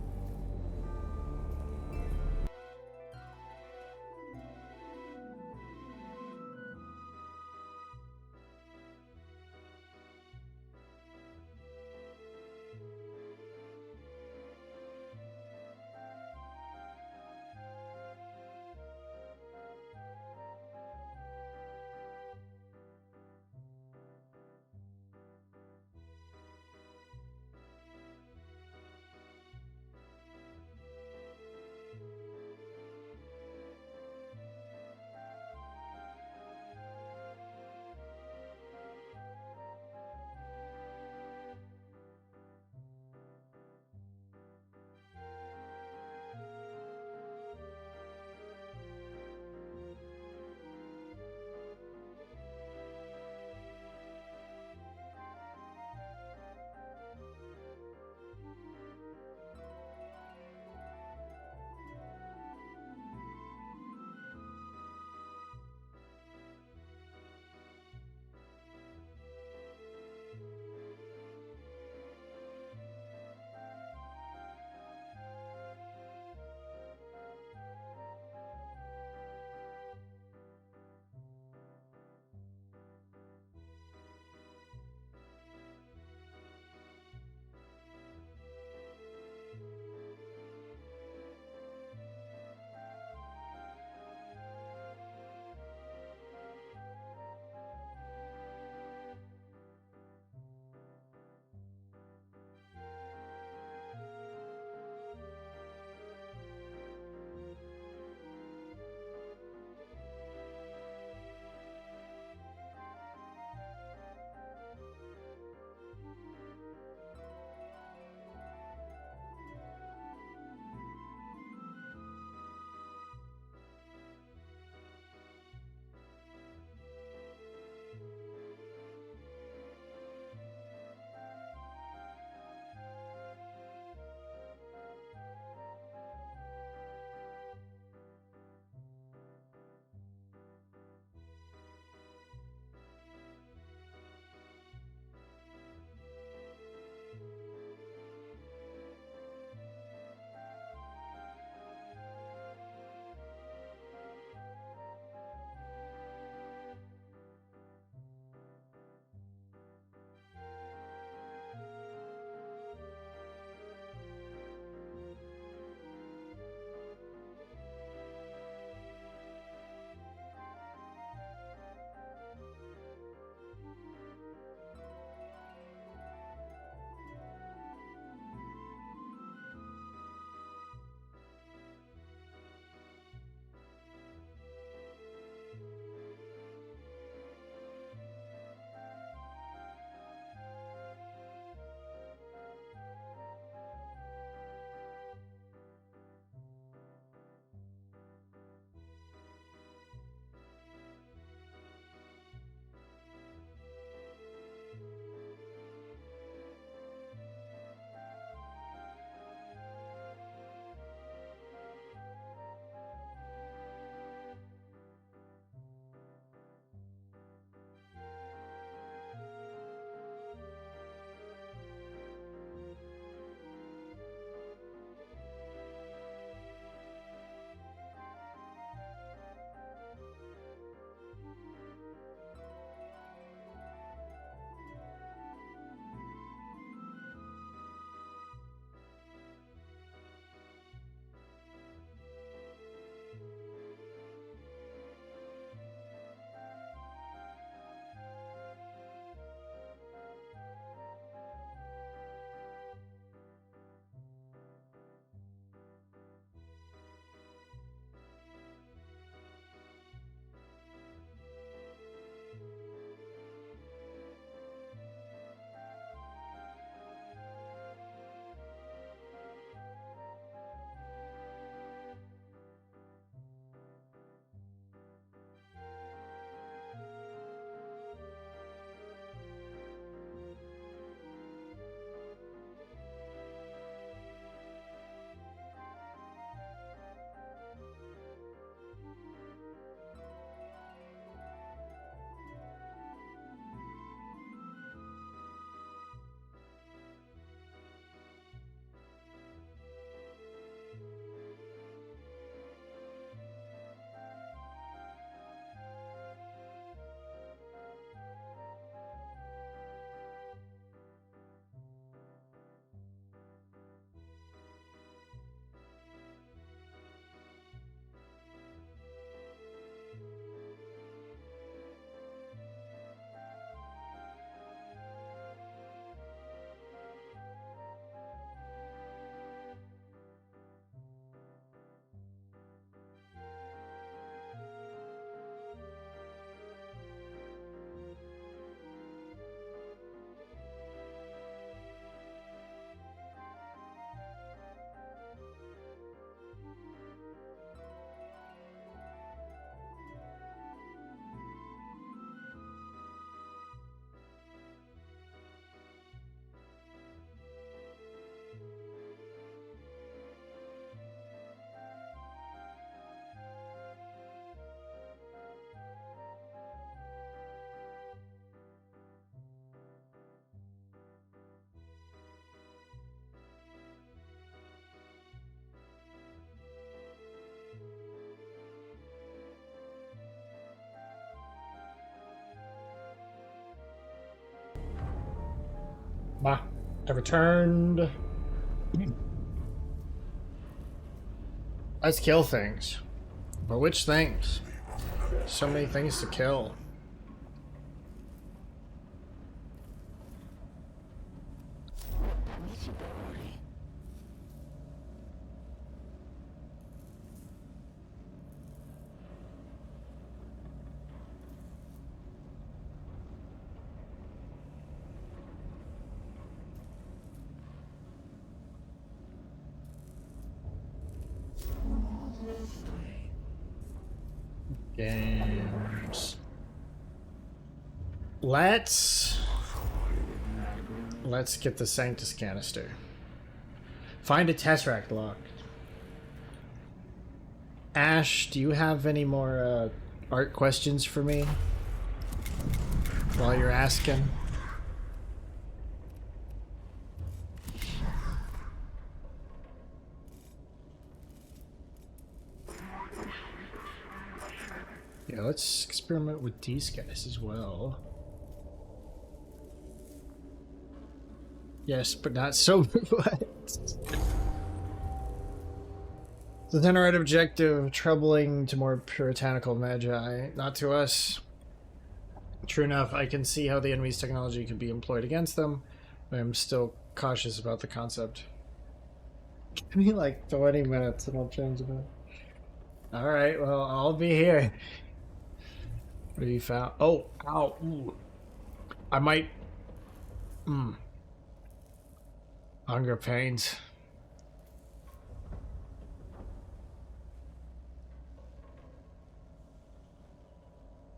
Bah, I returned. Let's kill things. But which things? So many things to kill. Games. Let's get the Sanctus canister. Find a Tesseract lock. Ash, do you have any more art questions for me? While you're asking. Yeah, let's experiment with these guys as well. Yes, but not so what? The Tenorite objective, troubling to more puritanical magi, not to us. True enough, I can see how the enemy's technology could be employed against them, but I'm still cautious about the concept. Give me like 20 minutes and I'll change it up. Alright, well, I'll be here. What have you found? Oh, ow. Ooh. I might... Hunger pains.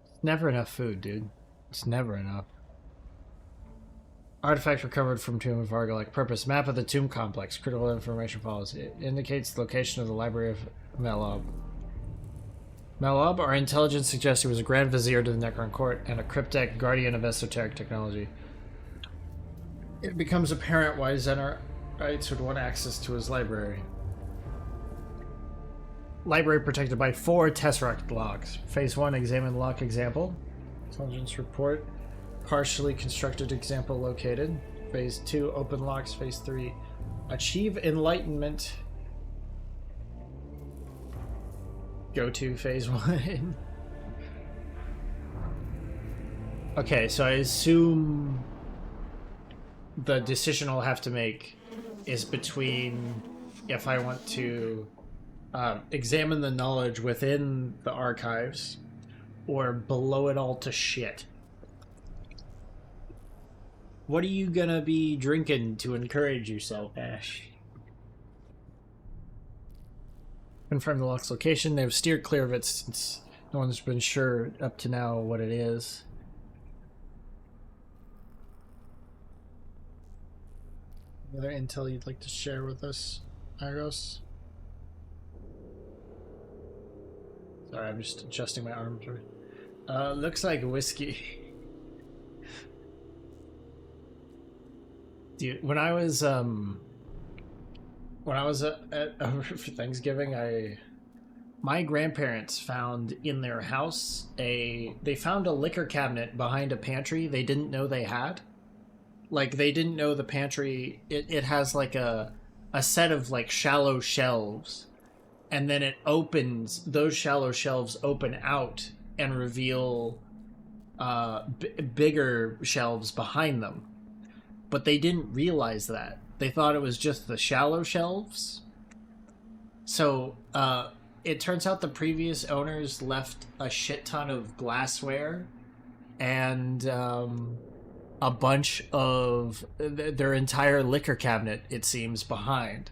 It's never enough food, dude. It's never enough. Artifact recovered from Tomb of Argolek. Purpose: map of the tomb complex. Critical information follows. It indicates the location of the library of Melob. Melob, our intelligence suggests he was a Grand Vizier to the Necron Court and a cryptic guardian of esoteric technology. It becomes apparent why Xenorites would want access to his library. Library protected by 4 Tesseract locks. Phase 1, examine lock example. Intelligence report. Partially constructed example located. Phase 2, open locks. Phase 3, achieve enlightenment. Go to phase 1. Okay, so I assume the decision I'll have to make is between if I want to examine the knowledge within the archives or blow it all to shit. What are you gonna be drinking to encourage yourself, Ash? Confirm the lock's location. They've steered clear of it since no one's been sure up to now what it is. Other intel you'd like to share with us, Argos? Sorry, I'm just adjusting my arms. Looks like whiskey. Dude, when I was over for Thanksgiving, my grandparents found in their house they found a liquor cabinet behind a pantry they didn't know they had. Like, they didn't know the pantry, it has like a set of like shallow shelves, and then it opens, those shallow shelves open out and reveal bigger shelves behind them. But they didn't realize that. They thought it was just the shallow shelves. So it turns out the previous owners left a shit ton of glassware and a bunch of their entire liquor cabinet, it seems, behind.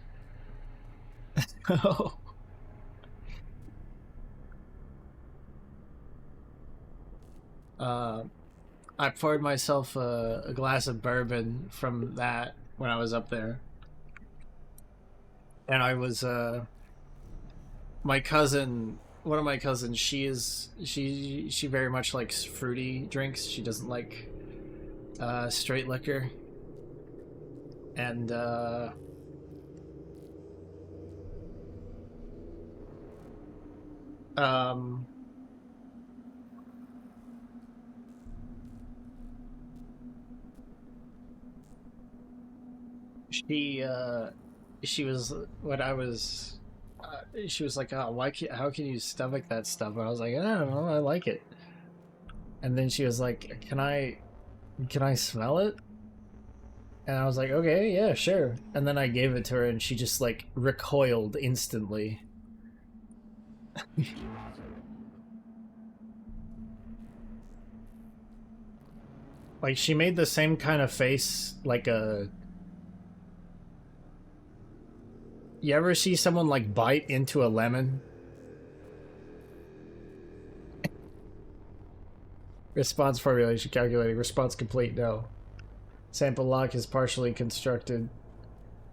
I poured myself a glass of bourbon from that when I was up there. And I was, my cousin, one of my cousins, she very much likes fruity drinks. She doesn't like straight liquor. And She was when I was she was like, oh, how can you stomach that stuff? And I was like, I don't know, I like it. And then she was like, can I smell it? And I was like, okay, yeah, sure. And then I gave it to her and she just like recoiled instantly. Like she made the same kind of face like a... You ever see someone like bite into a lemon? Response formulation calculating. Response complete, no. Sample lock is partially constructed.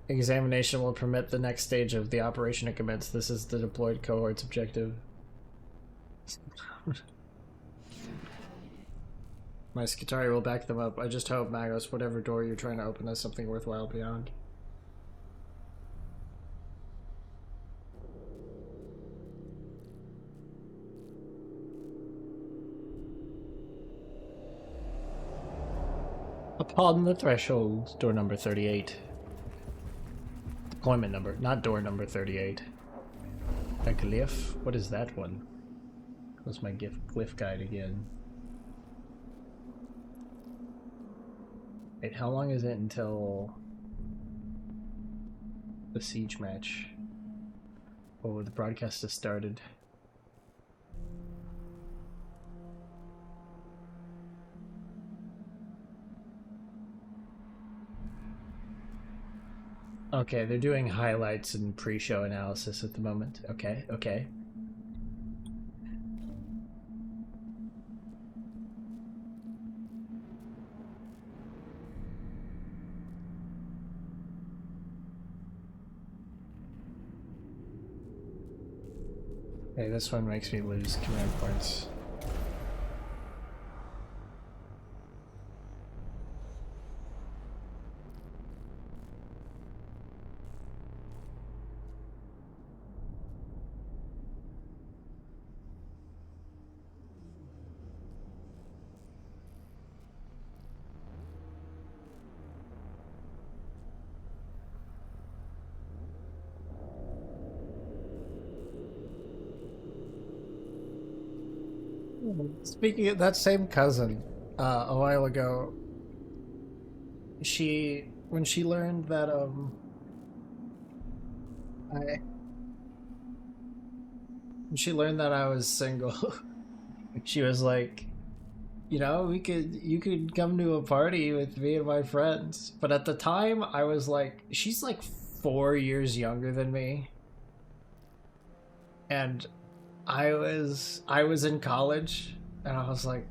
Examination will permit the next stage of the operation to commence. This is the deployed cohort's objective. My Skitari will back them up. I just hope, Magos, whatever door you're trying to open has something worthwhile beyond. Upon the threshold, door number 38. Deployment number, not door number 38. A glyph? What is that one? What's my glyph guide again? Wait, how long is it until the siege match? Oh, the broadcast has started. Okay, they're doing highlights and pre-show analysis at the moment. Okay, okay. Hey, this one makes me lose command points. Speaking of that same cousin, a while ago, when she learned that, when she learned that I was single, she was like, you know, you could come to a party with me and my friends. But at the time, I was like, she's like 4 years younger than me. And I was in college, and I was like,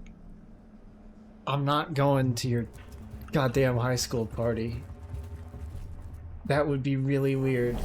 I'm not going to your goddamn high school party. That would be really weird.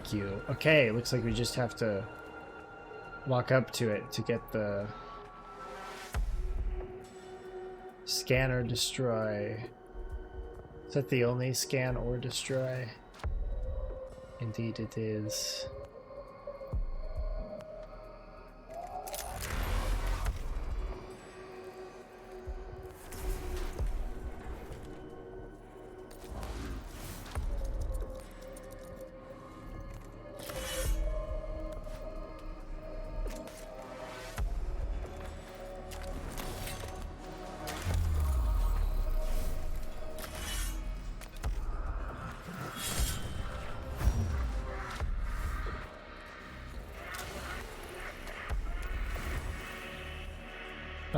Thank you. Okay, looks like we just have to walk up to it to get the scan or destroy. Is that the only scan or destroy? Indeed it is.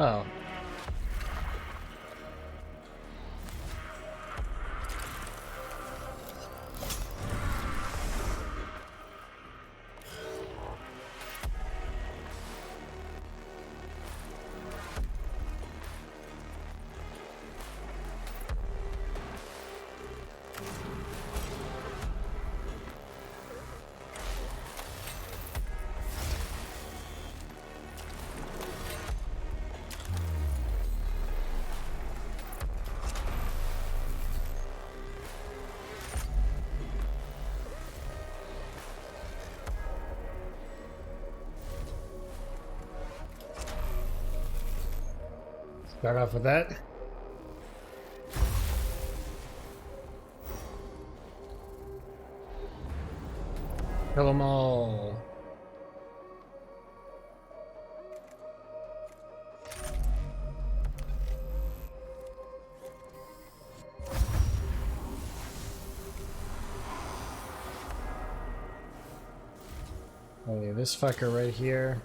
Oh. Start off with that. Kill them all. Oh yeah, this fucker right here.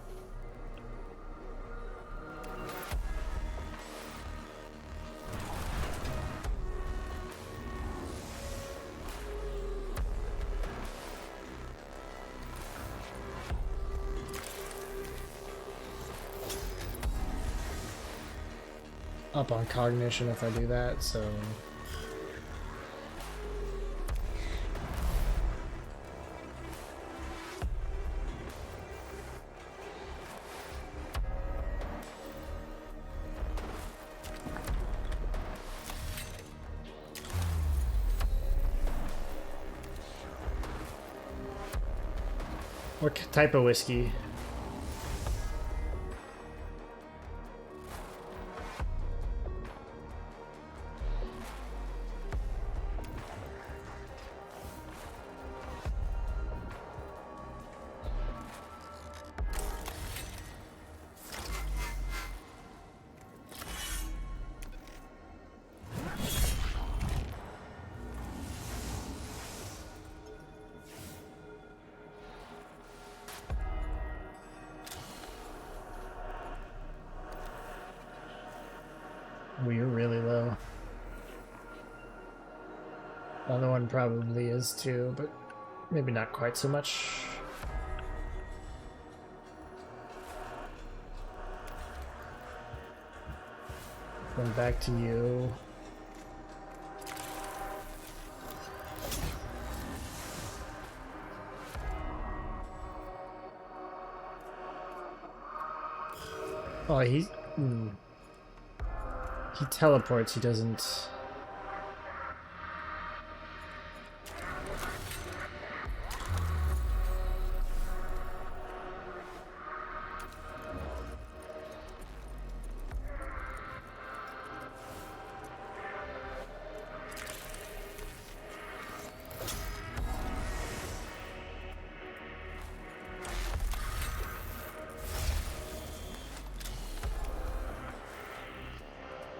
Up on cognition if I do that, so... What type of whiskey? We're really low. The other one probably is too, but maybe not quite so much. Going back to you. Oh, he teleports, he doesn't...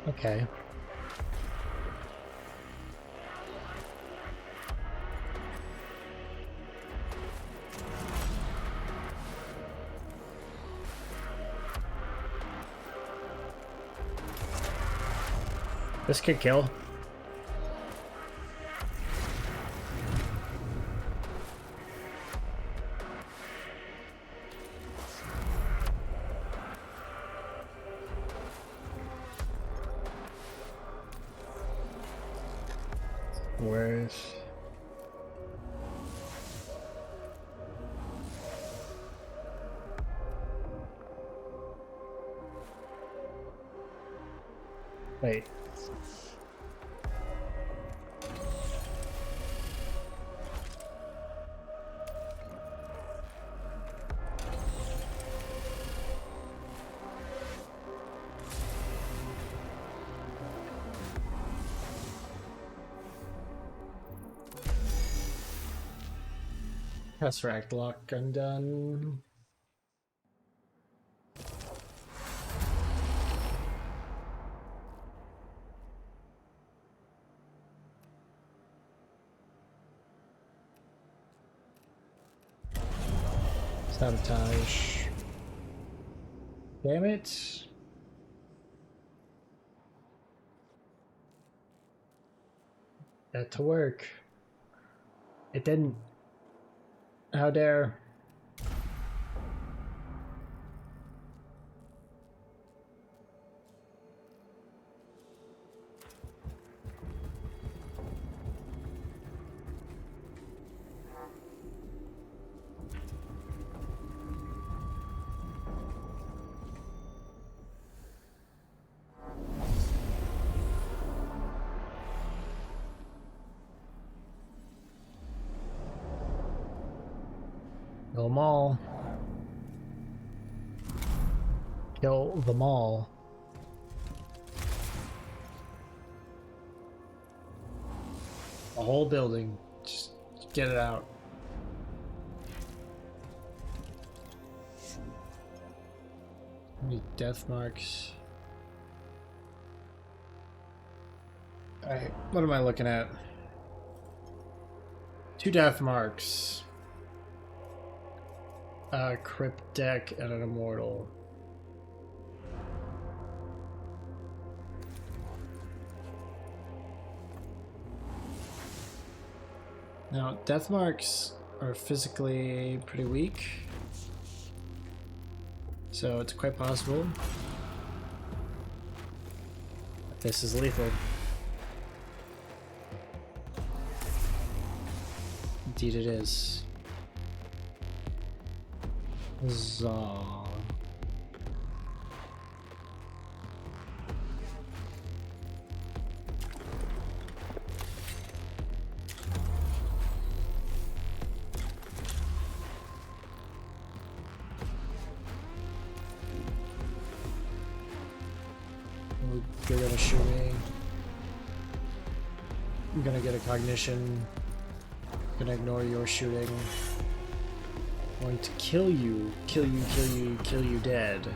Okay. This could kill. Where's... Wait. Tesseract lock undone. Sabotage. Damn it. That to work. It didn't. How dare. Kill them all. Kill them all. The whole building. Just get it out. How many death marks? Alright, what am I looking at? 2 death marks. A crypt deck and an immortal. Now, death marks are physically pretty weak, so it's quite possible that this is lethal. Indeed it is. Huzzah. You're gonna shoot me. I'm gonna get a cognition. I'm gonna ignore your shooting. I'm going to kill you. Kill you, kill you, kill you dead.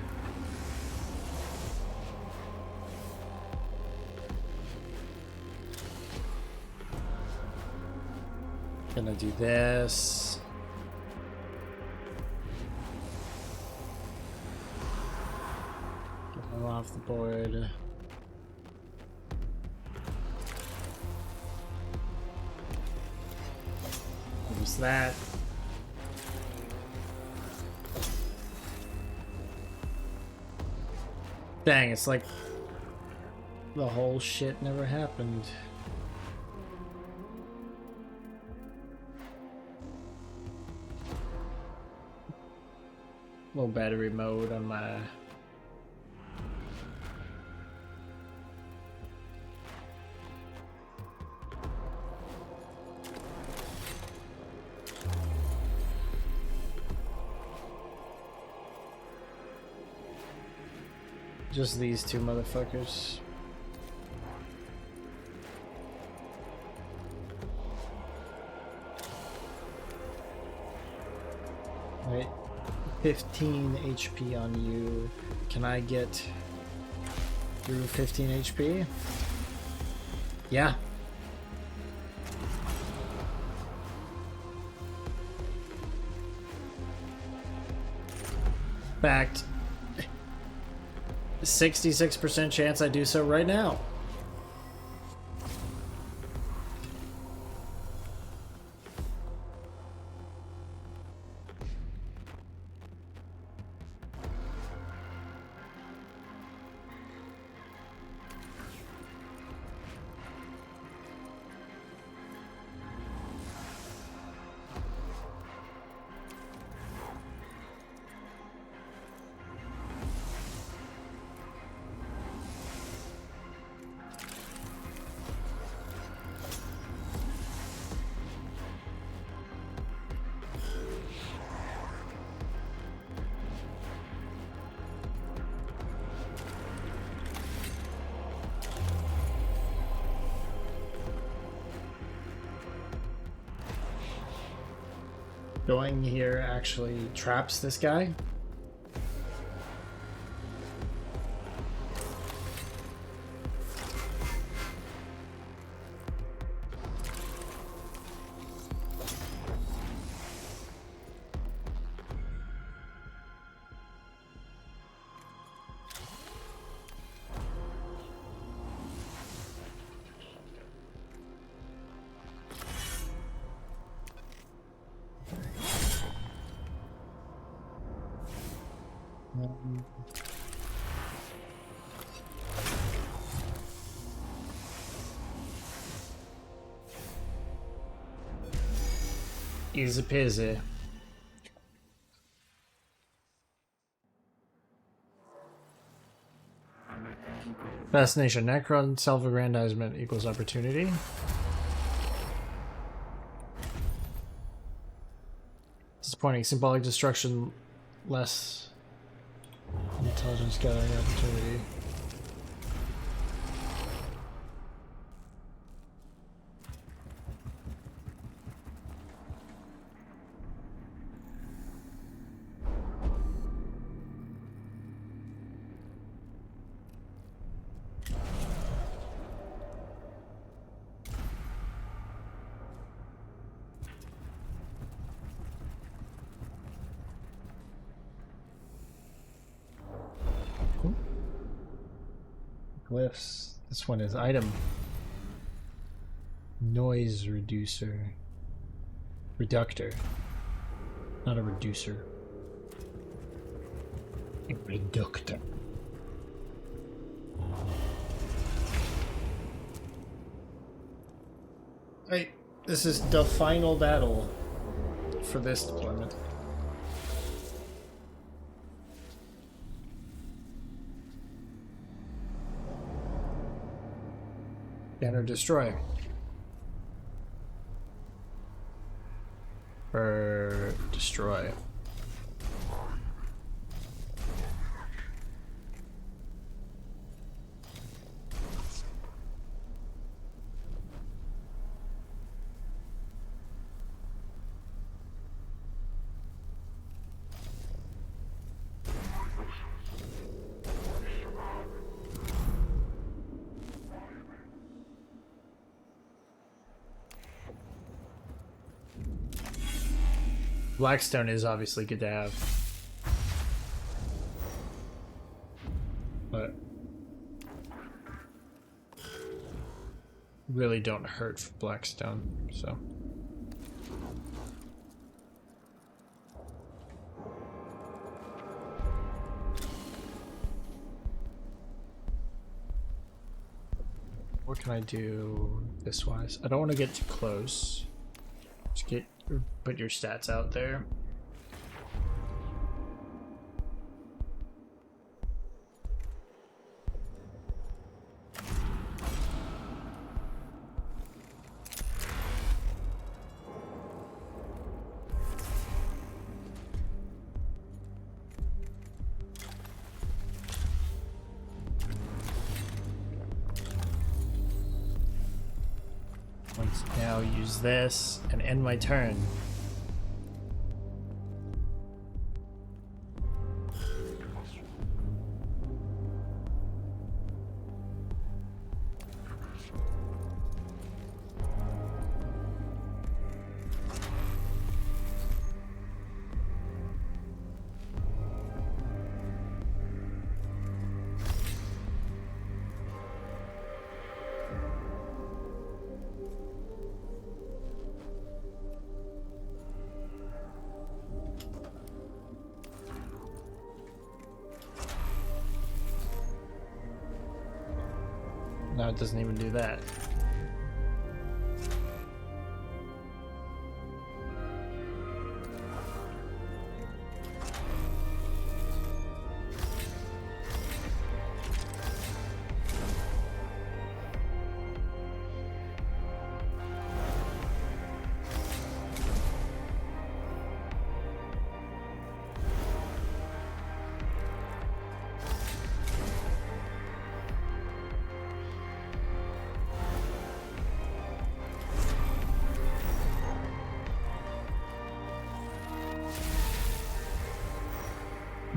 Gonna do this. Get him off the board. What's that? Dang, it's like the whole shit never happened. Low battery mode on my just these 2 motherfuckers. Right. 15 HP on you. Can I get through 15 HP? Yeah. Fact. 66% chance I do so right now. Going here actually traps this guy. Um, Easy peasy. Fascination. Necron self-aggrandizement equals opportunity. Disappointing. Symbolic destruction less intelligence gathering opportunity. Glyphs. This one is item. Noise reducer. Reductor. Not a reducer. A reductor. Right. This is the final battle for this deployment. Banner destroy. Or destroy. Blackstone is obviously good to have. But really don't hurt for Blackstone, so. What can I do this wise? I don't want to get too close. Just put your stats out there. Let's now use this and end my turn. No, it doesn't even do that.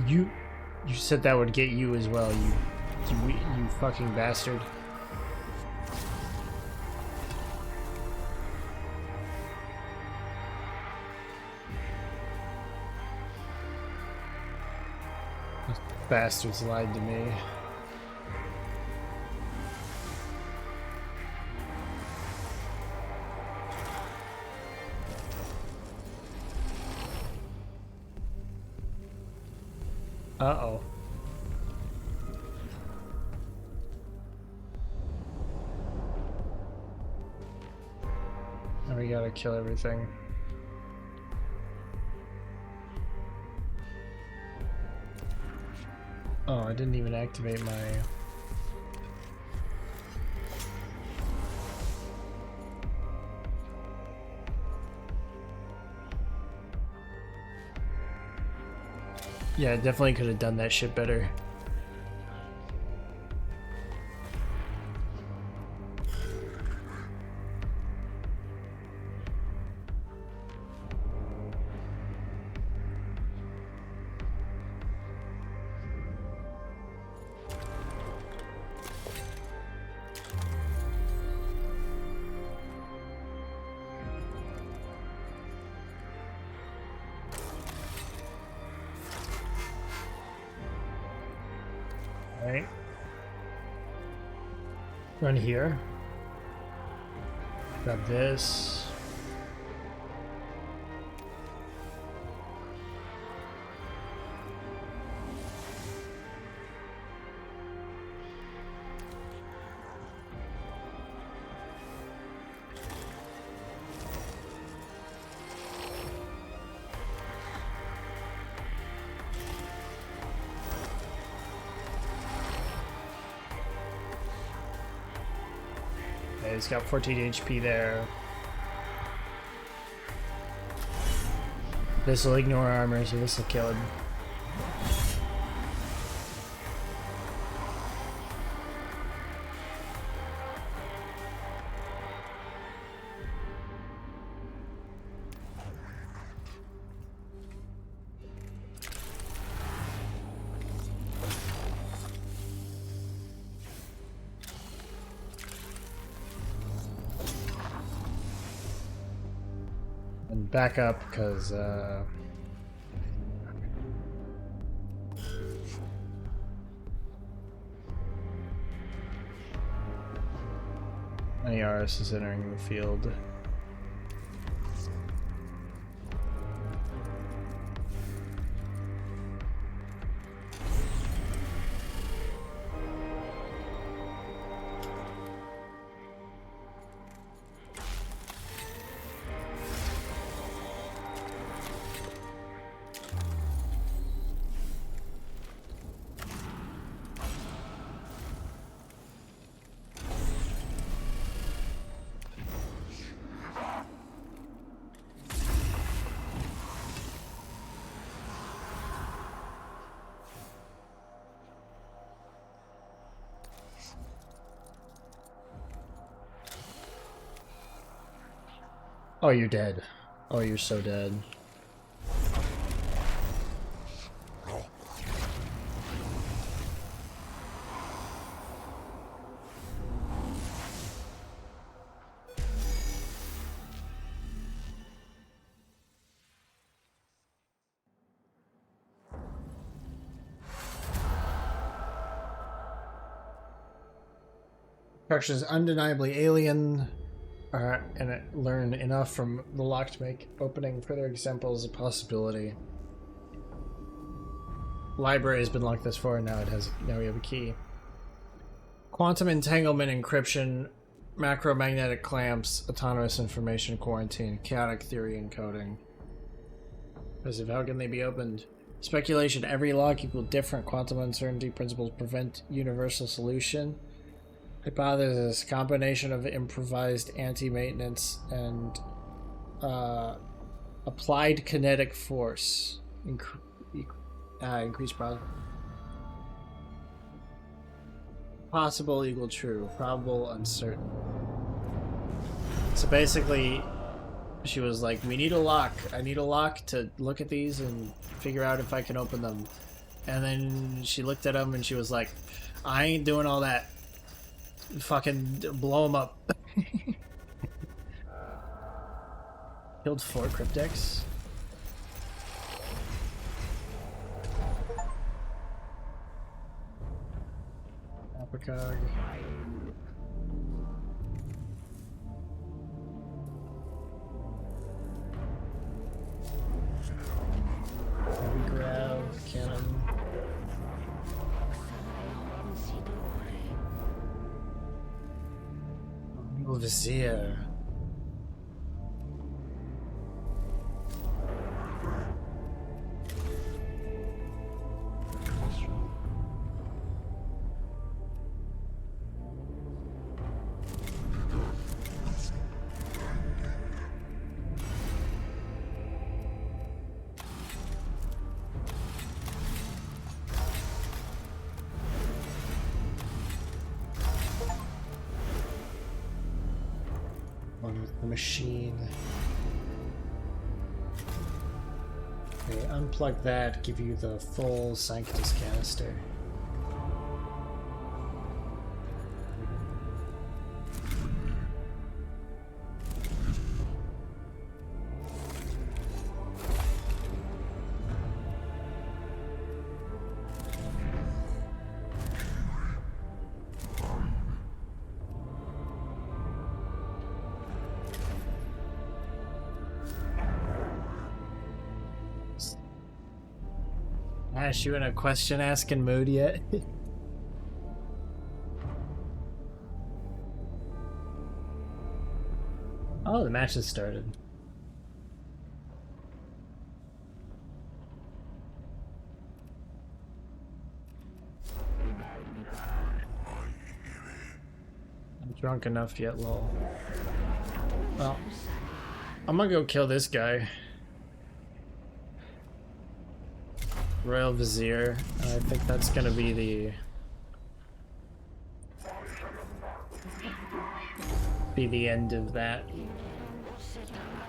You said that would get you as well, you fucking bastard. Those bastards lied to me. Uh-oh. Now we gotta kill everything. Oh, I didn't even activate my... Yeah, I definitely could have done that shit better. Alright. Run here. Grab this. Okay, he's got 14 HP there. This will ignore armor, so this will kill him. And back up, because, Yaris is entering the field. Oh, you're dead. Oh, you're so dead. Structure is undeniably alien. And learn enough from the lock to make opening further examples a possibility. Library has been locked this far, now we have a key. Quantum entanglement encryption, macromagnetic clamps, autonomous information quarantine, chaotic theory encoding. As if how can they be opened? Speculation, every lock equals different quantum uncertainty principles prevent universal solution. Hypothesis, combination of improvised anti-maintenance and applied kinetic force. Increased possible equal true, probable uncertain. So basically, she was like, we need a lock. I need a lock to look at these and figure out if I can open them. And then she looked at them and she was like, I ain't doing all that. Fucking blow him up. Killed 4 cryptics. Apicog. Heavy grav, cannon. Royal Vizier. One with the machine. Okay, unplug that, give you the full Sanctus canister. Ash, you in a question asking mood yet? Oh, the match has started. I'm drunk enough yet, lol. Well, I'm gonna go kill this guy. Royal Vizier. I think that's gonna be the end of that.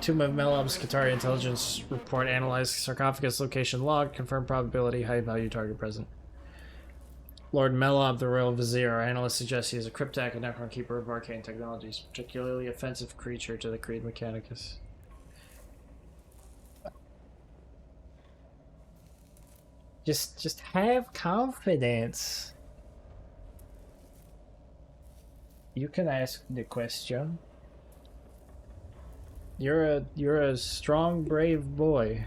Tomb of Melob's Qatari intelligence report analyzed sarcophagus location log, confirmed probability, high value target present. Lord Melob, the Royal Vizier, our analyst suggests he is a cryptak and necron keeper of arcane technologies, particularly offensive creature to the Creed Mechanicus. Just have confidence. You can ask the question. You're a strong, brave boy.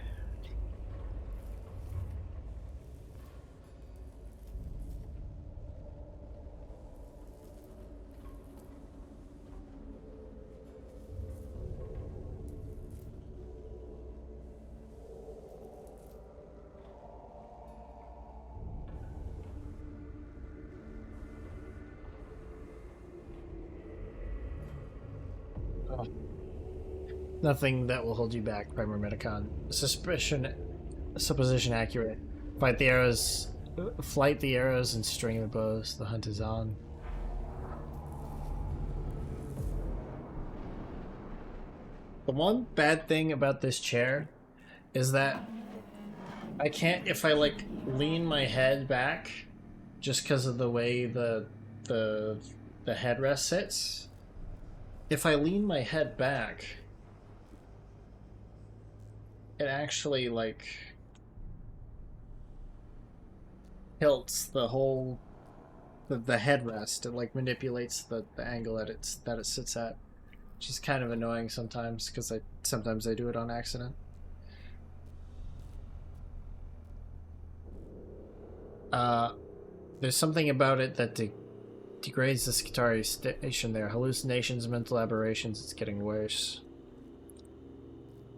Nothing that will hold you back, Primer Metacon. Supposition accurate. Flight the arrows, and string the bows. The hunt is on. The one bad thing about this chair is that I can't, if I like lean my head back, just because of the way the headrest sits. If I lean my head back, it actually like tilts the whole the headrest. It like manipulates the angle that it sits at, which is kind of annoying sometimes because sometimes I do it on accident. There's something about it that degrades the Qatari station there. Hallucinations, mental aberrations. It's getting worse.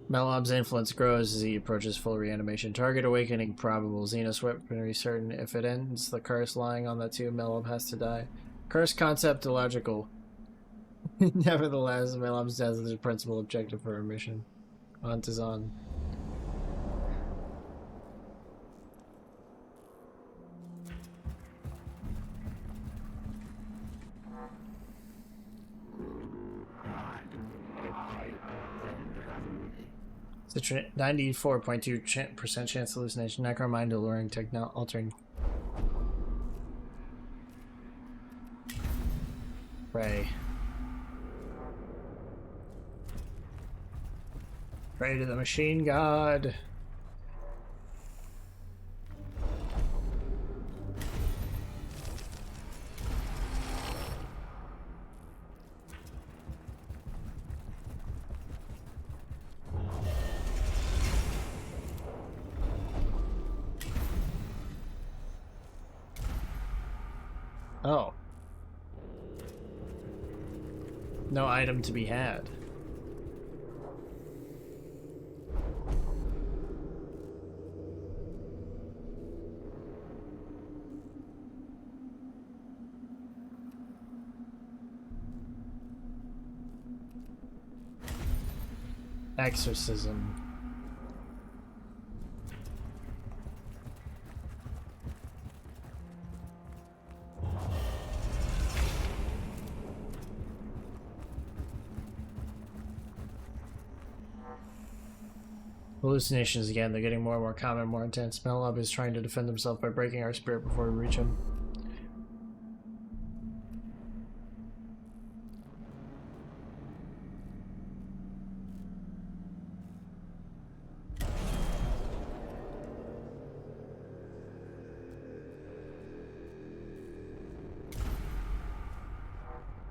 Melob's influence grows as he approaches full reanimation. Target awakening probable. Xenos weaponry certain. If it ends the curse lying on that tube, Melob has to die. Curse concept illogical. Nevertheless, Melob's death is the principal objective for our mission. Hunt is on. The 94.2% chance hallucination. Necromind alluring altering. Pray. Pray to the machine god. Oh. No item to be had. Exorcism. Hallucinations again. They're getting more and more common, more intense. Melub is trying to defend himself by breaking our spirit before we reach him.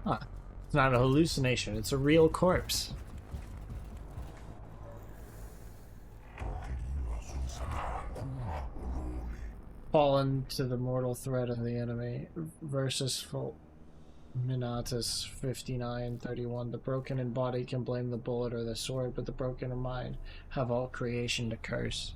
Huh. It's not a hallucination. It's a real corpse. Fallen to the mortal threat of the enemy. Versus Minatus 59:31. The broken in body can blame the bullet or the sword, but the broken in mind have all creation to curse.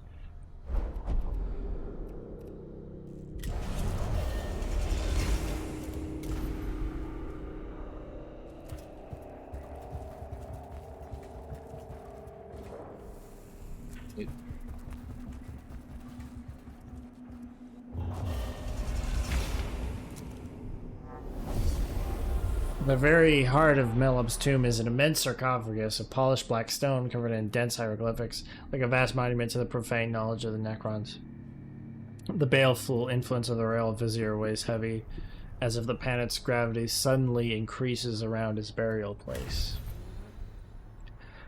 The very heart of Melub's tomb is an immense sarcophagus of polished black stone covered in dense hieroglyphics, like a vast monument to the profane knowledge of the Necrons. The baleful influence of the royal vizier weighs heavy, as if the planet's gravity suddenly increases around his burial place.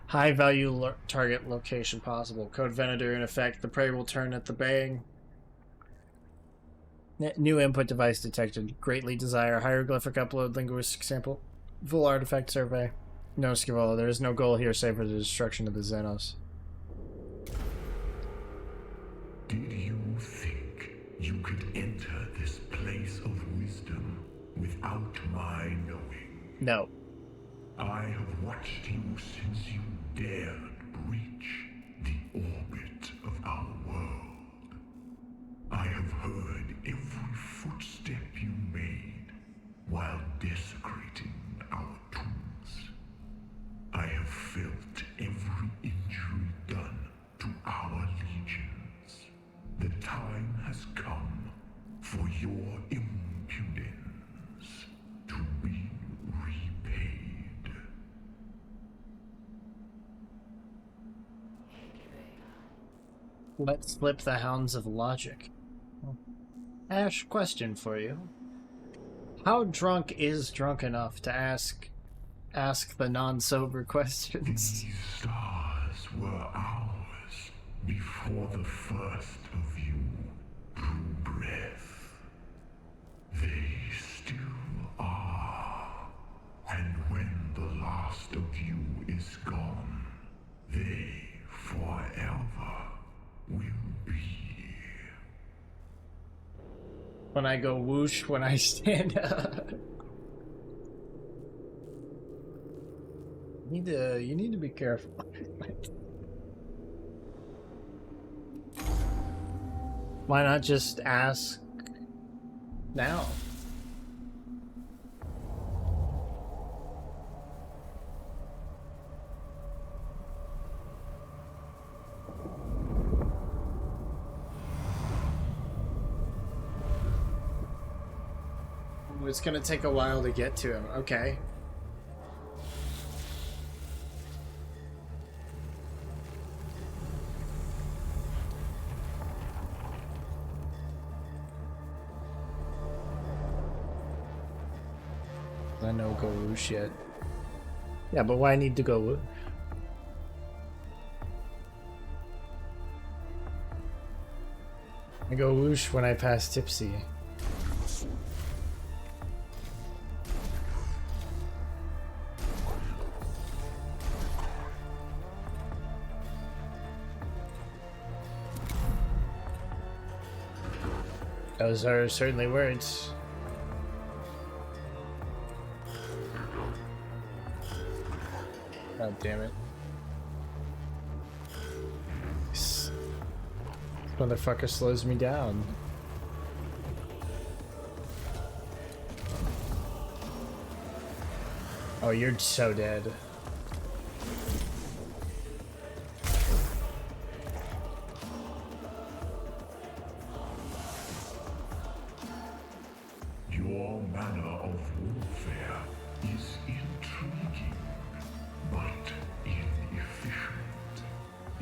High value target location possible. Code Venator in effect. The prey will turn at the bang. New input device detected. Greatly desire hieroglyphic upload linguistic sample. Full artifact survey. No, Scavola, there is no goal here save for the destruction of the Xenos. Did you think you could enter this place of wisdom without my knowing? No. I have watched you since you dared breach the orbit of our world. I have heard every footstep you made while desecrating our tombs. I have felt every injury done to our legions. The time has come for your impudence to be repaid. Let's slip the hounds of logic. Ash, question for you. How drunk is drunk enough to ask the non-sober questions? These stars were ours before the first of you drew breath. They still are. And when the last of you is gone, they forever will be. When I go whoosh when I stand up. You need to be careful. Why not just ask now? It's gonna take a while to get to him. Okay. I know go whoosh yet. Yeah, but why need to go whoosh? I go whoosh when I pass Tipsy. Those are certainly words. God damn it. This motherfucker slows me down. Oh, you're so dead. Your manner of warfare is intriguing, but inefficient.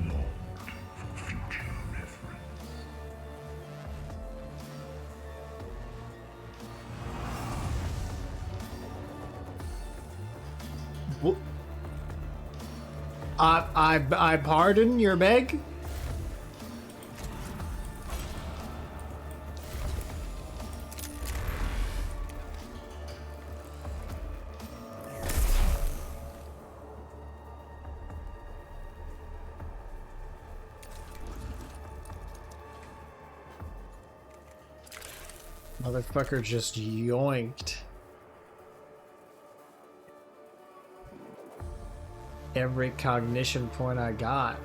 Logged for future reference. I pardon your beg? Motherfucker just yoinked every cognition point I got.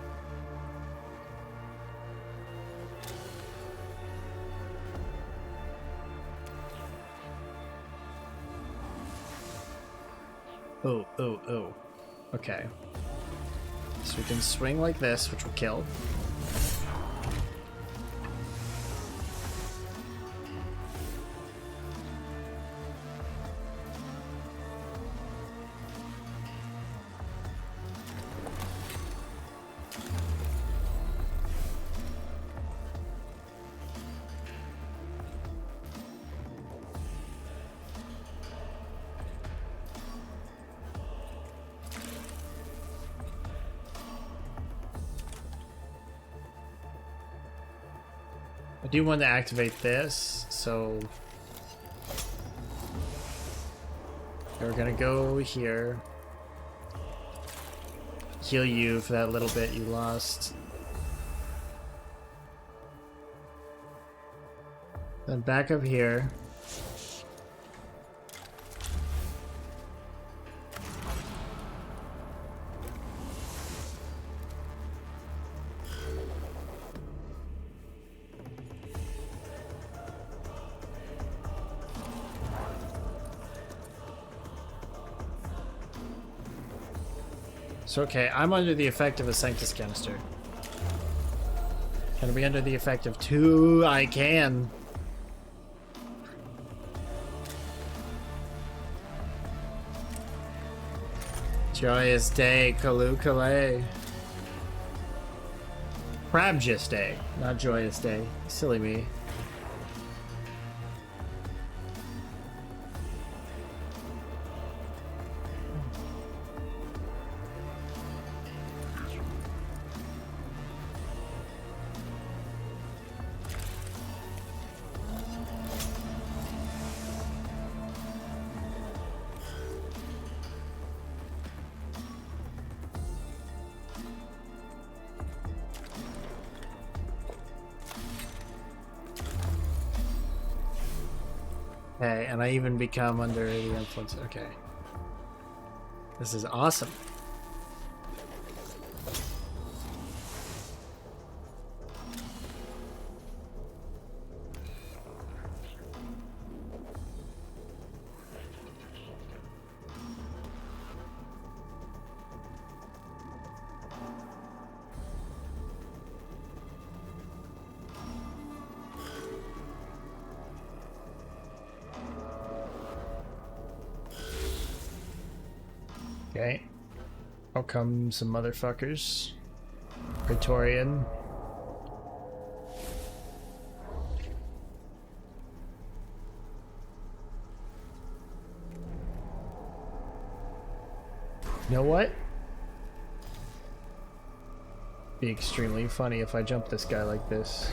Oh, oh, oh. Okay. So we can swing like this, which will kill. I do want to activate this, so we're gonna go here. Heal you for that little bit you lost. Then back up here. So okay, I'm under the effect of a Sanctus canister. Can I be under the effect of two? I can. Joyous day, Kalukale. Crabjous day, not joyous day. Silly me. Okay, and I even become under the influence. Okay. This is awesome. Okay. Out come some motherfuckers. Praetorian. You know what? Be extremely funny if I jump this guy like this.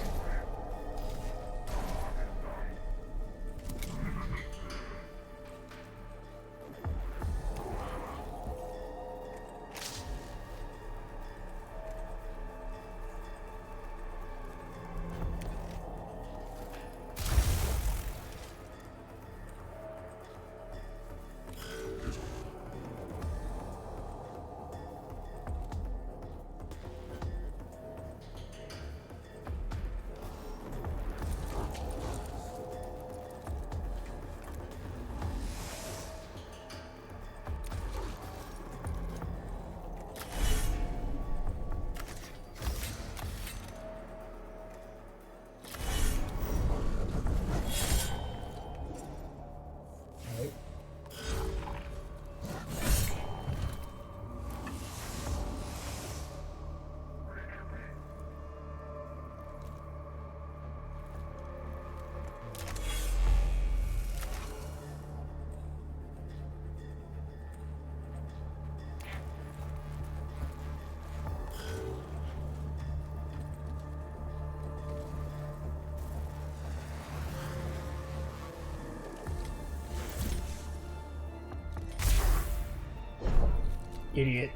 Idiot.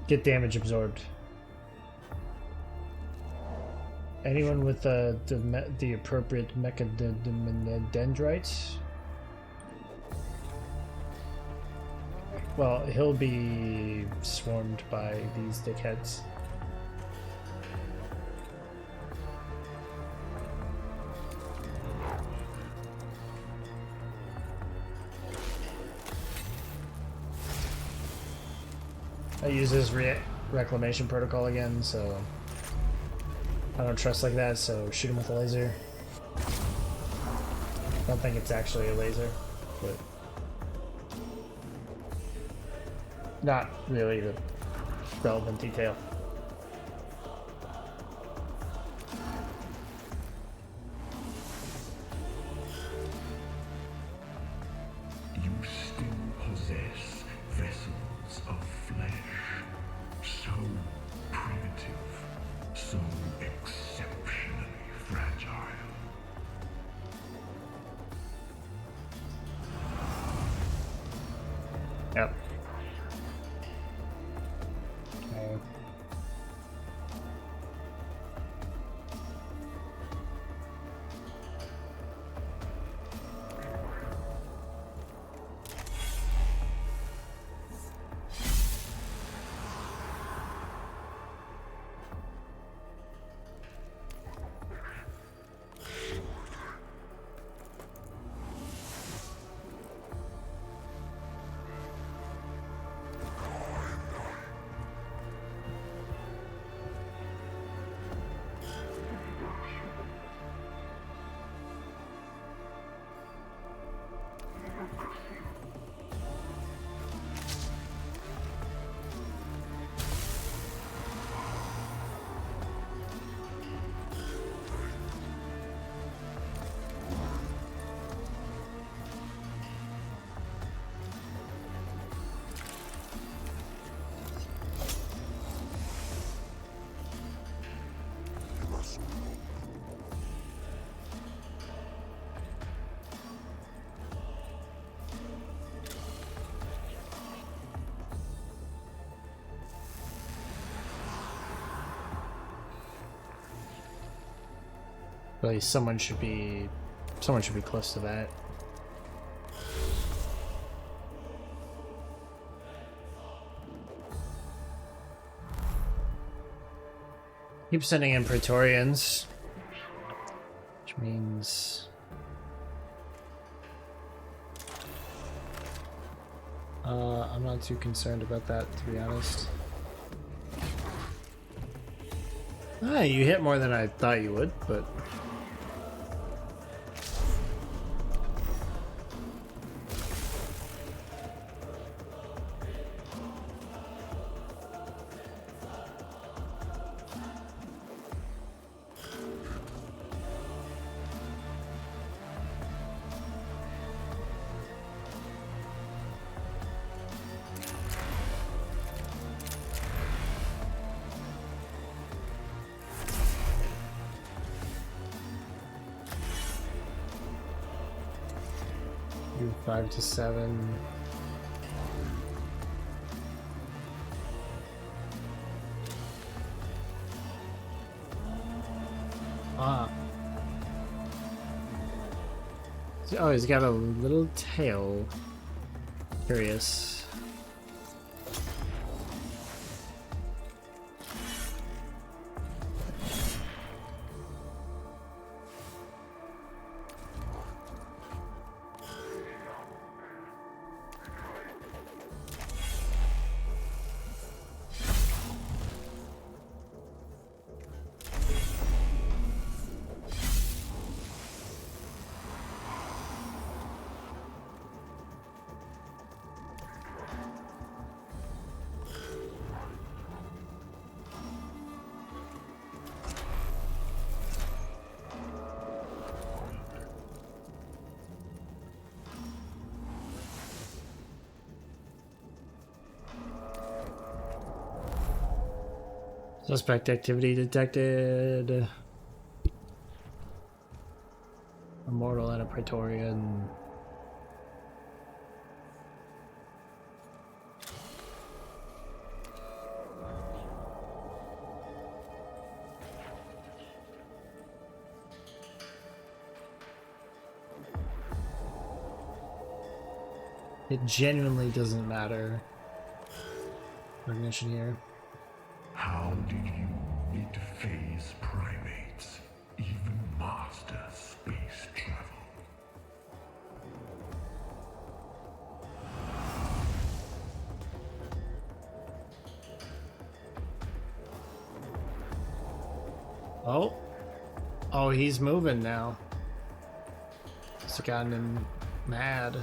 Get damage absorbed. Anyone with the appropriate dendrites? Well, he'll be swarmed by these dickheads. I use his reclamation protocol again, so I don't trust like that, so shoot him with a laser. I don't think it's actually a laser, but not really the relevant detail. You still possess vessels of flesh, so primitive, so exceptionally fragile. Yep. Okay. Really, someone should be close to that. Keep sending in Praetorians, which means I'm not too concerned about that, to be honest. Ah, you hit more than I thought you would, but you 5 to 7. Ah. Oh, he's got a little tail. Curious. Suspect activity detected. A mortal and a Praetorian. It genuinely doesn't matter. Recognition here. How did you need to phase primates, even master space travel? Oh. Oh, he's moving now. It's gotten him mad.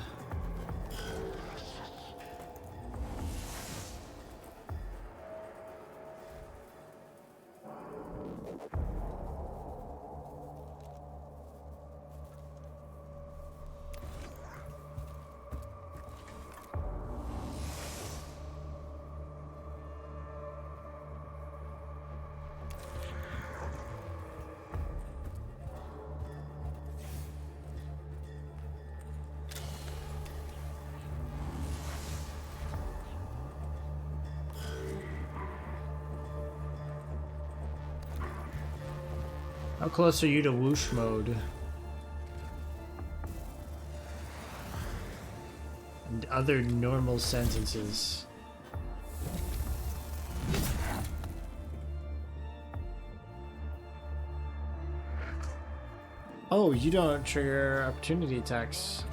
How close are you to whoosh mode? And other normal sentences. Oh, you don't trigger opportunity attacks.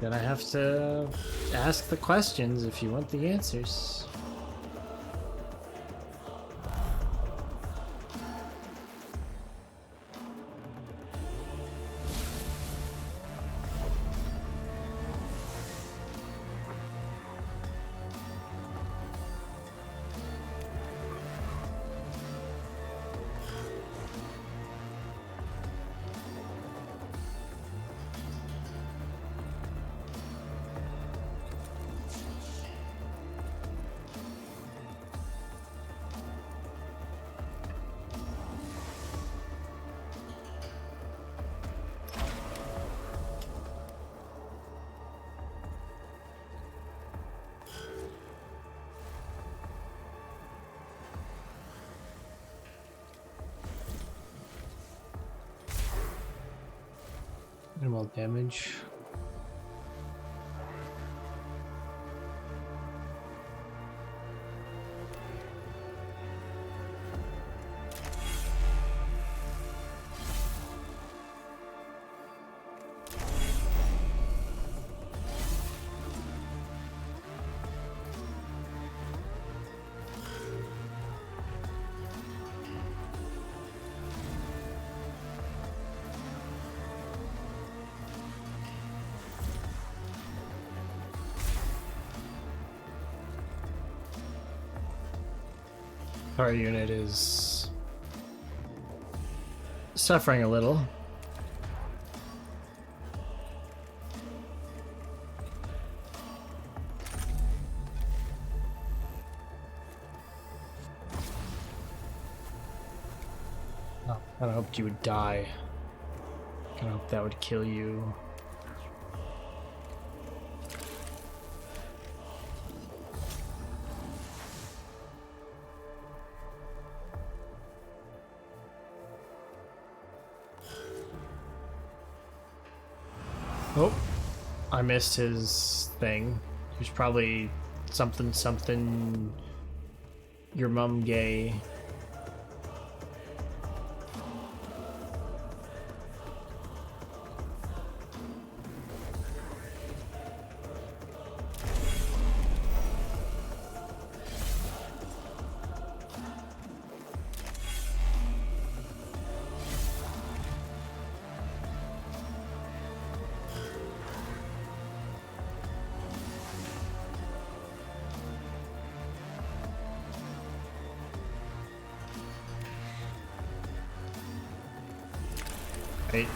Then I have to ask the questions if you want the answers. Minimal damage. Our unit is suffering a little. Oh, I kinda hoped you would die. Kinda hoped that would kill you. Oh, I missed his thing. He was probably something your mum gay. Right.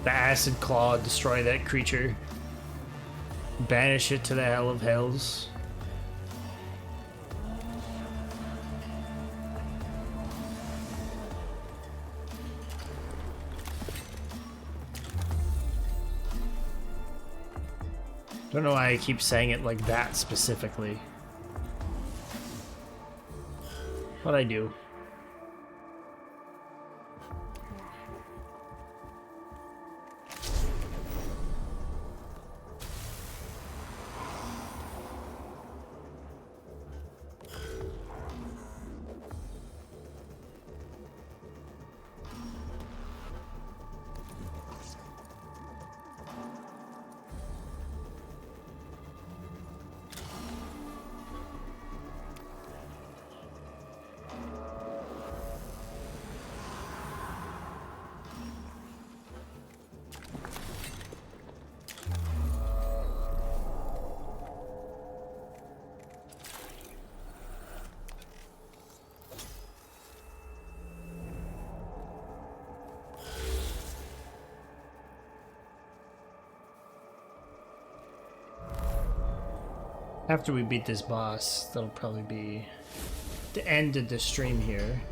The acid claw destroy that creature. Banish it to the hell of hells. Don't know why I keep saying it like that specifically. But I do. After we beat this boss, that'll probably be the end of the stream here.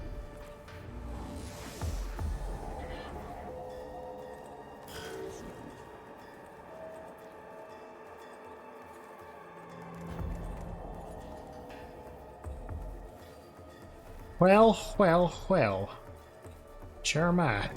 Well. Sure might.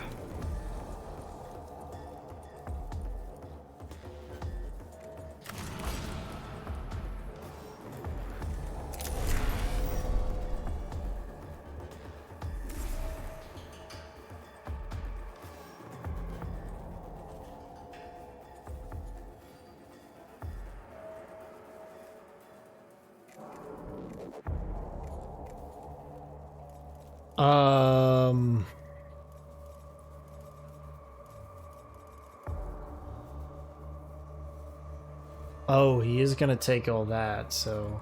Oh, he is gonna take all that, so...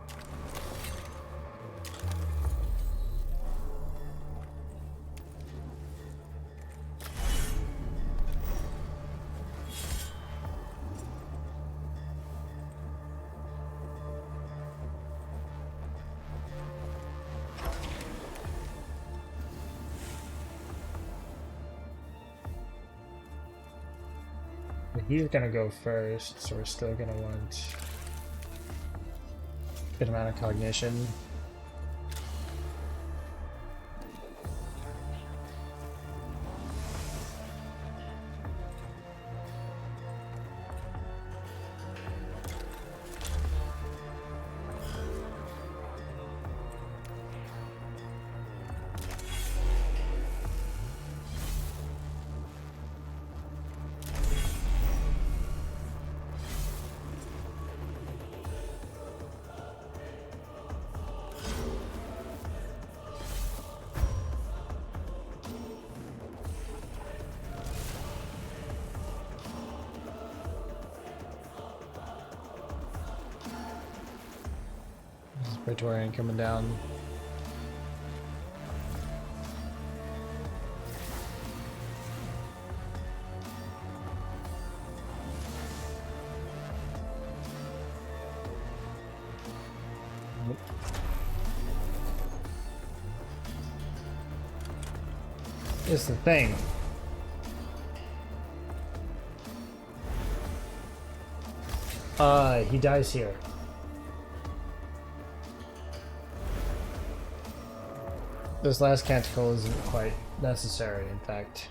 He's gonna go first, so we're still gonna want a good amount of cognition. Praetorian coming down. Here's the thing. He dies here. This last canticle isn't quite necessary, in fact.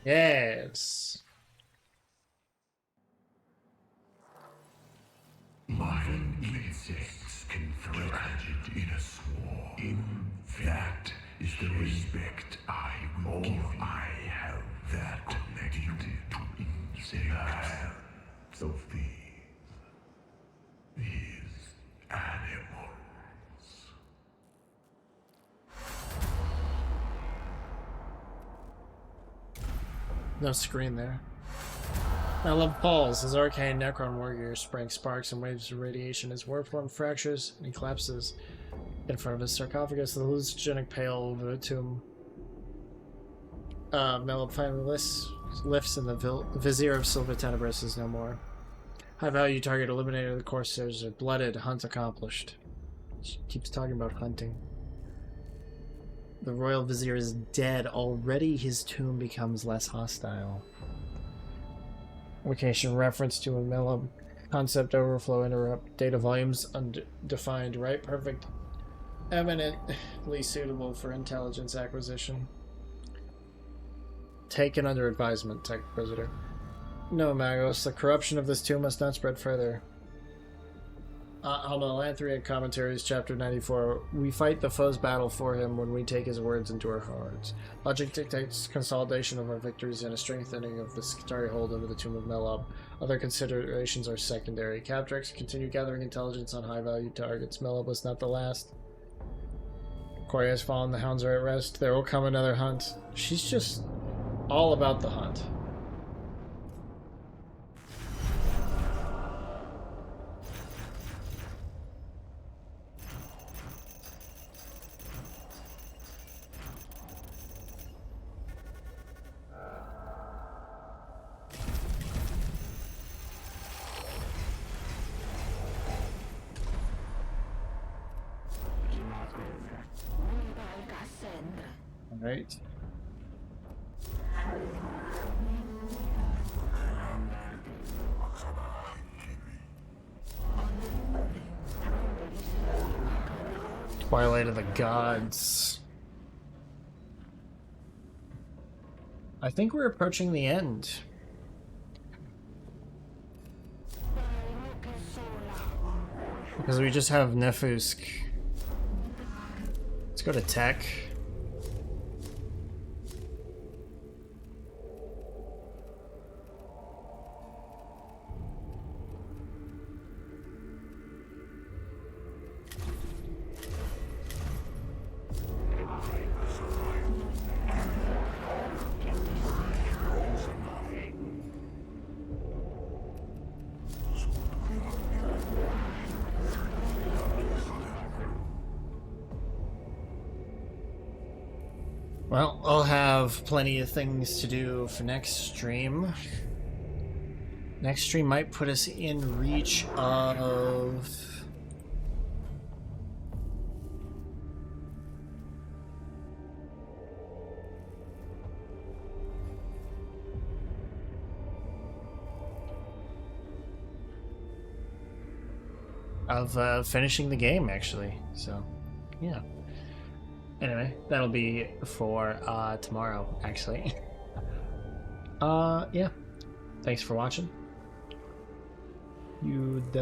Yes. Modern insects can threaten in a swarm. That is the respect I will give. I have that connected to insects. Of these animals. No screen there. Melub falls. His arcane Necron warrior spraying sparks and waves of radiation. His war form fractures and he collapses in front of his sarcophagus. The hallucinogenic pale over the tomb. Melub finally lifts and the vizier of Silver Tenebris is no more. High value target eliminated. The Corsairs are blooded. Hunt accomplished. She keeps talking about hunting. The royal vizier is dead. Already his tomb becomes less hostile. Location reference to a Melub. Concept overflow interrupt. Data volumes undefined. Right, perfect. Eminently suitable for intelligence acquisition. Taken under advisement, Tech Visitor. No, Magos. The corruption of this tomb must not spread further. Almalanthria Commentaries, Chapter 94. We fight the foe's battle for him when we take his words into our hearts. Logic dictates consolidation of our victories and a strengthening of the Skitarii hold over the Tomb of Melub. Other considerations are secondary. Captrex continue gathering intelligence on high-value targets. Melub was not the last. Quarry has fallen, the hounds are at rest. There will come another hunt. She's just all about the hunt. Right. Twilight of the Gods. I think we're approaching the end. Because we just have Nefusk. Let's go to tech. Well, I'll have plenty of things to do for next stream. Next stream might put us in reach of... finishing the game, actually. So, yeah. Anyway, that'll be for tomorrow, actually. Yeah. Thanks for watching. You'd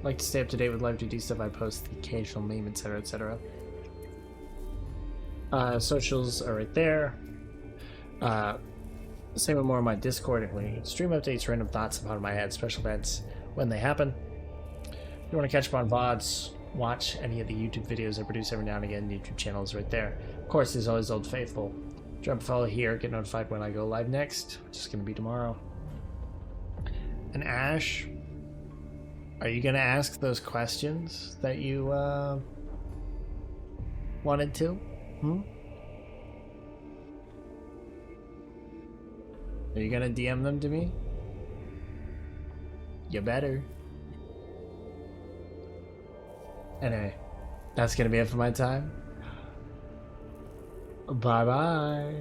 like to stay up to date with live GD stuff, I post the occasional meme, etc., etc. Socials are right there. Same with more on my Discord. Stream updates, random thoughts about my head, special events when they happen. If you want to catch up on VODs, watch any of the YouTube videos I produce every now and again. YouTube channel is right there. Of course, there's always Old Faithful. Drop a follow here, get notified when I go live next, which is going to be tomorrow. And Ash, are you going to ask those questions that you wanted to? Are you going to DM them to me? You better. Anyway, that's going to be it for my time. Bye-bye.